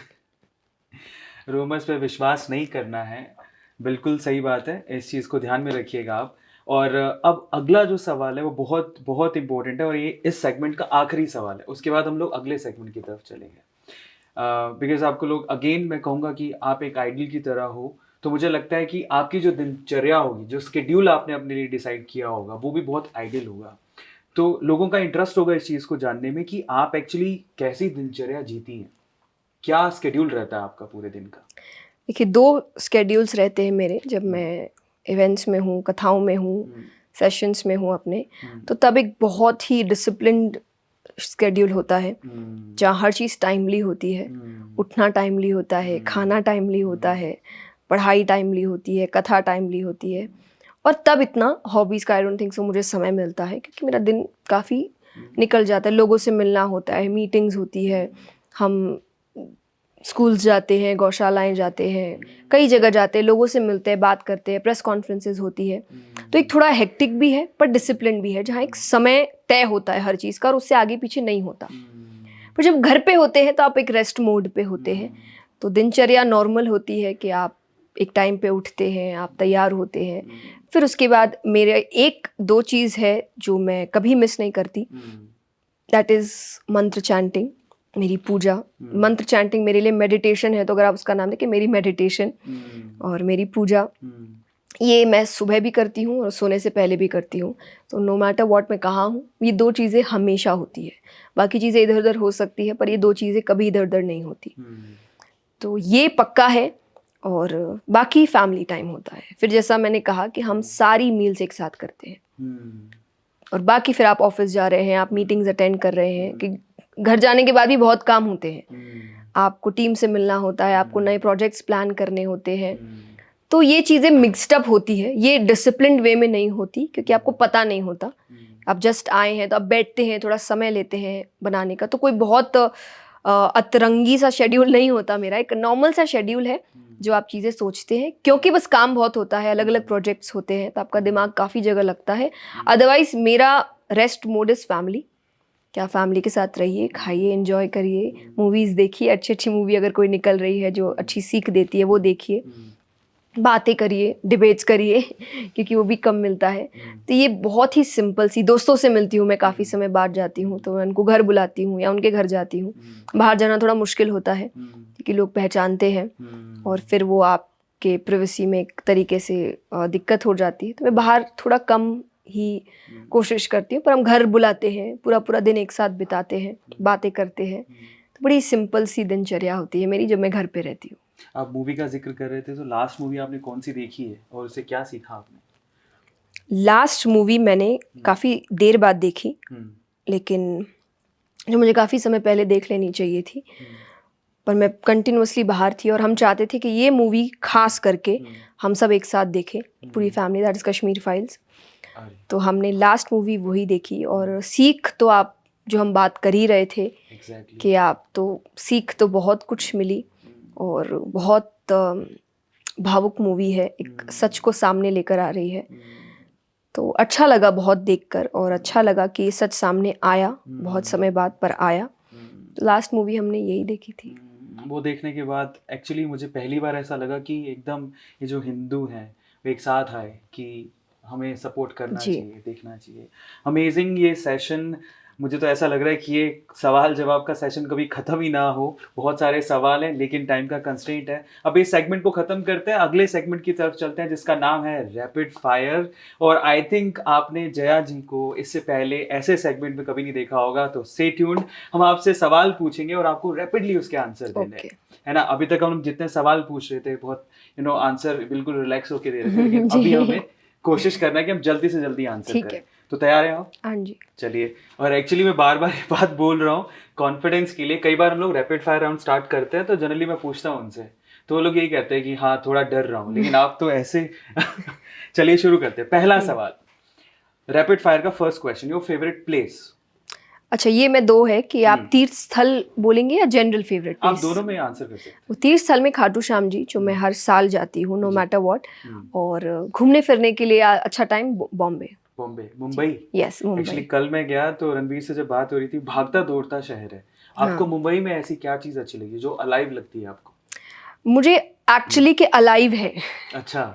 रूमर्स पे विश्वास नहीं करना है, बिल्कुल सही बात है, इस चीज़ को ध्यान में रखिएगा आप। और अब अगला जो सवाल है वो बहुत बहुत इम्पोर्टेंट है और ये इस सेगमेंट का आखिरी सवाल है, उसके बाद हम लोग अगले सेगमेंट की तरफ चलेंगे। बिकॉज आपको लोग अगेन मैं कहूँगा कि आप एक आइडल की तरह हो, तो मुझे लगता है कि आपकी जो दिनचर्या होगी, जो स्केड्यूल आपने अपने लिए डिसाइड किया होगा, वो भी बहुत आइडियल होगा। तो लोगों का इंटरेस्ट होगा इस चीज़ को जानने में कि आप एक्चुअली कैसी दिनचर्या जीती हैं, क्या स्केड्यूल रहता है आपका पूरे दिन का? देखिए 2 स्केड्यूल्स रहते हैं मेरे, जब मैं इवेंट्स में हूँ, कथाओं में हूँ, सेशंस में हूँ अपने, तो तब एक बहुत ही डिसिप्लिन्ड स्केड्यूल होता है, जहाँ हर चीज़ टाइमली होती है, उठना टाइमली होता है, खाना टाइमली होता है, पढ़ाई टाइमली होती है, कथा टाइमली होती है। और तब इतना हॉबीज़ का आई डोंट थिंक सो मुझे समय मिलता है, क्योंकि मेरा दिन काफ़ी निकल जाता है, लोगों से मिलना होता है, मीटिंग्स होती है, हम स्कूल्स जाते हैं, गौशालाएं जाते हैं, कई जगह जाते हैं, लोगों से मिलते हैं, बात करते हैं, प्रेस कॉन्फ्रेंसेज होती है। तो एक थोड़ा हेक्टिक भी है पर डिसिप्लिन भी है, जहाँ एक समय तय होता है हर चीज़ का और उससे आगे पीछे नहीं होता। पर जब घर पे होते हैं तो आप एक रेस्ट मोड पे होते हैं, तो दिनचर्या नॉर्मल होती है कि आप एक टाइम पे उठते हैं, आप तैयार होते हैं। फिर उसके बाद मेरे 1-2 चीज़ है जो मैं कभी मिस नहीं करती, दैट इज़ मंत्र चैंटिंग, मेरी पूजा। मंत्र चैंटिंग मेरे लिए मेडिटेशन है, तो अगर आप उसका नाम देखें, मेरी मेडिटेशन और मेरी पूजा, ये मैं सुबह भी करती हूँ और सोने से पहले भी करती हूँ। तो नो मैटर व्हाट मैं कहाँ हूँ, ये 2 चीज़ें हमेशा होती है। बाकी चीज़ें इधर उधर हो सकती है, पर ये 2 चीज़ें कभी इधर उधर नहीं होती। तो ये पक्का है। और बाकी फैमिली टाइम होता है। फिर जैसा मैंने कहा कि हम सारी मील्स एक साथ करते हैं, और बाकी फिर आप ऑफिस जा रहे हैं, आप मीटिंग्स अटेंड कर रहे हैं, कि घर जाने के बाद भी बहुत काम होते हैं, आपको टीम से मिलना होता है, आपको नए प्रोजेक्ट्स प्लान करने होते हैं। तो ये चीज़ें मिक्सड अप होती है, ये डिसिप्लिन्ड वे में नहीं होती, क्योंकि आपको पता नहीं होता। आप जस्ट आए हैं तो आप बैठते हैं, थोड़ा समय लेते हैं बनाने का, तो कोई बहुत अतरंगी सा शेड्यूल नहीं होता मेरा, एक नॉर्मल सा शेड्यूल है जो आप चीज़ें सोचते हैं, क्योंकि बस काम बहुत होता है, अलग अलग प्रोजेक्ट्स होते हैं, तो आपका दिमाग काफ़ी जगह लगता है। अदरवाइज मेरा रेस्ट मोड इज़ फैमिली। क्या फैमिली के साथ रहिए, खाइए, एंजॉय करिए, मूवीज़ देखिए, अच्छी अच्छी मूवी अगर कोई निकल रही है जो अच्छी सीख देती है वो देखिए, बातें करिए, डिबेट्स करिए क्योंकि वो भी कम मिलता है। तो ये बहुत ही सिंपल सी, दोस्तों से मिलती हूँ मैं, काफ़ी समय बाद जाती हूँ तो मैं उनको घर बुलाती हूँ या उनके घर जाती हूँ। बाहर जाना थोड़ा मुश्किल होता है क्योंकि लोग पहचानते हैं और फिर वो आपके प्राइवेसी में एक तरीके से दिक्कत हो जाती है, तो मैं बाहर थोड़ा कम ही कोशिश करती हूँ। पर हम घर बुलाते हैं, पूरा पूरा दिन एक साथ बिताते हैं, बातें करते हैं। तो बड़ी सिंपल सी दिनचर्या होती है मेरी जब मैं घर पे रहती हूँ। आप मूवी का जिक्र कर रहे थे, तो लास्ट मूवी आपने कौन सी देखी है और उससे क्या सीखा आपने? लास्ट मूवी मैंने काफ़ी देर बाद देखी, लेकिन जो मुझे काफ़ी समय पहले देख लेनी चाहिए थी, पर मैं कंटिन्यूअसली बाहर थी और हम चाहते थे कि ये मूवी खास करके हम सब एक साथ देखें, पूरी family, that is Kashmir files. तो हमने लास्ट मूवी वही देखी और सीख तो आप, जो हम बात कर ही रहे थे कि आप, तो सीख तो बहुत कुछ मिली और बहुत भावुक मूवी है, एक सच को सामने लेकर आ रही है। तो अच्छा लगा बहुत देखकर और अच्छा लगा कि ये सच सामने आया, बहुत समय बाद पर आया। तो लास्ट मूवी हमने यही देखी थी। वो देखने के बाद एक्चुअली मुझे पहली बार ऐसा लगा कि एकदम ये जो हिंदू हैं वो एक साथ आए कि हमें सपोर्ट करना चाहिए, देखना चाहिए। अमेजिंग ये सेशन। मुझे तो ऐसा लग रहा है कि ये सवाल जवाब का सेशन कभी ख़त्म ही ना हो। बहुत सारे सवाल हैं लेकिन टाइम का कंस्ट्रेंट है। अब इस सेगमेंट को ख़त्म करते हैं, अगले सेगमेंट की तरफ चलते हैं जिसका नाम है रैपिड फायर। और आई थिंक आपने जया जी को इससे पहले ऐसे सेगमेंट में कभी नहीं देखा होगा, तो स्टे ट्यून्ड। हम आपसे सवाल पूछेंगे और आपको रैपिडली उसके आंसर देने हैं, है ना। अभी तक हम जितने सवाल पूछ रहे थे बहुत आंसर बिल्कुल रिलैक्स होकर दे रहे थे, लेकिन अभी हमें कोशिश करना है कि हम जल्दी से जल्दी आंसर करें। तो तैयार हैं आप? हाँ जी। चलिए। और एक्चुअली मैं बार बार ये बात बोल रहा हूँ कॉन्फिडेंस के लिए। कई बार हम लोग रैपिड फायर राउंड स्टार्ट करते हैं तो जनरली मैं पूछता हूँ उनसे, तो वो लोग यही कहते हैं कि हाँ थोड़ा डर रहा हूँ, लेकिन आप तो ऐसे चलिए शुरू करते हैं। पहला सवाल, रैपिड फायर का first question, your favourite place. अच्छा, ये मैं 2 है कि आप तीर्थ स्थल बोलेंगे या जनरल फेवरेट प्लेस? आप दोनों में आंसर कर सकते हैं। तीर्थ स्थल में खाटू श्याम जी, जो मैं हर साल जाती हूँ नो मैटर व्हाट। और घूमने फिरने के लिए अच्छा time Bombay, Mumbai. Yes, Mumbai. Actually कल मैं गया तो रणवीर से जब बात हो रही थी, भागता दौड़ता शहर है। आपको मुंबई में ऐसी क्या चीज अच्छी लगी जो अलाइव लगती है आपको? मुझे एक्चुअली के अलाइव है। अच्छा।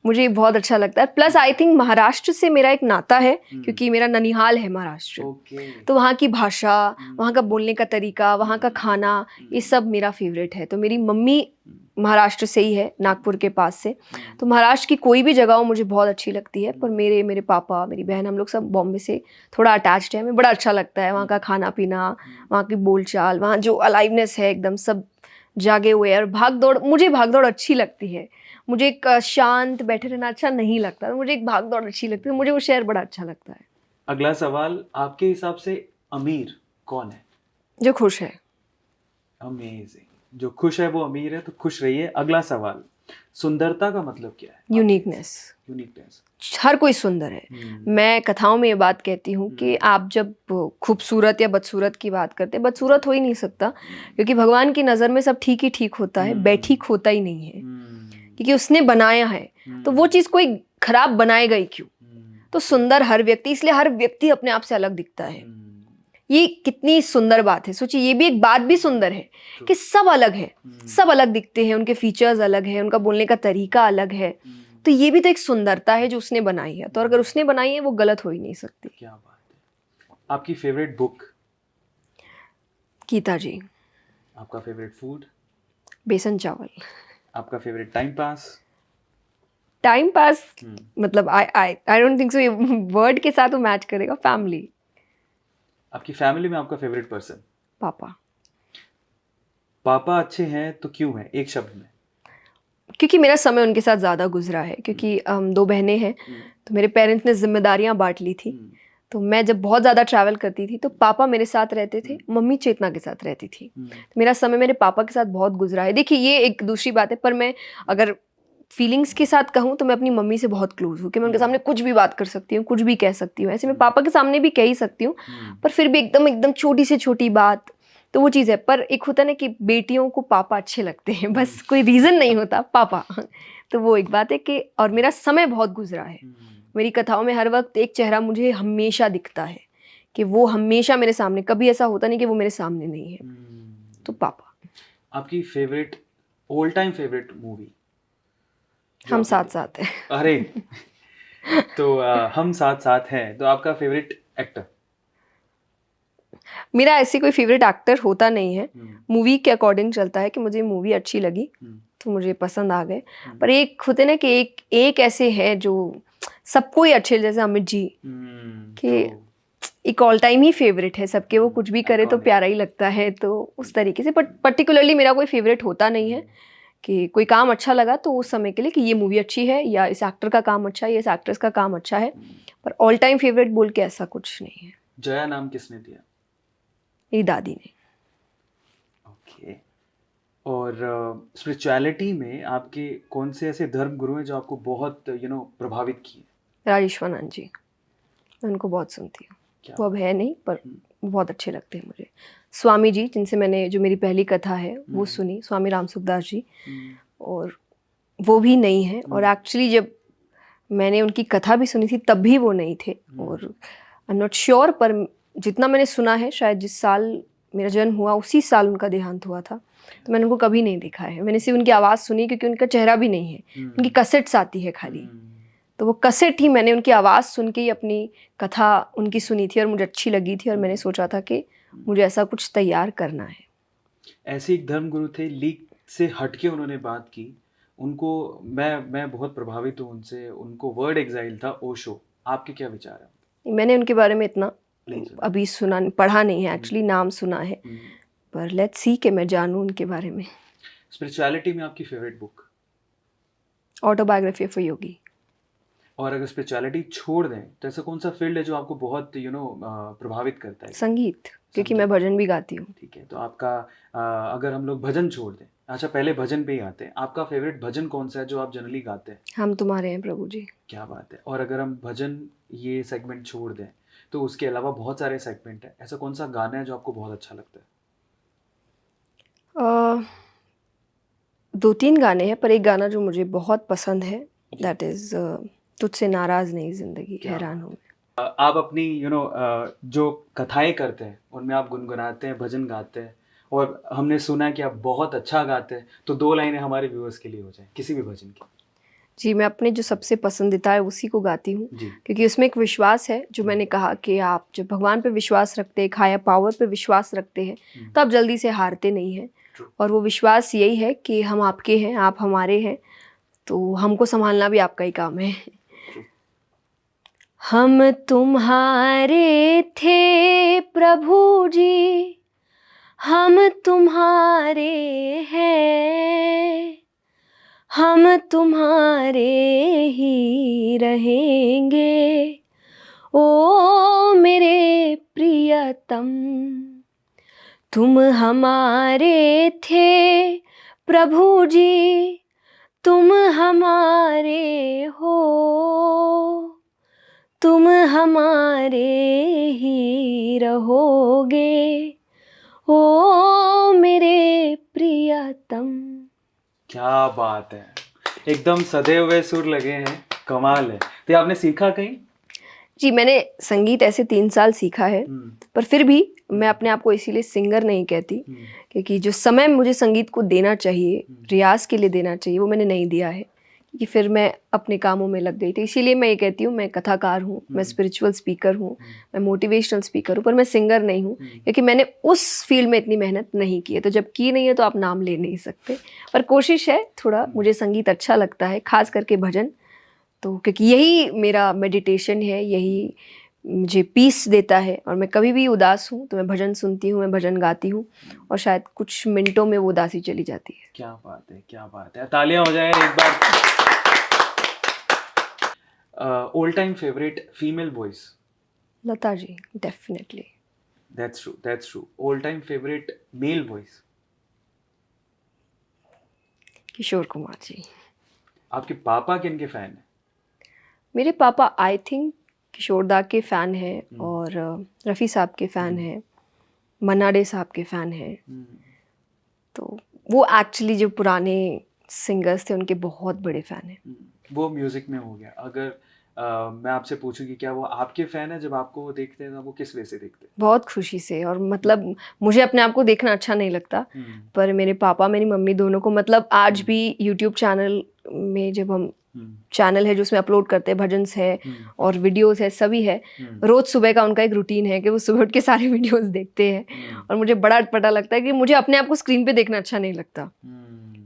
मुझे बहुत अच्छा लगता है। प्लस आई थिंक महाराष्ट्र से मेरा एक नाता है, क्योंकि मेरा ननिहाल है महाराष्ट्र। ओके। तो वहाँ की भाषा, वहाँ का बोलने का तरीका, वहाँ का खाना, ये सब मेरा फेवरेट है। तो मेरी मम्मी महाराष्ट्र से ही है, नागपुर के पास से। तो महाराष्ट्र की कोई भी जगह हो मुझे बहुत अच्छी लगती है। पर मेरे पापा, मेरी बहन, हम लोग सब बॉम्बे से थोड़ा अटैच्ड है। हमें बड़ा अच्छा लगता है वहाँ का खाना पीना, वहाँ की बोलचाल, वहाँ जो अलाइवनेस है, एकदम सब जागे हुए हैं। और भाग दौड़, मुझे भाग दौड़ अच्छी लगती है। मुझे एक शांत बैठे रहना अच्छा नहीं लगता, मुझे एक भाग दौड़ अच्छी लगती है। मुझे वो शहर बड़ा अच्छा लगता है। अगला सवाल, आपके हिसाब से अमीर कौन है? जो खुश है। अमेजिंग। जो खुश है वो अमीर है, तो खुश रहिए। अगला सवाल, सुंदरता का मतलब क्या है? यूनिकनेस। यूनिकनेस। हर कोई सुंदर है। मैं कथाओं में ये बात कहती हूँ कि आप जब खूबसूरत या बदसूरत की बात करते हैं, बदसूरत हो ही नहीं सकता, क्योंकि भगवान की नज़र में सब ठीक ही ठीक होता है, बेठीक होता ही नहीं है, क्योंकि उसने बनाया है। तो वो चीज़ कोई खराब बनाएगा ही क्यों? तो सुंदर हर व्यक्ति, इसलिए हर व्यक्ति अपने आप से अलग दिखता है। ये कितनी सुंदर बात है। सोचिए, ये भी एक बात भी सुंदर है कि सब अलग है, सब अलग दिखते हैं, उनके फीचर्स अलग है, उनका बोलने का तरीका अलग है। तो ये भी तो एक सुंदरता है जो उसने बनाई है। तो अगर उसने बनाई है, वो गलत हो ही नहीं सकती। क्या बात है। आपकी फेवरेट बुक? गीता जी। आपका फेवरेट फूड? बेसन चावल। आपका favourite time pass? Time pass मतलब आई डोंट थिंक सो ये वर्ड के साथ वो मैच करेगा। फैमिली। आपकी फैमिली में आपका फेवरेट पर्सन? पापा। पापा अच्छे हैं तो क्यों है, एक शब्द में? क्योंकि मेरा समय उनके साथ ज़्यादा गुजरा है। क्योंकि हम 2 बहनें हैं, तो मेरे पेरेंट्स ने जिम्मेदारियां बांट ली थी। तो मैं जब बहुत ज़्यादा ट्रैवल करती थी, तो पापा मेरे साथ रहते थे, मम्मी चेतना के साथ रहती थी। तो मेरा समय मेरे पापा के साथ बहुत गुजरा है। देखिए, ये एक दूसरी बात है, पर मैं अगर फीलिंग्स के साथ कहूँ तो मैं अपनी मम्मी से बहुत क्लोज हूँ, कि मैं उनके सामने कुछ भी बात कर सकती हूँ, कुछ भी कह सकती हूँ। ऐसे मैं पापा के सामने भी कह ही सकती हूँ, पर फिर भी एकदम एकदम छोटी से छोटी बात, तो वो चीज़ है। पर एक होता है ना कि बेटियों को पापा अच्छे लगते हैं, बस कोई रीज़न नहीं होता, पापा। तो वो एक बात है कि, और मेरा समय बहुत गुजरा है। मेरी कथाओं में हर वक्त एक चेहरा मुझे हमेशा दिखता है, कि वो हमेशा मेरे सामने, कभी ऐसा होता नहीं कि वो मेरे सामने नहीं है। तो पापा। आपकी favourite, all time favourite movie? हम साथ साथ हैं। अरे तो हम साथ साथ हैं, तो आपका फेवरेट एक्टर? मेरा ऐसी कोई फेवरेट एक्टर होता नहीं है, मूवी के अकॉर्डिंग चलता है कि मुझे मूवी अच्छी लगी तो मुझे पसंद आ गए। पर एक होते ना कि एक ऐसे हैं जो सबको ही अच्छे, जैसे अमित जी, कि एक ऑल टाइम ही फेवरेट है सबके, वो कुछ भी करे तो Iconic. प्यारा ही लगता है। तो उस तरीके से, बट पर्टिकुलरली मेरा कोई फेवरेट होता नहीं है, कि कोई काम अच्छा लगा तो उस समय के लिए कि ये मूवी अच्छी है, या इस एक्टर का काम अच्छा है, या इस एक्ट्रेस का काम अच्छा है। पर ऑल टाइम फेवरेट बोल के ऐसा कुछ नहीं है। जया नाम किसने दिया? मेरी दादी ने। ओके। और स्पिरिचुअलिटी में आपके कौन से ऐसे धर्म गुरु हैं जो आपको बहुत प्रभावित किए? राजेश्वरानंद जी, मैं उनको बहुत सुनती हूँ। क्या वो अब है नहीं, पर बहुत अच्छे लगते हैं मुझे। स्वामी जी, जिनसे मैंने जो मेरी पहली कथा है वो सुनी, स्वामी राम सुखदास जी, और वो भी नहीं है। और एक्चुअली जब मैंने उनकी कथा भी सुनी थी तब भी वो नहीं थे। और आई एम नॉट श्योर, पर जितना मैंने सुना है, शायद जिस साल मेरा जन्म हुआ उसी साल उनका देहांत हुआ था। तो मैंने उनको कभी नहीं देखा है, मैंने सिर्फ उनकी आवाज़ सुनी, क्योंकि उनका चेहरा भी नहीं है, उनकी कैसेट्स आती है खाली। तो वो कैसेट ही मैंने उनकी आवाज़ सुन के ही अपनी कथा उनकी सुनी थी, और मुझे अच्छी लगी थी, और मैंने सोचा था कि मुझे ऐसा कुछ तैयार करना है। ऐसे एक धर्म गुरु थे, लीग से हटके उन्होंने बात की, उनको मैं बहुत प्रभावित हूँ उनसे। उनको वर्ड एग्जाइल था, ओशो। आपके क्या विचार है? मैंने उनके बारे में इतना नहीं सुना। अभी पढ़ा नहीं है, एक्चुअली नाम सुना है, पर लेट्स सी कि मैं जानूँ उनके बारे में। स्पिरिचुअलिटी में आपकी favourite book? Autobiography of a yogi. और अगर स्पिरिचुअलिटी छोड़ दें तो ऐसा कौन सा फील्ड है जो आपको बहुत प्रभावित करता है? संगीत, क्योंकि मैं भजन भी गाती हूँ। ठीक है, तो आपका अगर हम लोग भजन छोड़ दें, अच्छा पहले भजन पे ही आते हैं, आपका फेवरेट भजन कौन सा है जो आप जनरली गाते हैं? हम तुम्हारे हैं प्रभु जी। क्या बात है। और अगर हम भजन ये सेगमेंट छोड़ दें तो उसके अलावा बहुत सारे सेगमेंट है, ऐसा कौन सा गाना है जो आपको बहुत अच्छा लगता है? 2-3 गाने हैं, पर एक गाना जो मुझे बहुत पसंद है, दैट इज़ तुझसे नाराज़ नहीं ज़िंदगी, हैरान हूँ मैं। आप अपनी जो कथाएं करते हैं उनमें आप गुनगुनाते हैं, भजन गाते हैं, और हमने सुना है कि आप बहुत अच्छा गाते हैं, तो 2 लाइनें हमारे व्यूअर्स के लिए हो जाए किसी भी भजन की। जी, मैं अपने जो सबसे पसंदीदा है उसी को गाती हूँ, जी क्योंकि उसमें एक विश्वास है, जो मैंने कहा कि आप जब भगवान पे विश्वास रखते हैं, एक हायर पावर पे विश्वास रखते हैं, तो आप जल्दी से हारते नहीं हैं। True. और वो विश्वास यही है कि हम आपके हैं, आप हमारे हैं, तो हमको संभालना भी आपका ही काम है। True. हम तुम्हारे थे प्रभु जी, हम तुम्हारे हैं, हम तुम्हारे ही रहेंगे, ओ मेरे प्रियतम। तुम हमारे थे प्रभु जी, तुम हमारे हो, तुम हमारे ही रहोगे, ओ मेरे प्रियतम। क्या बात है, एकदम सधे हुए सुर लगे हैं, कमाल है। तो ये आपने सीखा कहीं? जी, मैंने संगीत ऐसे 3 साल सीखा है, पर फिर भी मैं अपने आप को इसीलिए सिंगर नहीं कहती, क्योंकि जो समय मुझे संगीत को देना चाहिए, रियाज़ के लिए देना चाहिए, वो मैंने नहीं दिया है, क्योंकि फिर मैं अपने कामों में लग गई थी। इसीलिए मैं ये कहती हूँ, मैं कथाकार हूँ, मैं स्पिरिचुअल स्पीकर हूँ, मैं मोटिवेशनल स्पीकर हूँ, पर मैं सिंगर नहीं हूँ, क्योंकि मैंने उस फील्ड में इतनी मेहनत नहीं की है। तो जब की नहीं है तो आप नाम ले नहीं सकते, पर कोशिश है, थोड़ा मुझे संगीत अच्छा लगता है, खास करके भजन। तो क्योंकि यही मेरा मेडिटेशन है, यही मुझे पीस देता है, और मैं कभी भी उदास हूँ तो मैं भजन सुनती हूँ, मैं भजन गाती हूँ, और शायद कुछ मिनटों में वो उदासी चली जाती है। क्या बात है, क्या बात है, तालियां हो जाए एक बार। All time favourite female voice? Lata ji, definitely. That's true, that's true. All time favourite male voice? Kishore Kumar ji. आपके पापा किन के फैन हैं? मेरे पापा आई थिंक किशोर दा के फ़ैन हैं, और रफ़ी साहब के फ़ैन हैं, मन्ना डे साहब के फ़ैन हैं। तो वो एक्चुअली जो पुराने सिंगर्स थे उनके बहुत बड़े फ़ैन हैं। वो म्यूजिक में हो गया। अगर मैं आपसे पूछूं कि क्या वो आपके फैन है, जब आपको वो देखते हैं तो वो किस वे से देखते हैं? बहुत खुशी से, और मतलब मुझे अपने आप को देखना अच्छा नहीं लगता, पर मेरे पापा मेरी मम्मी दोनों को, मतलब आज भी यूट्यूब चैनल में जब हम चैनल है जो उसमें अपलोड करते हैं, भजन्स है और वीडियोस है, सभी है, रोज़ सुबह का उनका एक रूटीन है कि वो सुबह उठ के सारे वीडियोस देखते हैं, और मुझे बड़ा अटपटा लगता है कि मुझे अपने आप को स्क्रीन पे देखना अच्छा नहीं लगता,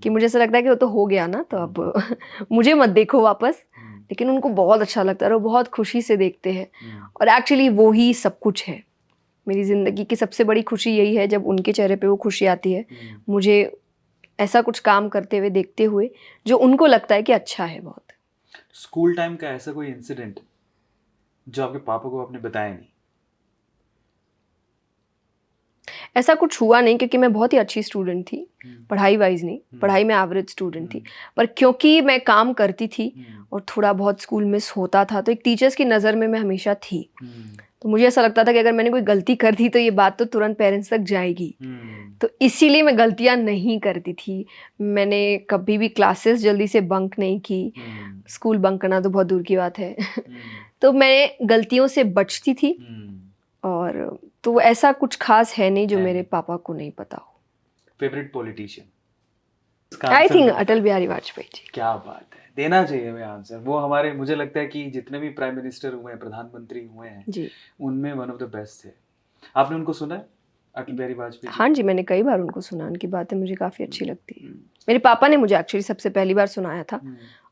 कि मुझे ऐसा लगता है कि वो तो हो गया ना, तो अब मुझे मत देखो वापस। लेकिन उनको बहुत अच्छा लगता है और वो बहुत खुशी से देखते हैं, और एक्चुअली वो ही सब कुछ है। मेरी ज़िंदगी की सबसे बड़ी खुशी यही है जब उनके चेहरे पे वो खुशी आती है, मुझे ऐसा कुछ काम करते हुए देखते हुए जो उनको लगता है कि अच्छा है बहुत। स्कूल टाइम का ऐसा कोई इंसिडेंट जो आपके पापा को आपने बताया नहीं? ऐसा कुछ हुआ नहीं, क्योंकि मैं बहुत ही अच्छी स्टूडेंट थी, पढ़ाई वाइज नहीं, पढ़ाई में एवरेज स्टूडेंट थी, पर क्योंकि मैं काम करती थी और थोड़ा बहुत स्कूल मिस होता था, तो एक टीचर्स की नज़र में मैं हमेशा थी। तो मुझे ऐसा लगता था कि अगर मैंने कोई गलती कर दी तो ये बात तो तुरंत पेरेंट्स तक जाएगी, तो इसीलिए मैं गलतियां नहीं करती थी। मैंने कभी भी क्लासेस जल्दी से बंक नहीं की, स्कूल बंक करना तो बहुत दूर की बात है। तो मैं गलतियों से बचती थी, और तो ऐसा कुछ खास है नहीं जो मेरे पापा को नहीं पता हो। Favourite politician? I think Atal Bihari Vajpayee ji. क्या बात है, देना चाहिए हमें आंसर। वो हमारे, मुझे लगता है कि जितने भी प्राइम मिनिस्टर हुए हैं, प्रधानमंत्री हुए हैं जी, उनमें वन ऑफ द बेस्ट थे। आपने उनको सुना है, अटल बिहारी वाजपेयी जी? हाँ जी, मैंने कई बार उनको सुना, उनकी बातें मुझे काफ़ी अच्छी लगती है। मेरे पापा ने मुझे एक्चुअली सबसे पहली बार सुनाया था,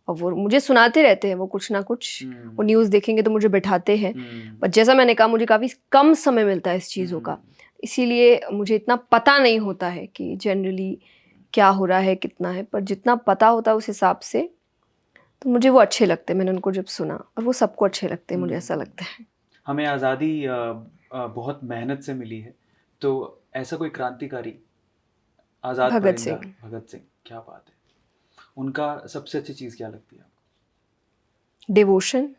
और वो मुझे सुनाते रहते हैं, वो कुछ ना कुछ, वो न्यूज़ देखेंगे तो मुझे बैठाते हैं, पर जैसा मैंने कहा मुझे काफ़ी कम समय मिलता है इस चीज़ों का, इसीलिए मुझे इतना पता नहीं होता है कि जनरली क्या हो रहा है, कितना है, पर जितना पता होता है उस हिसाब से तो मुझे वो अच्छे लगते हैं। मैंने उनको जब सुना, और वो सबको अच्छे लगते हैं, मुझे ऐसा लगता है। हमें आज़ादी बहुत मेहनत से मिली है, तो ऐसा कोई क्रांतिकारी, आज़ाद भगत परिंदा, सिंह। भगत सिंह, क्या बात है। उनका सबसे अच्छी चीज़ क्या लगती है आपको? डिवोशन,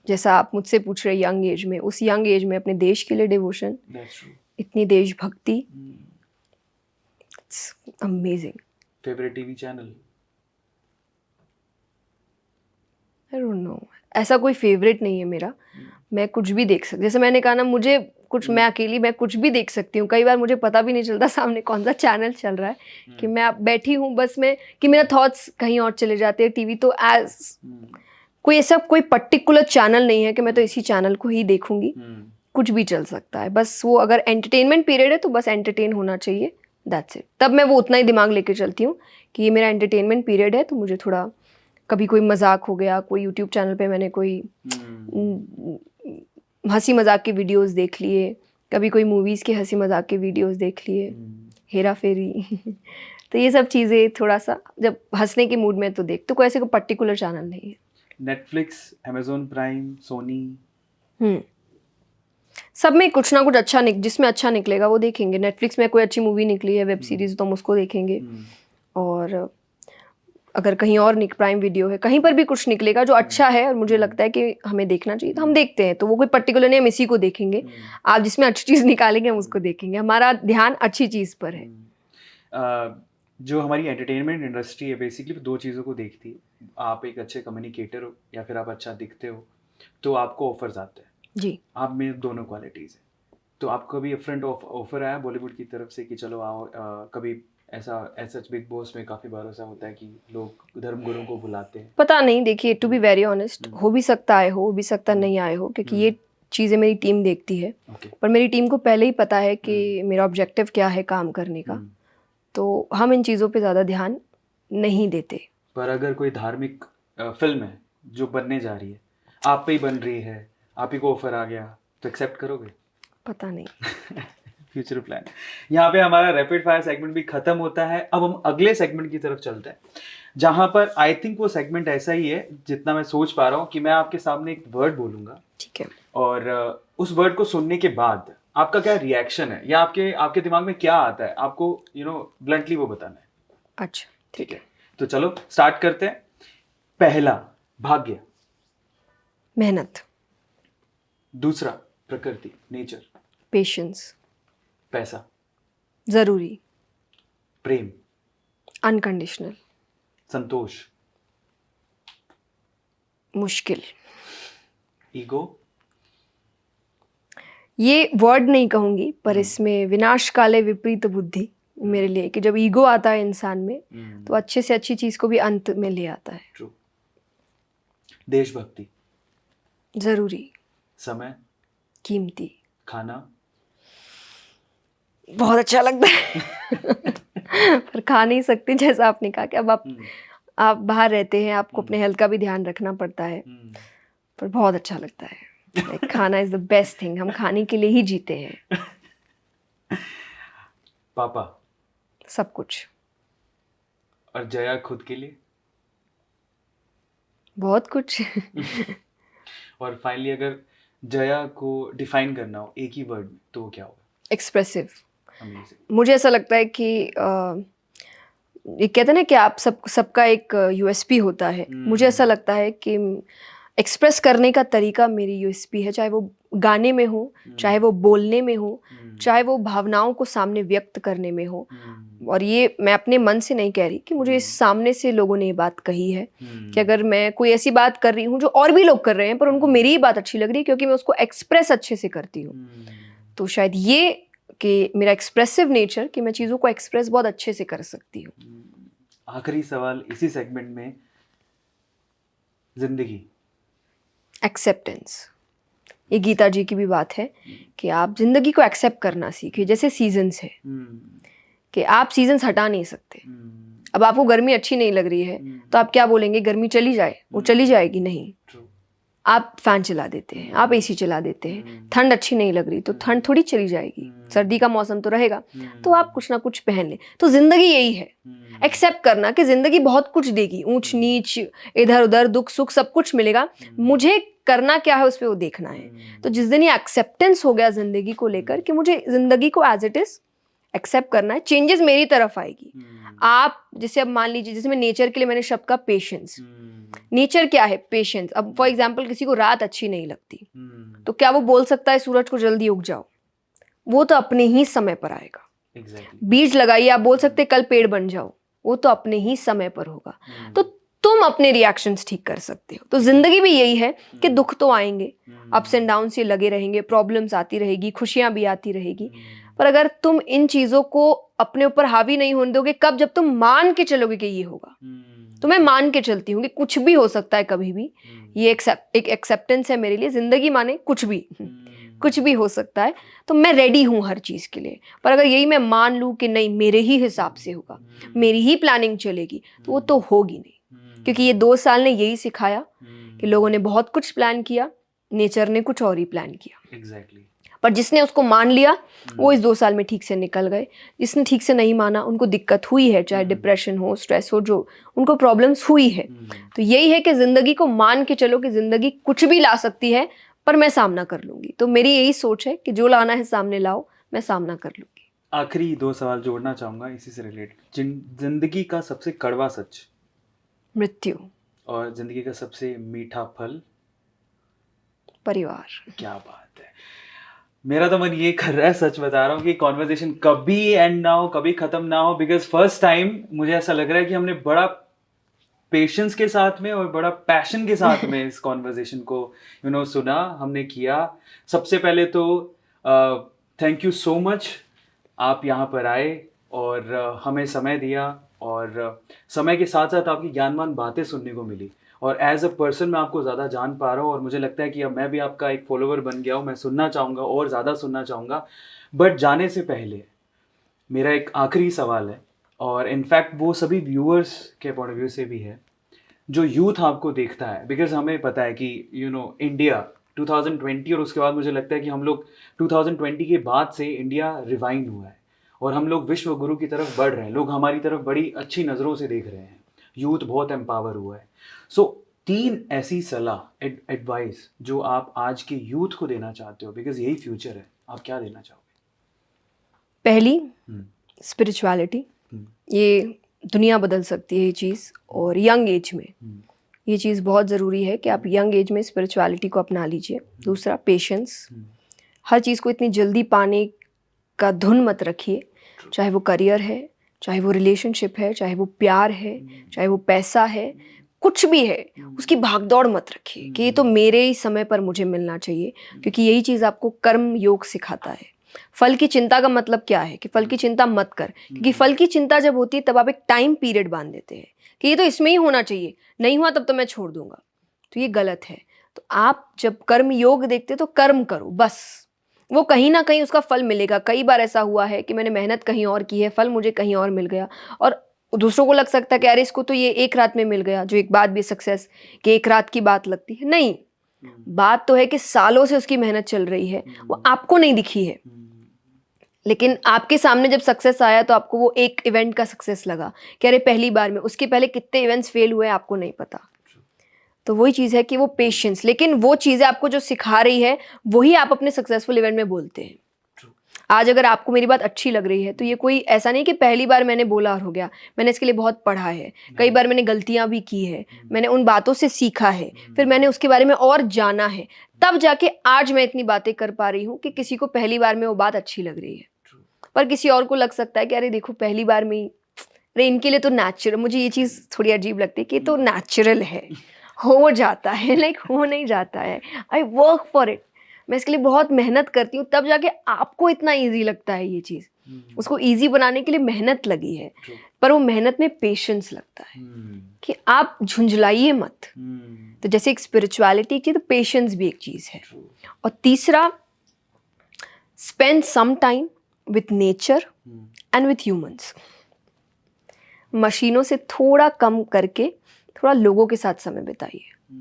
जैसा आप मुझसे पूछ रहे यंग एज में, उस यंग एज में अपने देश के लिए डिवोशन, दैट्स ट्रू। इतनी देशभक्ति, it's amazing. Favourite TV channel? I don't know, ऐसा कोई फेवरेट नहीं है मेरा, मैं कुछ भी देख सकती। जैसे मैंने कहा ना, मुझे कुछ मैं अकेली मैं कुछ भी देख सकती हूँ, कई बार मुझे पता भी नहीं चलता सामने कौन सा चैनल चल रहा है कि मैं अब बैठी हूँ बस में कि मेरा थॉट्स कहीं और चले जाते हैं। टीवी तो एज कोई ऐसा कोई पर्टिकुलर चैनल नहीं है कि मैं तो इसी चैनल को ही देखूंगी, कुछ भी चल सकता है। बस वो अगर एंटरटेनमेंट पीरियड है तो बस एंटरटेन होना चाहिए, दैट्स इट। तब मैं वो उतना ही दिमाग लेके चलती हूँ कि ये मेरा एंटरटेनमेंट पीरियड है, तो मुझे थोड़ा कभी कोई मजाक हो गया, कोई यूट्यूब चैनल पे मैंने कोई हंसी मजाक के वीडियोस देख लिए, कभी कोई मूवीज़ के हंसी मजाक के वीडियोस देख लिए, हेरा फेरी तो ये सब चीज़ें थोड़ा सा जब हंसने के मूड में तो देख, तो कोई ऐसे कोई पर्टिकुलर चैनल नहीं है। नेटफ्लिक्स, अमेजोन प्राइम, सोनी, सब में कुछ ना कुछ अच्छा जिसमें अच्छा निकलेगा वो देखेंगे। नेटफ्लिक्स में कोई अच्छी मूवी निकली है, वेब सीरीज, तो हम उसको देखेंगे। और अगर कहीं और प्राइम वीडियो है, कहीं पर भी कुछ निकलेगा जो अच्छा है और मुझे लगता है कि हमें देखना चाहिए, तो हम देखते हैं। तो वो कोई पर्टिकुलर नहीं हम इसी को देखेंगे, आप जिसमें अच्छी चीज़ निकालेंगे हम उसको देखेंगे। हमारा ध्यान अच्छी चीज़ पर है। जो हमारी एंटरटेनमेंट इंडस्ट्री है बेसिकली दो चीज़ों को देखती है। आप एक अच्छे कम्युनिकेटर हो या फिर आप अच्छा दिखते हो, तो आपको ऑफर्स आते हैं जी। आप में दोनों क्वालिटीज़ है। तो आपको कभी फ्रंट ऑफर आया बॉलीवुड की तरफ से कि चलो आओ, कभी ऐसा बिग बॉस में काफ़ी बार ऐसा होता है कि लोग धर्मगुरु को बुलाते हैं? पता नहीं, देखिए टू बी वेरी ऑनेस्ट, हो भी सकता आए हो भी सकता नहीं आए हो, क्योंकि ये चीज़ें मेरी टीम देखती है। पर मेरी टीम को पहले ही पता है कि मेरा ऑब्जेक्टिव क्या है काम करने का, तो हम इन चीज़ों पे ज़्यादा ध्यान नहीं देते। पर अगर कोई धार्मिक फिल्म है जो बनने जा रही है, आप पे ही बन रही है, आप ही को ऑफर आ गया, तो एक्सेप्ट करोगे? पता नहीं। Future plan. यहाँ पे हमारा रैपिड फायर सेगमेंट भी खत्म होता है। अब हम अगले सेगमेंट की तरफ चलते हैं, जहां पर आई थिंक वो सेगमेंट ऐसा ही है जितना मैं सोच पा रहा हूँ कि मैं आपके सामने एक वर्ड बोलूंगा, ठीक है, और उस वर्ड को सुनने के बाद आपका क्या रिएक्शन है या आपके दिमाग में क्या आता है, आपको ब्लंटली वो बताना है। अच्छा ठीक है। तो चलो स्टार्ट करते हैं। पहला, भाग्य। मेहनत। दूसरा, प्रकृति, नेचर। पेशेंस। पैसा। ज़रूरी। प्रेम। अनकंडीशनल। संतोष। मुश्किल। ईगो। ये वर्ड नहीं कहूँगी, पर इसमें विनाश काले विपरीत बुद्धि मेरे लिए, कि जब ईगो आता है इंसान में तो अच्छे से अच्छी चीज़ को भी अंत में ले आता है। ट्रू। देशभक्ति। ज़रूरी। समय। कीमती। खाना। बहुत अच्छा लगता है पर खा नहीं सकते, जैसा आपने कहा कि अब आप बाहर रहते हैं, आपको अपने हेल्थ का भी ध्यान रखना पड़ता है, पर बहुत अच्छा लगता है। Like, खाना इज द बेस्ट थिंग, हम खाने के लिए ही जीते हैं। पापा। सब कुछ। और जया खुद के लिए? बहुत कुछ और फाइनली अगर जया को डिफाइन करना हो एक ही वर्ड में, तो वो क्या होगा? एक्सप्रेसिव। अमेजिंग। मुझे ऐसा लगता है कि ये कहते हैं ना कि आप सबका एक यूएसपी होता है। मुझे ऐसा लगता है कि एक्सप्रेस करने का तरीका मेरी यूएसपी है, चाहे वो गाने में हो, चाहे वो बोलने में हो, चाहे वो भावनाओं को सामने व्यक्त करने में हो। और ये मैं अपने मन से नहीं कह रही, कि मुझे सामने से लोगों ने ये बात कही है कि अगर मैं कोई ऐसी बात कर रही हूँ जो और भी लोग कर रहे हैं पर उनको मेरी ही बात अच्छी लग रही है क्योंकि मैं उसको एक्सप्रेस अच्छे से करती हूँ, तो शायद ये कि मेरा एक्सप्रेसिव नेचर, कि मैं चीज़ों को एक्सप्रेस बहुत अच्छे से कर सकती हूँ। आखिरी सवाल इसी सेगमेंट में, जिंदगी। एक्सेप्टेंस। ये गीता जी की भी बात है कि आप जिंदगी को एक्सेप्ट करना सीखिए। जैसे सीजन्स है कि आप सीजन्स हटा नहीं सकते। अब आपको गर्मी अच्छी नहीं लग रही है तो आप क्या बोलेंगे, गर्मी चली जाए, वो चली जाएगी नहीं। आप फैन चला देते हैं, आप एसी चला देते हैं। ठंड अच्छी नहीं लग रही तो ठंड थोड़ी चली जाएगी, सर्दी का मौसम तो रहेगा, तो आप कुछ ना कुछ पहन लें। तो जिंदगी यही है, एक्सेप्ट करना कि जिंदगी बहुत कुछ देगी, ऊंच नीच, इधर उधर, दुख सुख सब कुछ मिलेगा, मुझे करना क्या है उस पर वो देखना है। तो जिस दिन ये एक्सेप्टेंस हो गया जिंदगी को लेकर कि मुझे जिंदगी को एज इट इज एक्सेप्ट करना है, चेंजेस मेरी तरफ आएगी। आप जैसे अब मान लीजिए, जैसे मैं नेचर के लिए मैंने शब्द का पेशेंस, नेचर क्या है, पेशेंस। अब फॉर एग्जाम्पल किसी को रात अच्छी नहीं लगती तो क्या वो बोल सकता है सूरज को जल्दी उग जाओ? वो तो अपने ही समय पर आएगा। बीज लगाइए, आप बोल सकते कल पेड़ बन जाओ, वो तो अपने ही समय पर होगा। तो तुम अपने रिएक्शंस ठीक कर सकते हो। तो जिंदगी भी यही है कि दुख तो आएंगे, अप्स एंड डाउन्स ये लगे रहेंगे, प्रॉब्लम्स आती रहेगी, खुशियां भी आती रहेगी, पर अगर तुम इन चीजों को अपने ऊपर हावी नहीं होने दोगे, कब, जब तुम मान के चलोगे कि ये होगा। तो मैं मान के चलती हूँ कि कुछ भी हो सकता है कभी भी, ये एक एक्सेप्टेंस है मेरे लिए। जिंदगी माने कुछ भी कुछ भी हो सकता है, तो मैं रेडी हूँ हर चीज के लिए। पर अगर यही मैं मान लूँ कि नहीं मेरे ही हिसाब से होगा, मेरी ही प्लानिंग चलेगी, तो वो तो होगी नहीं। क्योंकि ये 2 साल ने यही सिखाया कि लोगों ने बहुत कुछ प्लान किया, नेचर ने कुछ और ही प्लान किया। एग्जैक्टली। पर जिसने उसको मान लिया वो इस 2 साल में ठीक से निकल गए। जिसने ठीक से नहीं माना उनको दिक्कत हुई है, चाहे डिप्रेशन हो, स्ट्रेस हो, जो उनको प्रॉब्लम्स हुई है। तो यही है कि जिंदगी को मान के चलो कि जिंदगी कुछ भी ला सकती है, पर मैं सामना कर लूंगी। तो मेरी यही सोच है कि जो लाना है सामने लाओ, मैं सामना कर लूंगी। आखिरी 2 सवाल जोड़ना चाहूंगा इसी से रिलेटेड। जिंदगी का सबसे कड़वा सच? मृत्यु। और जिंदगी का सबसे मीठा फल? परिवार। क्या बात है। मेरा तो मन ये कर रहा है, सच बता रहा हूँ, कि कॉन्वर्सेशन कभी एंड ना हो, कभी खत्म ना हो। बिकॉज फर्स्ट टाइम मुझे ऐसा लग रहा है कि हमने बड़ा पेशेंस के साथ में और बड़ा पैशन के साथ में इस कॉन्वर्सेशन को सुना, हमने किया। सबसे पहले तो थैंक यू सो मच, आप यहाँ पर आए और हमें समय दिया, और समय के साथ साथ आपकी ज्ञानवान बातें सुनने को मिली। और एज अ पर्सन मैं आपको ज़्यादा जान पा रहा हूँ, और मुझे लगता है कि अब मैं भी आपका एक फॉलोवर बन गया हूँ। मैं सुनना चाहूँगा और ज़्यादा सुनना चाहूँगा। बट जाने से पहले मेरा एक आखिरी सवाल है, और इनफैक्ट वो सभी व्यूअर्स के पॉइंट ऑफ व्यू से भी है, जो यूथ आपको देखता है। बिकॉज हमें पता है कि इंडिया 2020, और उसके बाद मुझे लगता है कि हम लोग 2020 के बाद से इंडिया रिवाइंड हुआ है, और हम लोग विश्व गुरु की तरफ बढ़ रहे हैं। लोग हमारी तरफ बड़ी अच्छी नज़रों से देख रहे हैं, यूथ बहुत एम्पावर हुआ है। सो 3 ऐसी सलाह, एडवाइस जो आप आज के यूथ को देना चाहते हो, बिकॉज यही फ्यूचर है, आप क्या देना चाहोगे? पहली, स्पिरिचुअलिटी। ये दुनिया बदल सकती है ये चीज़, और यंग एज में ये चीज़ बहुत ज़रूरी है कि आप यंग एज में स्पिरिचुअलिटी को अपना लीजिए। दूसरा, पेशेंस। हर चीज़ को इतनी जल्दी पाने का धुन मत रखिए, चाहे वो करियर है, चाहे वो रिलेशनशिप है, चाहे वो प्यार है, चाहे वो पैसा है, कुछ भी है, उसकी भागदौड़ मत रखिए कि ये तो मेरे ही समय पर मुझे मिलना चाहिए। क्योंकि यही चीज़ आपको कर्म योग सिखाता है। फल की चिंता का मतलब क्या है कि फल की चिंता मत कर, क्योंकि फल की चिंता जब होती है तब आप एक टाइम पीरियड बांध देते हैं कि ये तो इसमें ही होना चाहिए, नहीं हुआ तब तो मैं छोड़ दूंगा। तो ये गलत है। तो आप जब कर्म योग देखते तो कर्म करो, बस वो कहीं ना कहीं उसका फल मिलेगा। कई बार ऐसा हुआ है कि मैंने मेहनत कहीं और की है, फल मुझे कहीं और मिल गया, और दूसरों को लग सकता है कि अरे इसको तो ये एक रात में मिल गया। जो एक बात भी सक्सेस कि एक रात की बात लगती है, नहीं, बात तो है कि सालों से उसकी मेहनत चल रही है, वो आपको नहीं दिखी है, लेकिन आपके सामने जब सक्सेस आया तो आपको वो एक इवेंट का सक्सेस लगा कि अरे पहली बार में। उसके पहले कितने इवेंट्स फेल हुए आपको नहीं पता। तो वही चीज़ है कि वो पेशेंस, लेकिन वो चीज़ें आपको जो सिखा रही है वही आप अपने सक्सेसफुल इवेंट में बोलते हैं। आज अगर आपको मेरी बात अच्छी लग रही है तो ये कोई ऐसा नहीं कि पहली बार मैंने बोला और हो गया। मैंने इसके लिए बहुत पढ़ा है, कई बार मैंने गलतियां भी की है, मैंने उन बातों से सीखा है, फिर मैंने उसके बारे में और जाना है, तब जाके आज मैं इतनी बातें कर पा रही हूँ कि किसी को पहली बार में वो बात अच्छी लग रही है। पर किसी और को लग सकता है कि अरे देखो पहली बार में, अरे इनके लिए तो नेचुरल। मुझे ये चीज़ थोड़ी अजीब लगती है कि तो नेचुरल है, हो जाता है, लाइक हो नहीं जाता है। आई वर्क फॉर इट, मैं इसके लिए बहुत मेहनत करती हूँ, तब जाके आपको इतना इजी लगता है ये चीज़। उसको इजी बनाने के लिए मेहनत लगी है, पर वो मेहनत में पेशेंस लगता है कि आप झुंझलाइए मत। तो जैसे एक स्पिरिचुअलिटी की, तो पेशेंस भी एक चीज़ है। और तीसरा, spend some time with nature and with humans. मशीनों से थोड़ा कम करके थोड़ा लोगों के साथ समय बिताइए।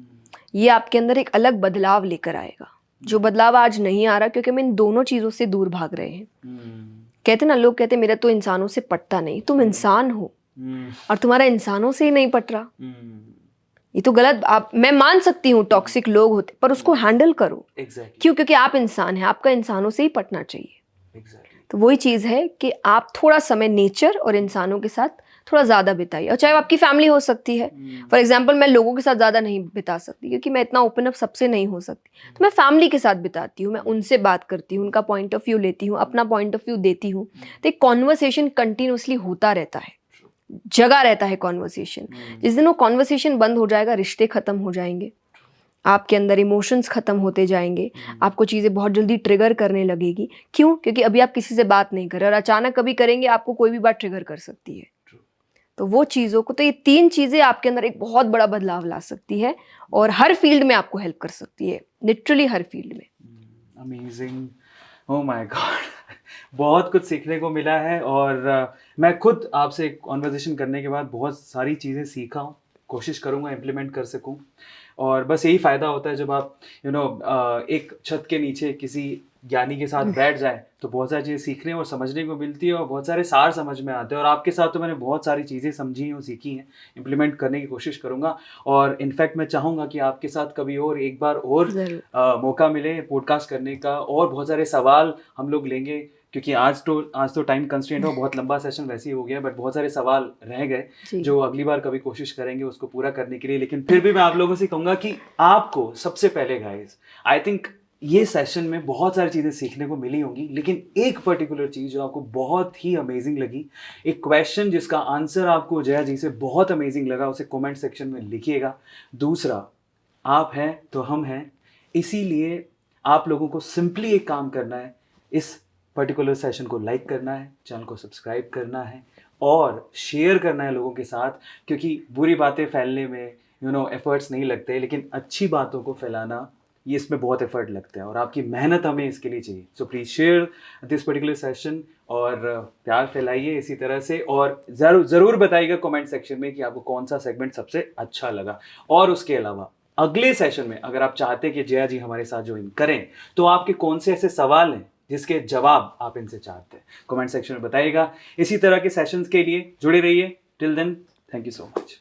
ये आपके अंदर एक अलग बदलाव लेकर आएगा, जो बदलाव आज नहीं आ रहा क्योंकि हम इन दोनों चीज़ों से दूर भाग रहे हैं। कहते ना, लोग कहते मेरा तो इंसानों से पटता नहीं। तुम इंसान हो और तुम्हारा इंसानों से ही नहीं पट रहा, ये तो गलत। आप, मैं मान सकती हूँ टॉक्सिक लोग होते, पर उसको हैंडल करो। क्यों? क्योंकि आप इंसान हैं, आपका इंसानों से ही पटना चाहिए। तो वही चीज़ है कि आप थोड़ा समय नेचर और इंसानों के साथ थोड़ा ज़्यादा बिताइए। और चाहे आपकी फैमिली हो सकती है, फॉर एग्जांपल मैं लोगों के साथ ज़्यादा नहीं बिता सकती क्योंकि मैं इतना ओपन अप सबसे नहीं हो सकती, तो मैं फैमिली के साथ बिताती हूँ। मैं उनसे बात करती हूँ, उनका पॉइंट ऑफ व्यू लेती हूँ, अपना पॉइंट ऑफ व्यू देती हूँ। तो एक कॉन्वर्सेशन कंटिन्यूसली होता रहता है। जगा रहता है कॉन्वर्सेशन। जिस दिन वो कॉन्वर्सेशन बंद हो जाएगा, रिश्ते खत्म हो जाएंगे, आपके अंदर इमोशंस खत्म होते जाएंगे, आपको चीज़ें बहुत जल्दी ट्रिगर करने लगेगी। क्यों? क्योंकि अभी आप किसी से बात नहीं कर रहे और अचानक कभी करेंगे, आपको कोई भी बात ट्रिगर कर सकती है। तो वो चीज़ों को, तो ये 3 चीज़ें आपके अंदर एक बहुत बड़ा बदलाव ला सकती है और हर फील्ड में आपको हेल्प कर सकती है, लिटरली हर फील्ड में। अमेजिंग, ओ माय गॉड, बहुत कुछ सीखने को मिला है। और मैं खुद आपसे कॉन्वर्जेशन करने के बाद बहुत सारी चीज़ें सीखा हूँ, कोशिश करूँगा इम्प्लीमेंट कर सकूँ। और बस यही फ़ायदा होता है जब आप एक छत के नीचे किसी ज्ञानी के साथ बैठ जाए तो बहुत सारी चीज़ें सीखने और समझने को मिलती है और बहुत सारे सार समझ में आते हैं। और आपके साथ तो मैंने बहुत सारी चीज़ें समझी हैं और सीखी हैं, इम्प्लीमेंट करने की कोशिश करूँगा। और इनफैक्ट मैं चाहूँगा कि आपके साथ कभी और एक बार और मौका मिले पॉडकास्ट करने का, और बहुत सारे सवाल हम लोग लेंगे, क्योंकि आज तो टाइम कंस्ट्रेंट हो, बहुत लंबा सेशन वैसे ही हो गया, बट बहुत सारे सवाल रह गए जो अगली बार कभी कोशिश करेंगे उसको पूरा करने के लिए। लेकिन फिर भी मैं आप लोगों से कहूँगा कि आपको सबसे पहले गाइस, आई थिंक ये सेशन में बहुत सारी चीज़ें सीखने को मिली होंगी, लेकिन एक पर्टिकुलर चीज़ जो आपको बहुत ही अमेजिंग लगी, एक क्वेश्चन जिसका आंसर आपको जया जी से बहुत अमेजिंग लगा, उसे कमेंट सेक्शन में लिखिएगा। दूसरा, आप हैं तो हम हैं, इसीलिए आप लोगों को सिंपली एक काम करना है, इस पर्टिकुलर सेशन को लाइक करना है, चैनल को सब्सक्राइब करना है और शेयर करना है लोगों के साथ, क्योंकि बुरी बातें फैलने में एफर्ट्स नहीं लगते, लेकिन अच्छी बातों को फैलाना, ये इसमें बहुत एफर्ट लगता है और आपकी मेहनत हमें इसके लिए चाहिए। So please share this particular session और प्यार फैलाइए इसी तरह से। और ज़रूर बताइएगा कमेंट सेक्शन में कि आपको कौन सा सेगमेंट सबसे अच्छा लगा। और उसके अलावा अगले सेशन में अगर आप चाहते हैं कि जया जी हमारे साथ ज्वाइन करें, तो आपके कौन से ऐसे सवाल हैं जिसके जवाब आप इनसे चाहते हैं, कमेंट सेक्शन में बताइएगा। इसी तरह के सेशंस के लिए जुड़े रहिए। Till then, thank you so much.